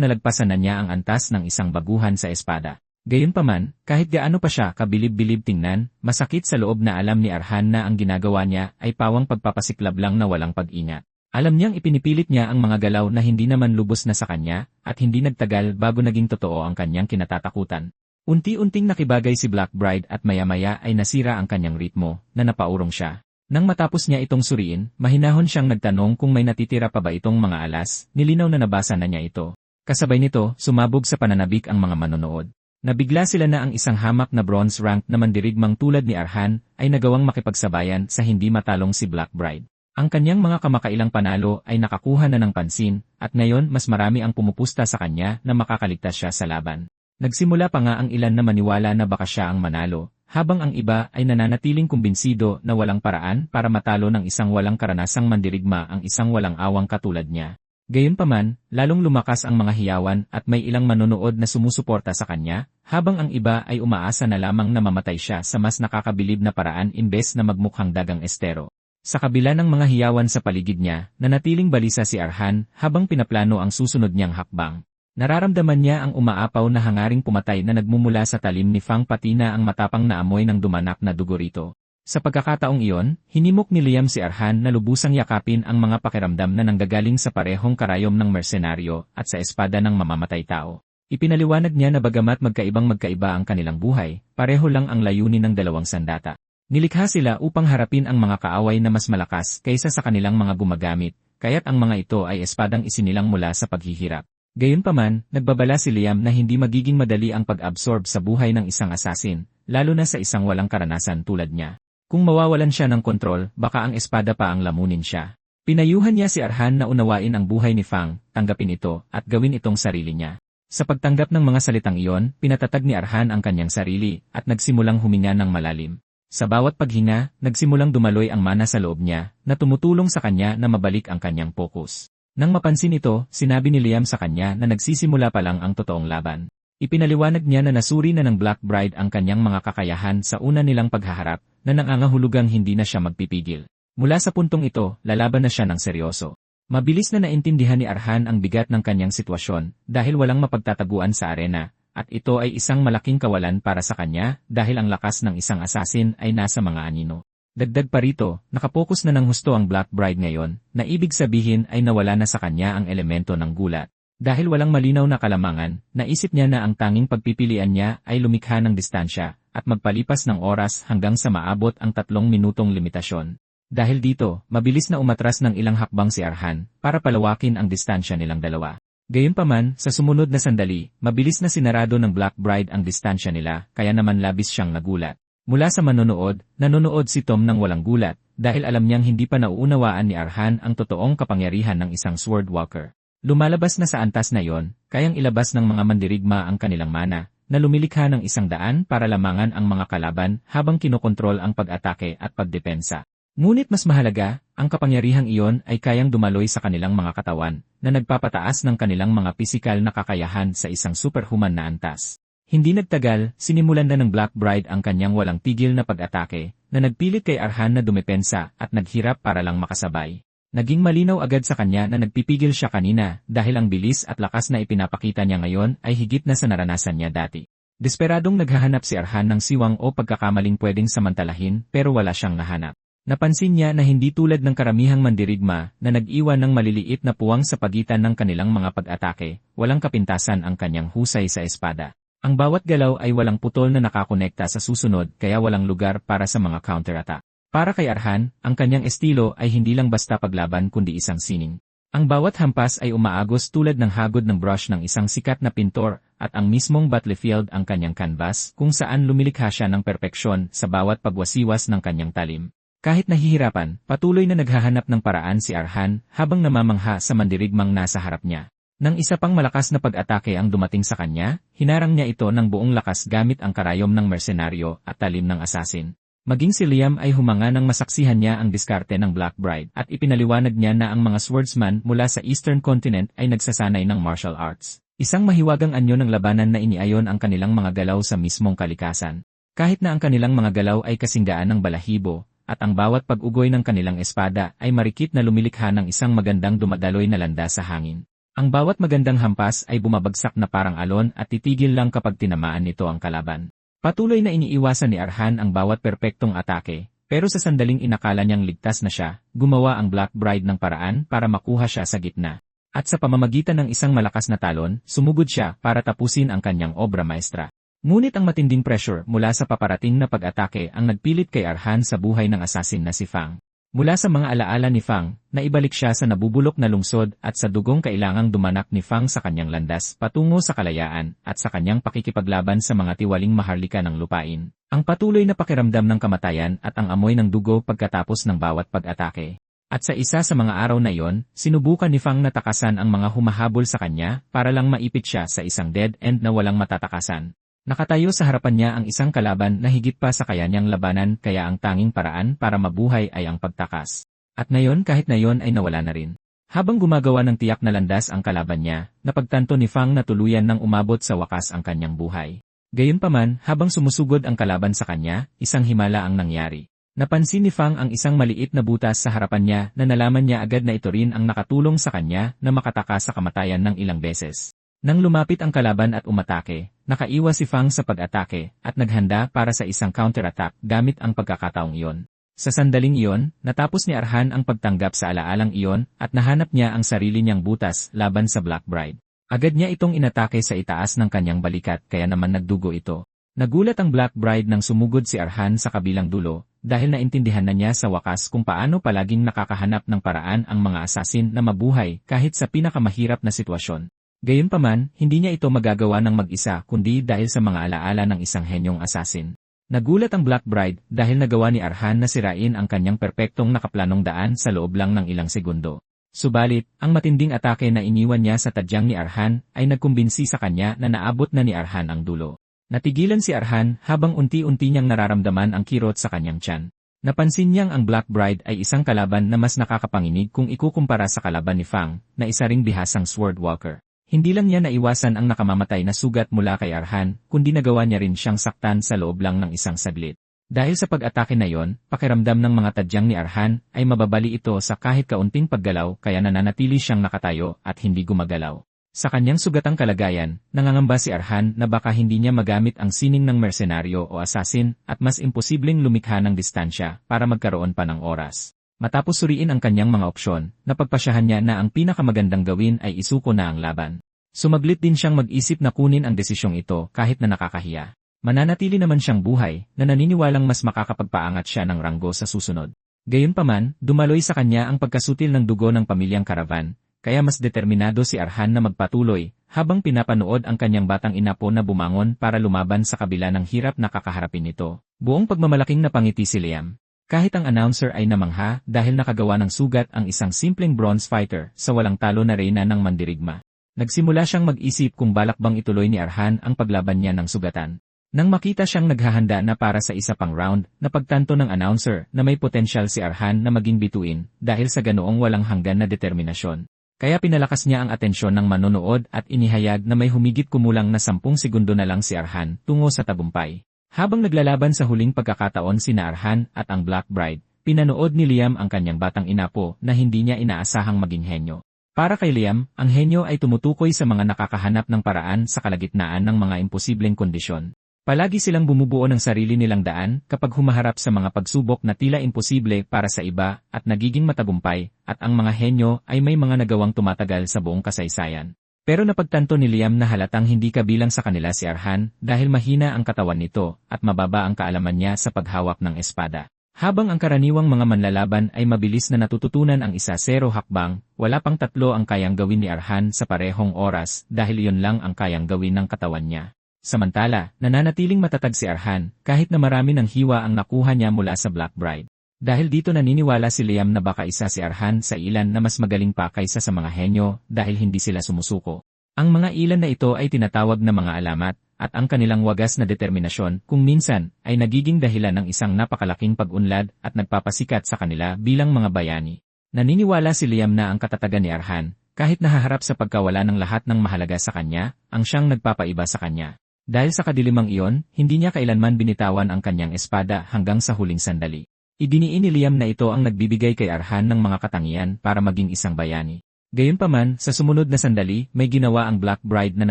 nalagpasan na niya ang antas ng isang baguhan sa espada. Gayunpaman, kahit gaano pa siya kabilib-bilib tingnan, masakit sa loob na alam ni Arhan na ang ginagawa niya ay pawang pagpapasiklab lang na walang pag-ingat. Alam niyang ipinipilit niya ang mga galaw na hindi naman lubos na sa kanya, at hindi nagtagal bago naging totoo ang kanyang kinatatakutan. Unti-unting nakibagay si Black Bride at maya-maya ay nasira ang kanyang ritmo, na napaurong siya. Nang matapos niya itong suriin, mahinahon siyang nagtanong kung may natitira pa ba itong mga alas, nilinaw na nabasa na niya ito. Kasabay nito, sumabog sa pananabik ang mga manonood. Nabigla sila na ang isang hamak na bronze rank na mandirigmang tulad ni Arhan ay nagawang makipagsabayan sa hindi matalong si Black Bride. Ang kanyang mga kamakailang panalo ay nakakuha na ng pansin, at ngayon mas marami ang pumupusta sa kanya na makakaligtas siya sa laban. Nagsimula pa nga ang ilan na maniwala na baka siya ang manalo, habang ang iba ay nananatiling kumbinsido na walang paraan para matalo ng isang walang karanasang mandirigma ang isang walang awang katulad niya. Gayunpaman, lalong lumakas ang mga hiyawan at may ilang manonood na sumusuporta sa kanya, habang ang iba ay umaasa na lamang na mamatay siya sa mas nakakabilib na paraan imbes na magmukhang dagang estero. Sa kabila ng mga hiyawan sa paligid niya, nanatiling balisa si Arhan habang pinaplano ang susunod niyang hakbang. Nararamdaman niya ang umaapaw na hangaring pumatay na nagmumula sa talim ni Fang pati na ang matapang na amoy ng dumanak na dugo rito. Sa pagkakataong iyon, hinimok ni Liam si Arhan na lubusang yakapin ang mga pakiramdam na nanggagaling sa parehong karayom ng mersenaryo at sa espada ng mamamatay tao. Ipinaliwanag niya na bagamat magkaiba ang kanilang buhay, pareho lang ang layunin ng dalawang sandata. Nilikha sila upang harapin ang mga kaaway na mas malakas kaysa sa kanilang mga gumagamit, kaya't ang mga ito ay espadang isinilang mula sa paghihirap. Gayunpaman, nagbabala si Liam na hindi magiging madali ang pag-absorb sa buhay ng isang assassin, lalo na sa isang walang karanasan tulad niya. Kung mawawalan siya ng kontrol, baka ang espada pa ang lamunin siya. Pinayuhan niya si Arhan na unawain ang buhay ni Fang, tanggapin ito, at gawin itong sarili niya. Sa pagtanggap ng mga salitang iyon, pinatatag ni Arhan ang kanyang sarili, at nagsimulang huminga ng malalim. Sa bawat paghinga, nagsimulang dumaloy ang mana sa loob niya, na tumutulong sa kanya na mabalik ang kanyang focus. Nang mapansin ito, sinabi ni Liam sa kanya na nagsisimula pa lang ang totoong laban. Ipinaliwanag niya na nasuri na ng Black Bride ang kanyang mga kakayahan sa una nilang paghaharap, na nangangahulugang hindi na siya magpipigil. Mula sa puntong ito, lalaban na siya ng seryoso. Mabilis na naintindihan ni Arhan ang bigat ng kanyang sitwasyon, dahil walang mapagtataguan sa arena. At ito ay isang malaking kawalan para sa kanya dahil ang lakas ng isang assassin ay nasa mga anino. Dagdag pa rito, nakapokus na ng husto ang Black Bride ngayon, na ibig sabihin ay nawala na sa kanya ang elemento ng gulat. Dahil walang malinaw na kalamangan, naisip niya na ang tanging pagpipilian niya ay lumikha ng distansya at magpalipas ng oras hanggang sa maabot ang 3 minutong limitasyon. Dahil dito, mabilis na umatras ng ilang hakbang si Arhan para palawakin ang distansya nilang dalawa. Gayunpaman, sa sumunod na sandali, mabilis na sinarado ng Black Bride ang distansya nila, kaya naman labis siyang nagulat. Mula sa nanonood si Tom ng walang gulat, dahil alam niyang hindi pa nauunawaan ni Arhan ang totoong kapangyarihan ng isang Swordwalker. Lumalabas na sa antas na iyon, kayang ilabas ng mga mandirigma ang kanilang mana, na lumilikha ng 100 para lamangan ang mga kalaban habang kinokontrol ang pag-atake at pagdepensa. Ngunit mas mahalaga, ang kapangyarihang iyon ay kayang dumaloy sa kanilang mga katawan, na nagpapataas ng kanilang mga pisikal na kakayahan sa isang superhuman na antas. Hindi nagtagal, sinimulan na ng Black Bride ang kanyang walang tigil na pag-atake, na nagpilit kay Arhan na dumepensa at naghirap para lang makasabay. Naging malinaw agad sa kanya na nagpipigil siya kanina dahil ang bilis at lakas na ipinapakita niya ngayon ay higit na sa naranasan niya dati. Desperadong naghahanap si Arhan ng siwang o pagkakamaling pwedeng samantalahin pero wala siyang nahanap. Napansin niya na hindi tulad ng karamihang mandirigma na nag-iwan ng maliliit na puwang sa pagitan ng kanilang mga pag-atake, walang kapintasan ang kanyang husay sa espada. Ang bawat galaw ay walang putol na nakakonekta sa susunod kaya walang lugar para sa mga counter-attack. Para kay Arhan, ang kanyang estilo ay hindi lang basta paglaban kundi isang sining. Ang bawat hampas ay umaagos tulad ng hagod ng brush ng isang sikat na pintor at ang mismong battlefield ang kanyang canvas kung saan lumilikha siya ng perpeksyon sa bawat pagwasiwas ng kanyang talim. Kahit nahihirapan, patuloy na naghahanap ng paraan si Arhan habang namamangha sa mandirigmang nasa harap niya. Nang isa pang malakas na pag-atake ang dumating sa kanya, hinarang niya ito ng buong lakas gamit ang karayom ng mersenaryo at talim ng assassin. Maging si Liam ay humanga nang masaksihan niya ang diskarte ng Black Bride at ipinaliwanag niya na ang mga swordsman mula sa Eastern Continent ay nagsasanay ng martial arts. Isang mahiwagang anyo ng labanan na iniayon ang kanilang mga galaw sa mismong kalikasan. Kahit na ang kanilang mga galaw ay kasinggaan ng balahibo, at ang bawat pag-ugoy ng kanilang espada ay marikit na lumilikha ng isang magandang dumadaloy na landas sa hangin. Ang bawat magandang hampas ay bumabagsak na parang alon at titigil lang kapag tinamaan nito ang kalaban. Patuloy na iniiwasan ni Arhan ang bawat perpektong atake, pero sa sandaling inakala niyang ligtas na siya, gumawa ang Black Bride ng paraan para makuha siya sa gitna. At sa pamamagitan ng isang malakas na talon, sumugod siya para tapusin ang kanyang obra maestra. Ngunit ang matinding pressure mula sa paparating na pag-atake ang nagpilit kay Arhan sa buhay ng assassin na si Fang. Mula sa mga alaala ni Fang, naibalik siya sa nabubulok na lungsod at sa dugong kailangang dumanak ni Fang sa kanyang landas patungo sa kalayaan at sa kanyang pakikipaglaban sa mga tiwaling maharlika ng lupain. Ang patuloy na pakiramdam ng kamatayan at ang amoy ng dugo pagkatapos ng bawat pag-atake. At sa isa sa mga araw na iyon, sinubukan ni Fang na takasan ang mga humahabol sa kanya para lang maipit siya sa isang dead end na walang matatakasan. Nakatayo sa harapan niya ang isang kalaban na higit pa sa kaya niyang labanan kaya ang tanging paraan para mabuhay ay ang pagtakas. At ngayon kahit na yon ay nawala na rin. Habang gumagawa ng tiyak na landas ang kalaban niya, napagtanto ni Fang na tuluyan nang umabot sa wakas ang kanyang buhay. Gayunpaman, habang sumusugod ang kalaban sa kanya, isang himala ang nangyari. Napansin ni Fang ang isang maliit na butas sa harapan niya na nalaman niya agad na ito rin ang nakatulong sa kanya na makatakas sa kamatayan ng ilang beses. Nang lumapit ang kalaban at umatake, nakaiwas si Fang sa pag-atake at naghanda para sa isang counter-attack gamit ang pagkakataong iyon. Sa sandaling iyon, natapos ni Arhan ang pagtanggap sa alaalang iyon at nahanap niya ang sarili niyang butas laban sa Black Bride. Agad niya itong inatake sa itaas ng kanyang balikat kaya naman nagdugo ito. Nagulat ang Black Bride nang sumugod si Arhan sa kabilang dulo dahil naintindihan na niya sa wakas kung paano palaging nakakahanap ng paraan ang mga assassin na mabuhay kahit sa pinakamahirap na sitwasyon. Gayunpaman, hindi niya ito magagawa ng mag-isa kundi dahil sa mga alaala ng isang henyong assassin. Nagulat ang Black Bride dahil nagawa ni Arhan na sirain ang kanyang perpektong nakaplanong daan sa loob lang ng ilang segundo. Subalit, ang matinding atake na iniwan niya sa tadyang ni Arhan ay nagkumbinsi sa kanya na naabot na ni Arhan ang dulo. Natigilan si Arhan habang unti-unti niyang nararamdaman ang kirot sa kanyang tiyan. Napansin niyang ang Black Bride ay isang kalaban na mas nakakapanginig kung ikukumpara sa kalaban ni Fang, na isa ring bihasang sword walker. Hindi lang niya naiwasan ang nakamamatay na sugat mula kay Arhan, kundi nagawa niya rin siyang saktan sa loob lang ng isang saglit. Dahil sa pag-atake na yon, pakiramdam ng mga tadyang ni Arhan ay mababali ito sa kahit kaunting paggalaw kaya nananatili siyang nakatayo at hindi gumagalaw. Sa kanyang sugatang kalagayan, nangangamba si Arhan na baka hindi niya magamit ang sining ng mersenaryo o assassin at mas imposibleng lumikha ng distansya para magkaroon pa ng oras. Matapos suriin ang kanyang mga opsyon, napagpasyahan niya na ang pinakamagandang gawin ay isuko na ang laban. Sumaglit din siyang mag-isip na kunin ang desisyong ito kahit na nakakahiya. Mananatili naman siyang buhay na naniniwalang mas makakapagpaangat siya ng ranggo sa susunod. Gayunpaman, dumaloy sa kanya ang pagkasutil ng dugo ng pamilyang Caravan, kaya mas determinado si Arhan na magpatuloy habang pinapanood ang kanyang batang inapo na bumangon para lumaban sa kabila ng hirap na kakaharapin nito. Buong pagmamalaking napangiti si Liam. Kahit ang announcer ay namangha dahil nakagawa ng sugat ang isang simpleng bronze fighter sa walang talo na reyna ng mandirigma. Nagsimula siyang mag-isip kung balak bang ituloy ni Arhan ang paglaban niya ng sugatan. Nang makita siyang naghahanda na para sa isa pang round, napagtanto ng announcer na may potensyal si Arhan na maging bituin dahil sa ganoong walang hanggan na determinasyon. Kaya pinalakas niya ang atensyon ng manonood at inihayag na may humigit kumulang na 10 segundo na lang si Arhan tungo sa tagumpay. Habang naglalaban sa huling pagkakataon sina Arhan at ang Black Bride, pinanood ni Liam ang kanyang batang inapo na hindi niya inaasahang maging henyo. Para kay Liam, ang henyo ay tumutukoy sa mga nakakahanap ng paraan sa kalagitnaan ng mga imposibleng kondisyon. Palagi silang bumubuo ng sarili nilang daan kapag humaharap sa mga pagsubok na tila imposible para sa iba at nagiging matagumpay, at ang mga henyo ay may mga nagawang tumatagal sa buong kasaysayan. Pero napagtanto ni Liam na halatang hindi kabilang sa kanila si Arhan dahil mahina ang katawan nito at mababa ang kaalaman niya sa paghawak ng espada. Habang ang karaniwang mga manlalaban ay mabilis na natututunan ang 1-0 hakbang, wala pang 3 ang kayang gawin ni Arhan sa parehong oras dahil iyon lang ang kayang gawin ng katawan niya. Samantala, nananatiling matatag si Arhan kahit na marami ng hiwa ang nakuha niya mula sa Black Bride. Dahil dito naniniwala si Liam na baka isa si Arhan sa ilan na mas magaling pa kaysa sa mga henyo dahil hindi sila sumusuko. Ang mga ilan na ito ay tinatawag na mga alamat, at ang kanilang wagas na determinasyon kung minsan ay nagiging dahilan ng isang napakalaking pag-unlad at nagpapasikat sa kanila bilang mga bayani. Naniniwala si Liam na ang katatagan ni Arhan, kahit nahaharap sa pagkawala ng lahat ng mahalaga sa kanya, ang siyang nagpapaiba sa kanya. Dahil sa kadilimang iyon, hindi niya kailanman binitawan ang kanyang espada hanggang sa huling sandali. Idiniin ni Liam na ito ang nagbibigay kay Arhan ng mga katangian para maging isang bayani. Gayunpaman, sa sumunod na sandali, may ginawa ang Black Bride na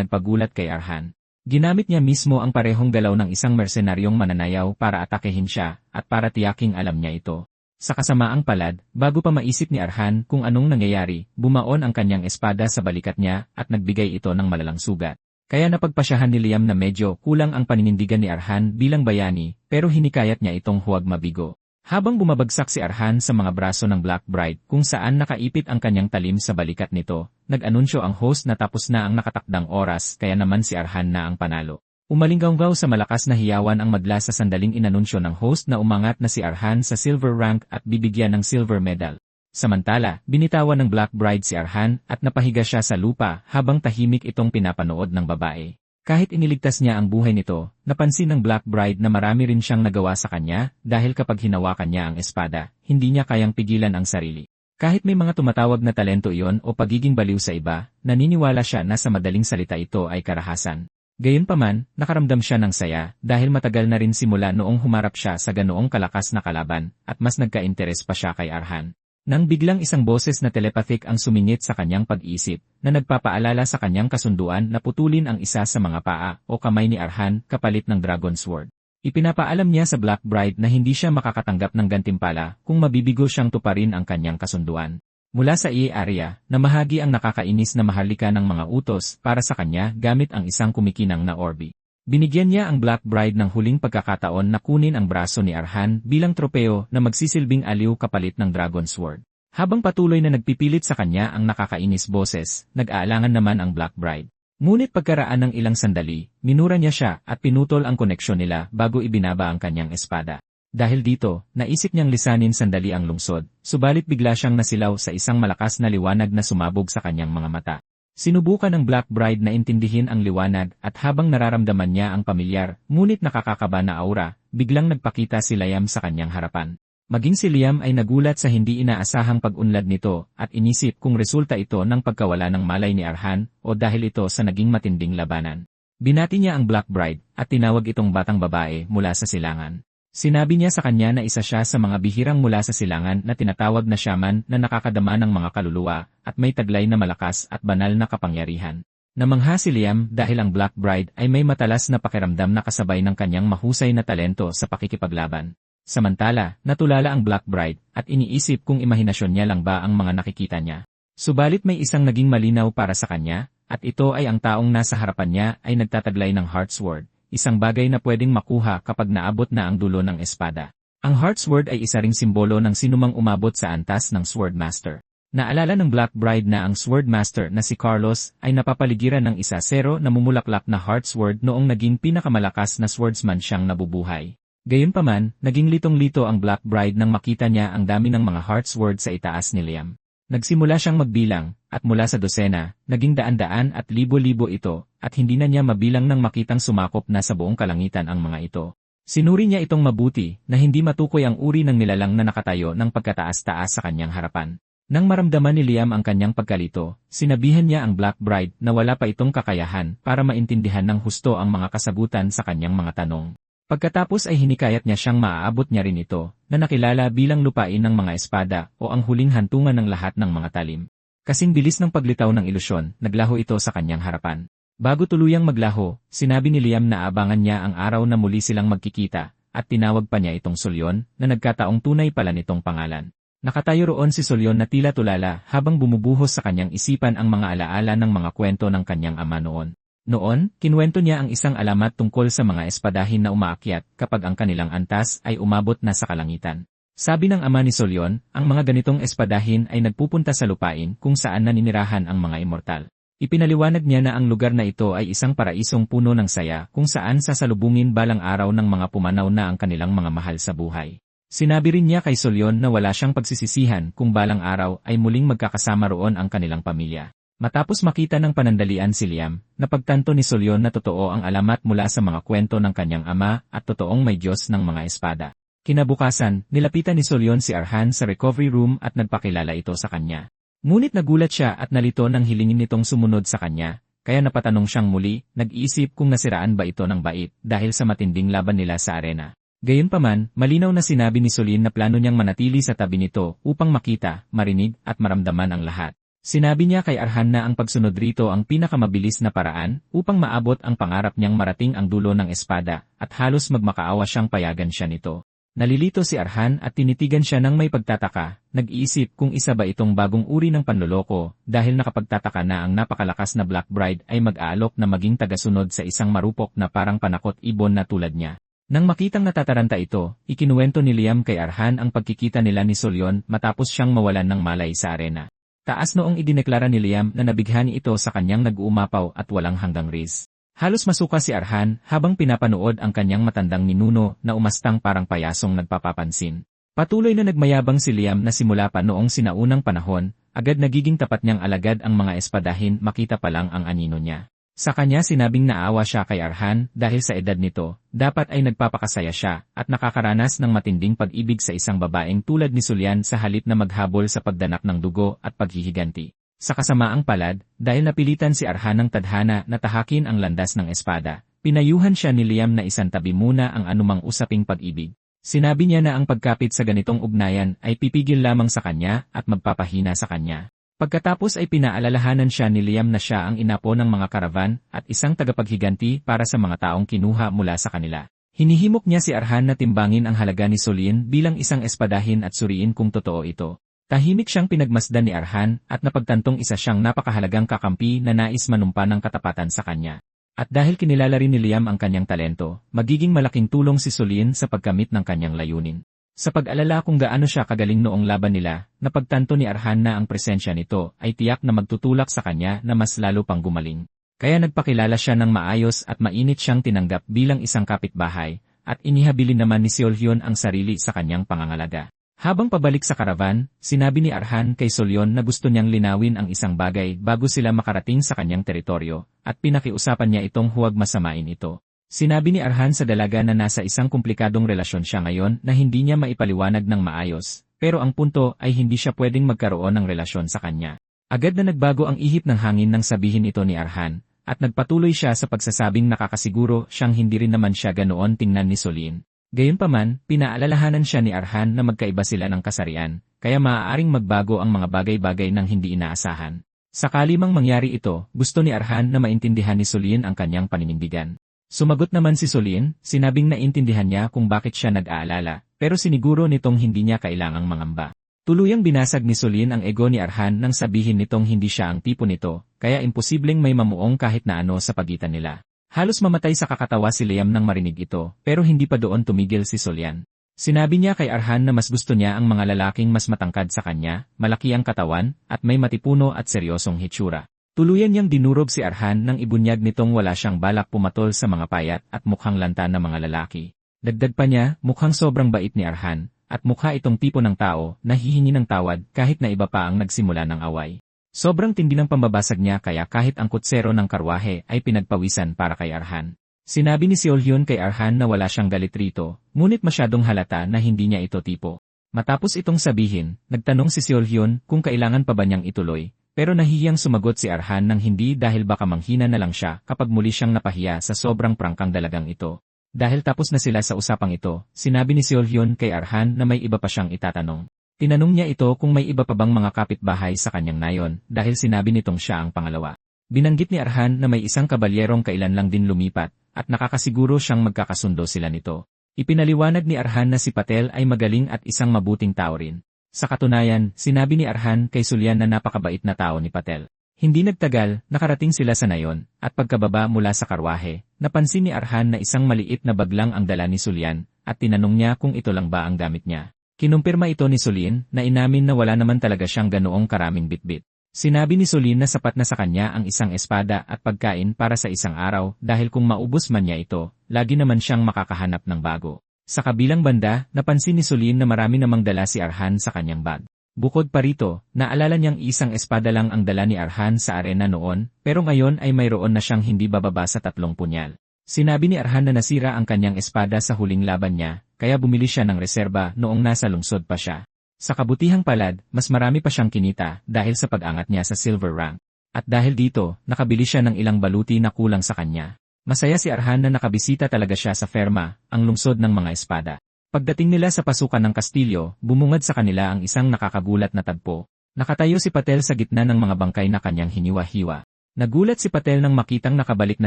nagpagulat kay Arhan. Ginamit niya mismo ang parehong galaw ng isang mersenaryong mananayaw para atakehin siya, at para tiyaking alam niya ito. Sa kasamaang palad, bago pa maisip ni Arhan kung anong nangyayari, bumaon ang kanyang espada sa balikat niya at nagbigay ito ng malalang sugat. Kaya napagpasyahan ni Liam na medyo kulang ang paninindigan ni Arhan bilang bayani, pero hinikayat niya itong huwag mabigo. Habang bumabagsak si Arhan sa mga braso ng Black Bride kung saan nakaipit ang kanyang talim sa balikat nito, nag-anunsyo ang host na tapos na ang nakatakdang oras kaya naman si Arhan na ang panalo. Umalinggaw sa malakas na hiyawan ang madla sa sandaling inanunsyo ng host na umangat na si Arhan sa silver rank at bibigyan ng silver medal. Samantala, binitawan ng Black Bride si Arhan at napahiga siya sa lupa habang tahimik itong pinapanood ng babae. Kahit iniligtas niya ang buhay nito, napansin ng Black Bride na marami rin siyang nagawa sa kanya dahil kapag hinawakan niya ang espada, hindi niya kayang pigilan ang sarili. Kahit may mga tumatawag na talento iyon o pagiging baliw sa iba, naniniwala siya na sa madaling salita ito ay karahasan. Gayunpaman, nakaramdam siya ng saya dahil matagal na rin simula noong humarap siya sa ganoong kalakas na kalaban at mas nagka-interes pa siya kay Arhan. Nang biglang isang boses na telepathic ang sumingit sa kanyang pag-isip, na nagpapaalala sa kanyang kasunduan na putulin ang isa sa mga paa o kamay ni Arhan kapalit ng Dragon Sword. Ipinapaalam niya sa Black Bride na hindi siya makakatanggap ng gantimpala kung mabibigo siyang tuparin ang kanyang kasunduan. Mula sa area, namahagi ang nakakainis na maharlika ng mga utos para sa kanya gamit ang isang kumikinang na orbi. Binigyan niya ang Black Bride ng huling pagkakataon na kunin ang braso ni Arhan bilang tropeo na magsisilbing aliw kapalit ng Dragon Sword. Habang patuloy na nagpipilit sa kanya ang nakakainis boses, nag-aalangan naman ang Black Bride. Ngunit pagkaraan ng ilang sandali, minura niya siya at pinutol ang koneksyon nila bago ibinaba ang kanyang espada. Dahil dito, naisip niyang lisanin sandali ang lungsod, subalit bigla siyang nasilaw sa isang malakas na liwanag na sumabog sa kanyang mga mata. Sinubukan ng Black Bride na intindihin ang liwanag at habang nararamdaman niya ang pamilyar, ngunit nakakakaba na aura, biglang nagpakita si Liam sa kanyang harapan. Maging si Liam ay nagulat sa hindi inaasahang pag-unlad nito at inisip kung resulta ito ng pagkawala ng malay ni Arhan o dahil ito sa naging matinding labanan. Binati niya ang Black Bride at tinawag itong batang babae mula sa silangan. Sinabi niya sa kanya na isa siya sa mga bihirang mula sa silangan na tinatawag na shaman na nakakadama ng mga kaluluwa at may taglay na malakas at banal na kapangyarihan. Namangha si Liam dahil ang Black Bride ay may matalas na pakiramdam na kasabay ng kanyang mahusay na talento sa pakikipaglaban. Samantala, natulala ang Black Bride at iniisip kung imahinasyon niya lang ba ang mga nakikita niya. Subalit may isang naging malinaw para sa kanya, at ito ay ang taong nasa harapan niya ay nagtataglay ng Heart Sword. Isang bagay na pwedeng makuha kapag naabot na ang dulo ng espada. Ang Heart Sword ay isa ring simbolo ng sinumang umabot sa antas ng Sword Master. Naalala ng Black Bride na ang Sword Master na si Carlos ay napapaligiran ng 1-0 na mumulaklak na Heart Sword noong naging pinakamalakas na swordsman siyang nabubuhay. Gayunpaman, naging litong-lito ang Black Bride nang makita niya ang dami ng mga Heart Sword sa itaas ni Liam. Nagsimula siyang magbilang, at mula sa dosena, naging daan-daan at libo-libo ito, at hindi na niya mabilang nang makitang sumakop na sa buong kalangitan ang mga ito. Sinuri niya itong mabuti, na hindi matukoy ang uri ng nilalang na nakatayo ng pagkataas-taas sa kanyang harapan. Nang maramdaman ni Liam ang kanyang pagkalito, sinabihan niya ang Black Bride na wala pa itong kakayahan para maintindihan ng husto ang mga kasagutan sa kanyang mga tanong. Pagkatapos ay hinikayat niya siyang maaabot niya rin ito, na nakilala bilang lupain ng mga espada o ang huling hantungan ng lahat ng mga talim. Kasing bilis ng paglitaw ng ilusyon, naglaho ito sa kanyang harapan. Bago tuluyang maglaho, sinabi ni Liam na abangan niya ang araw na muli silang magkikita, at tinawag pa niya itong Solyon, na nagkataong tunay pala nitong pangalan. Nakatayo roon si Solyon na tila tulala habang bumubuhos sa kanyang isipan ang mga alaala ng mga kwento ng kanyang ama noon. Noon, kinuwento niya ang isang alamat tungkol sa mga espadahin na umaakyat kapag ang kanilang antas ay umabot na sa kalangitan. Sabi ng ama ni Solyon, ang mga ganitong espadahin ay nagpupunta sa lupain kung saan naninirahan ang mga immortal. Ipinaliwanag niya na ang lugar na ito ay isang paraisong puno ng saya kung saan sasalubungin balang araw ng mga pumanaw na ang kanilang mga mahal sa buhay. Sinabi rin niya kay Solyon na wala siyang pagsisisihan kung balang araw ay muling magkakasama roon ang kanilang pamilya. Matapos makita ng panandalian si Liam, napagtanto ni Solyon na totoo ang alamat mula sa mga kwento ng kanyang ama at totoong may Diyos ng mga espada. Kinabukasan, nilapitan ni Solyon si Arhan sa recovery room at nagpakilala ito sa kanya. Ngunit nagulat siya at nalito nang hilingin nitong sumunod sa kanya, kaya napatanong siyang muli, nag-iisip kung nasiraan ba ito ng bait dahil sa matinding laban nila sa arena. Gayunpaman, malinaw na sinabi ni Solyn na plano niyang manatili sa tabi nito upang makita, marinig at maramdaman ang lahat. Sinabi niya kay Arhan na ang pagsunod rito ang pinakamabilis na paraan upang maabot ang pangarap niyang marating ang dulo ng espada at halos magmakaawa siyang payagan siya nito. Nalilito si Arhan at tinitigan siya ng may pagtataka, nag-iisip kung isa ba itong bagong uri ng panloloko dahil nakapagtataka na ang napakalakas na Black Bride ay mag-aalok na maging tagasunod sa isang marupok na parang panakot ibon na tulad niya. Nang makitang natataranta ito, ikinuwento ni Liam kay Arhan ang pagkikita nila ni Solyon matapos siyang mawalan ng malay sa arena. Taas noong idineklara ni Liam na nabighani ito sa kanyang nag-uumapaw at walang hanggang race. Halos masuka si Arhan habang pinapanood ang kanyang matandang ninuno na umastang parang payasong nagpapapansin. Patuloy na nagmayabang si Liam na simula pa noong sinaunang panahon, agad nagiging tapat niyang alagad ang mga espadahin makita pa lang ang anino niya. Sa kanya sinabing naawa siya kay Arhan dahil sa edad nito, dapat ay nagpapakasaya siya at nakakaranas ng matinding pag-ibig sa isang babaeng tulad ni Sulyan sa halip na maghabol sa pagdanak ng dugo at paghihiganti. Sa kasamaang palad, dahil napilitan si Arhan ng tadhana na tahakin ang landas ng espada, pinayuhan siya ni Liam na isantabi muna ang anumang usaping pag-ibig. Sinabi niya na ang pagkapit sa ganitong ugnayan ay pipigil lamang sa kanya at magpapahina sa kanya. Pagkatapos ay pinaalalahanan siya ni Liam na siya ang inapo ng mga karavan at isang tagapaghiganti para sa mga taong kinuha mula sa kanila. Hinihimok niya si Arhan na timbangin ang halaga ni Solyn bilang isang espadahin at suriin kung totoo ito. Tahimik siyang pinagmasdan ni Arhan at napagtantong isa siyang napakahalagang kakampi na nais manumpa ng katapatan sa kanya. At dahil kinilala rin ni Liam ang kanyang talento, magiging malaking tulong si Solyn sa pagkamit ng kanyang layunin. Sa pag-alala kung gaano siya kagaling noong laban nila, napagtanto ni Arhan na ang presensya nito ay tiyak na magtutulak sa kanya na mas lalo pang gumaling. Kaya nagpakilala siya ng maayos at mainit siyang tinanggap bilang isang kapitbahay, at inihabilin naman ni Solyon ang sarili sa kanyang pangangalaga. Habang pabalik sa karavan, sinabi ni Arhan kay Solyon na gusto niyang linawin ang isang bagay bago sila makarating sa kanyang teritoryo, at pinakiusapan niya itong huwag masamain ito. Sinabi ni Arhan sa dalaga na nasa isang komplikadong relasyon siya ngayon na hindi niya maipaliwanag ng maayos, pero ang punto ay hindi siya pwedeng magkaroon ng relasyon sa kanya. Agad na nagbago ang ihip ng hangin nang sabihin ito ni Arhan, at nagpatuloy siya sa pagsasabing nakakasiguro siyang hindi rin naman siya ganoon tingnan ni Solyn. Gayunpaman, pinaalalahanan siya ni Arhan na magkaiba sila ng kasarian, kaya maaaring magbago ang mga bagay-bagay nang hindi inaasahan. Sakali mang mangyari ito, gusto ni Arhan na maintindihan ni Solyn ang kanyang paninindigan. Sumagot naman si Solyn, sinabing naintindihan niya kung bakit siya nag-aalala, pero siniguro nitong hindi niya kailangang mangamba. Tuluyang binasag ni Solyn ang ego ni Arhan nang sabihin nitong hindi siya ang tipo nito, kaya imposibleng may mamuong kahit na ano sa pagitan nila. Halos mamatay sa kakatawa si Liam nang marinig ito, pero hindi pa doon tumigil si Solyan. Sinabi niya kay Arhan na mas gusto niya ang mga lalaking mas matangkad sa kanya, malaki ang katawan, at may matipuno at seryosong hitsura. Tuluyan niyang dinurog si Arhan nang ibunyag nitong wala siyang balak pumatol sa mga payat at mukhang lanta na mga lalaki. Dagdag pa niya, mukhang sobrang bait ni Arhan, at mukha itong tipo ng tao na hihingi ng tawad kahit na iba pa ang nagsimula ng away. Sobrang tindi ng pambabasag niya kaya kahit ang kutsero ng karwahe ay pinagpawisan para kay Arhan. Sinabi ni Solyon kay Arhan na wala siyang galit rito, ngunit masyadong halata na hindi niya ito tipo. Matapos itong sabihin, nagtanong si Solyon kung kailangan pa ba niyang ituloy, pero nahihiyang sumagot si Arhan ng hindi dahil baka manghina na lang siya kapag muli siyang napahiya sa sobrang prangkang dalagang ito. Dahil tapos na sila sa usapang ito, sinabi ni Solyon kay Arhan na may iba pa siyang itatanong. Tinanong niya ito kung may iba pa bang mga kapitbahay sa kanyang nayon dahil sinabi nitong siya ang pangalawa. Binanggit ni Arhan na may isang kabalyerong kailan lang din lumipat at nakakasiguro siyang magkakasundo sila nito. Ipinaliwanag ni Arhan na si Patel ay magaling at isang mabuting tao rin. Sa katunayan, sinabi ni Arhan kay Sulyan na napakabait na tao ni Patel. Hindi nagtagal, nakarating sila sa nayon, at pagkababa mula sa karwahe, napansin ni Arhan na isang maliit na bag lang ang dala ni Sulyan, at tinanong niya kung ito lang ba ang gamit niya. Kinumpirma ito ni Sulyan na inamin na wala naman talaga siyang ganoong karaming bitbit. Sinabi ni Sulyan na sapat na sa kanya ang isang espada at pagkain para sa isang araw dahil kung maubos man niya ito, lagi naman siyang makakahanap ng bago. Sa kabilang banda, napansin ni Sulyan na marami namang dala si Arhan sa kanyang bag. Bukod pa rito, naalala niyang isang espada lang ang dala ni Arhan sa arena noon, pero ngayon ay mayroon na siyang hindi bababa sa 3 punyal. Sinabi ni Arhan na nasira ang kanyang espada sa huling laban niya, kaya bumili siya ng reserba noong nasa lungsod pa siya. Sa kabutihang palad, mas marami pa siyang kinita dahil sa pag-angat niya sa silver rank. At dahil dito, nakabili siya ng ilang baluti na kulang sa kanya. Masaya si Arhan na nakabisita talaga siya sa Ferma, ang lungsod ng mga espada. Pagdating nila sa pasukan ng Kastilyo, bumungad sa kanila ang isang nakakagulat na tagpo. Nakatayo si Patel sa gitna ng mga bangkay na kanyang hiniwa-hiwa. Nagulat si Patel nang makitang nakabalik na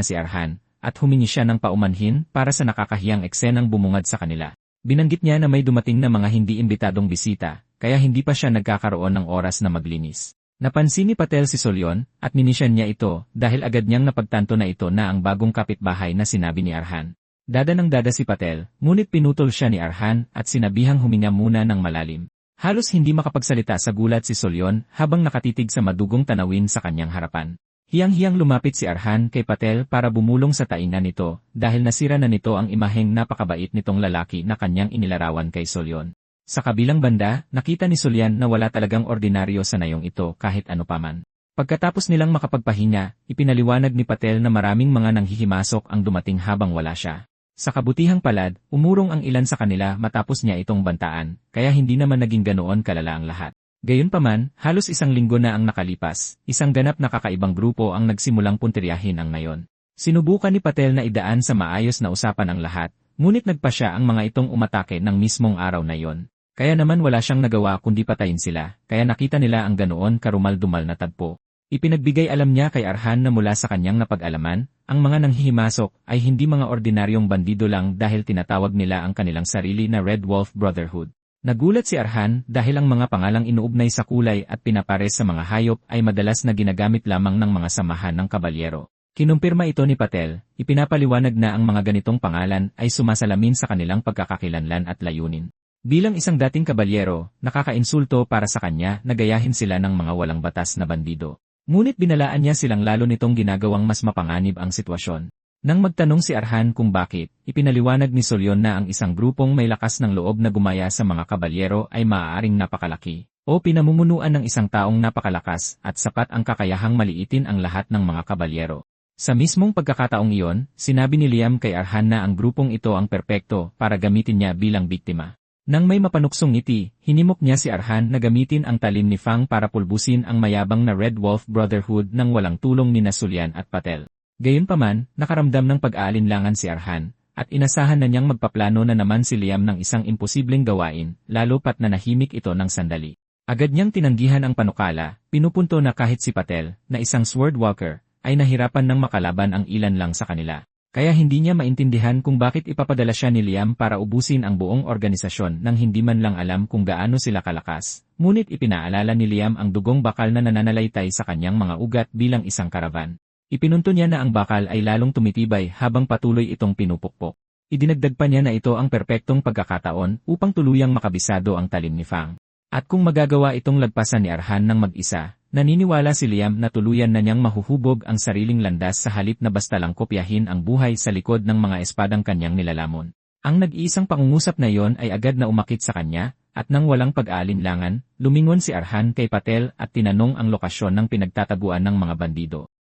si Arhan, at humingi siya ng paumanhin para sa nakakahiyang eksenang bumungad sa kanila. Binanggit niya na may dumating na mga hindi imbitadong bisita, kaya hindi pa siya nagkakaroon ng oras na maglinis. Napansin ni Patel si Solyon, at minisyan niya ito dahil agad niyang napagtanto na ito na ang bagong kapitbahay na sinabi ni Arhan. Dada ng dada si Patel, ngunit pinutol siya ni Arhan at sinabihang huminga muna ng malalim. Halos hindi makapagsalita sa gulat si Solyon habang nakatitig sa madugong tanawin sa kanyang harapan. Hiyang-hiyang lumapit si Arhan kay Patel para bumulong sa taingan nito dahil nasira na nito ang imaheng napakabait nitong lalaki na kanyang inilarawan kay Solyon. Sa kabilang banda, nakita ni Sulyan na wala talagang ordinaryo sa nayong ito kahit ano paman. Pagkatapos nilang makapagpahinga, ipinaliwanag ni Patel na maraming mga nanghihimasok ang dumating habang wala siya. Sa kabutihang palad, umurong ang ilan sa kanila matapos niya itong bantaan, kaya hindi naman naging ganoon kalala ang lahat. Gayunpaman, halos 1 linggo na ang nakalipas, isang ganap na kakaibang grupo ang nagsimulang puntiryahin ang nayon. Sinubukan ni Patel na idaan sa maayos na usapan ang lahat, ngunit nagpa siya ang mga itong umatake ng mismong araw na iyon. Kaya naman wala siyang nagawa kundi patayin sila, kaya nakita nila ang ganoon karumal-dumal na tagpo. Ipinagbigay alam niya kay Arhan na mula sa kanyang napag-alaman, ang mga nanghihimasok ay hindi mga ordinaryong bandido lang dahil tinatawag nila ang kanilang sarili na Red Wolf Brotherhood. Nagulat si Arhan dahil ang mga pangalang inuugnay sa kulay at pinapares sa mga hayop ay madalas na ginagamit lamang ng mga samahan ng kabalyero. Kinumpirma ito ni Patel, ipinapaliwanag na ang mga ganitong pangalan ay sumasalamin sa kanilang pagkakakilanlan at layunin. Bilang isang dating kabalyero, nakakainsulto para sa kanya na gayahin sila ng mga walang batas na bandido. Ngunit binalaan niya silang lalo nitong ginagawang mas mapanganib ang sitwasyon. Nang magtanong si Arhan kung bakit, ipinaliwanag ni Solyon na ang isang grupong may lakas ng loob na gumaya sa mga kabalyero ay maaaring napakalaki, o pinamumunuan ng isang taong napakalakas at sapat ang kakayahang maliitin ang lahat ng mga kabalyero. Sa mismong pagkakataong iyon, sinabi ni Liam kay Arhan na ang grupong ito ang perpekto para gamitin niya bilang biktima. Nang may mapanuksong ngiti, hinimok niya si Arhan na gamitin ang talim ni Fang para pulbusin ang mayabang na Red Wolf Brotherhood nang walang tulong ni Sulyan at Patel. Gayunpaman, nakaramdam ng pag-aalinlangan si Arhan, at inasahan na niyang magpaplano na naman si Liam ng isang imposibleng gawain, lalo pat na nahimik ito ng sandali. Agad niyang tinanggihan ang panukala, pinupunto na kahit si Patel, na isang swordwalker, ay nahirapan ng makalaban ang ilan lang sa kanila. Kaya hindi niya maintindihan kung bakit ipapadala siya ni Liam para ubusin ang buong organisasyon nang hindi man lang alam kung gaano sila kalakas. Ngunit ipinaalala ni Liam ang dugong bakal na nananalaytay sa kanyang mga ugat bilang isang karavan. Ipinunto niya na ang bakal ay lalong tumitibay habang patuloy itong pinupukpok. Idinagdag pa niya na ito ang perpektong pagkakataon upang tuluyang makabisado ang talim ni Fang. At kung magagawa itong lagpasan ni Arhan ng mag-isa, naniniwala si Liam na tuluyan na niyang mahuhubog ang sariling landas sa halip na basta lang kopyahin ang buhay sa likod ng mga espadang kanyang nilalamon. Ang nag-iisang pangungusap na iyon ay agad na umakit sa kanya, at nang walang pag-aalinlangan, lumingon si Arhan kay Patel at tinanong ang lokasyon ng pinagtataguan ng mga bandido.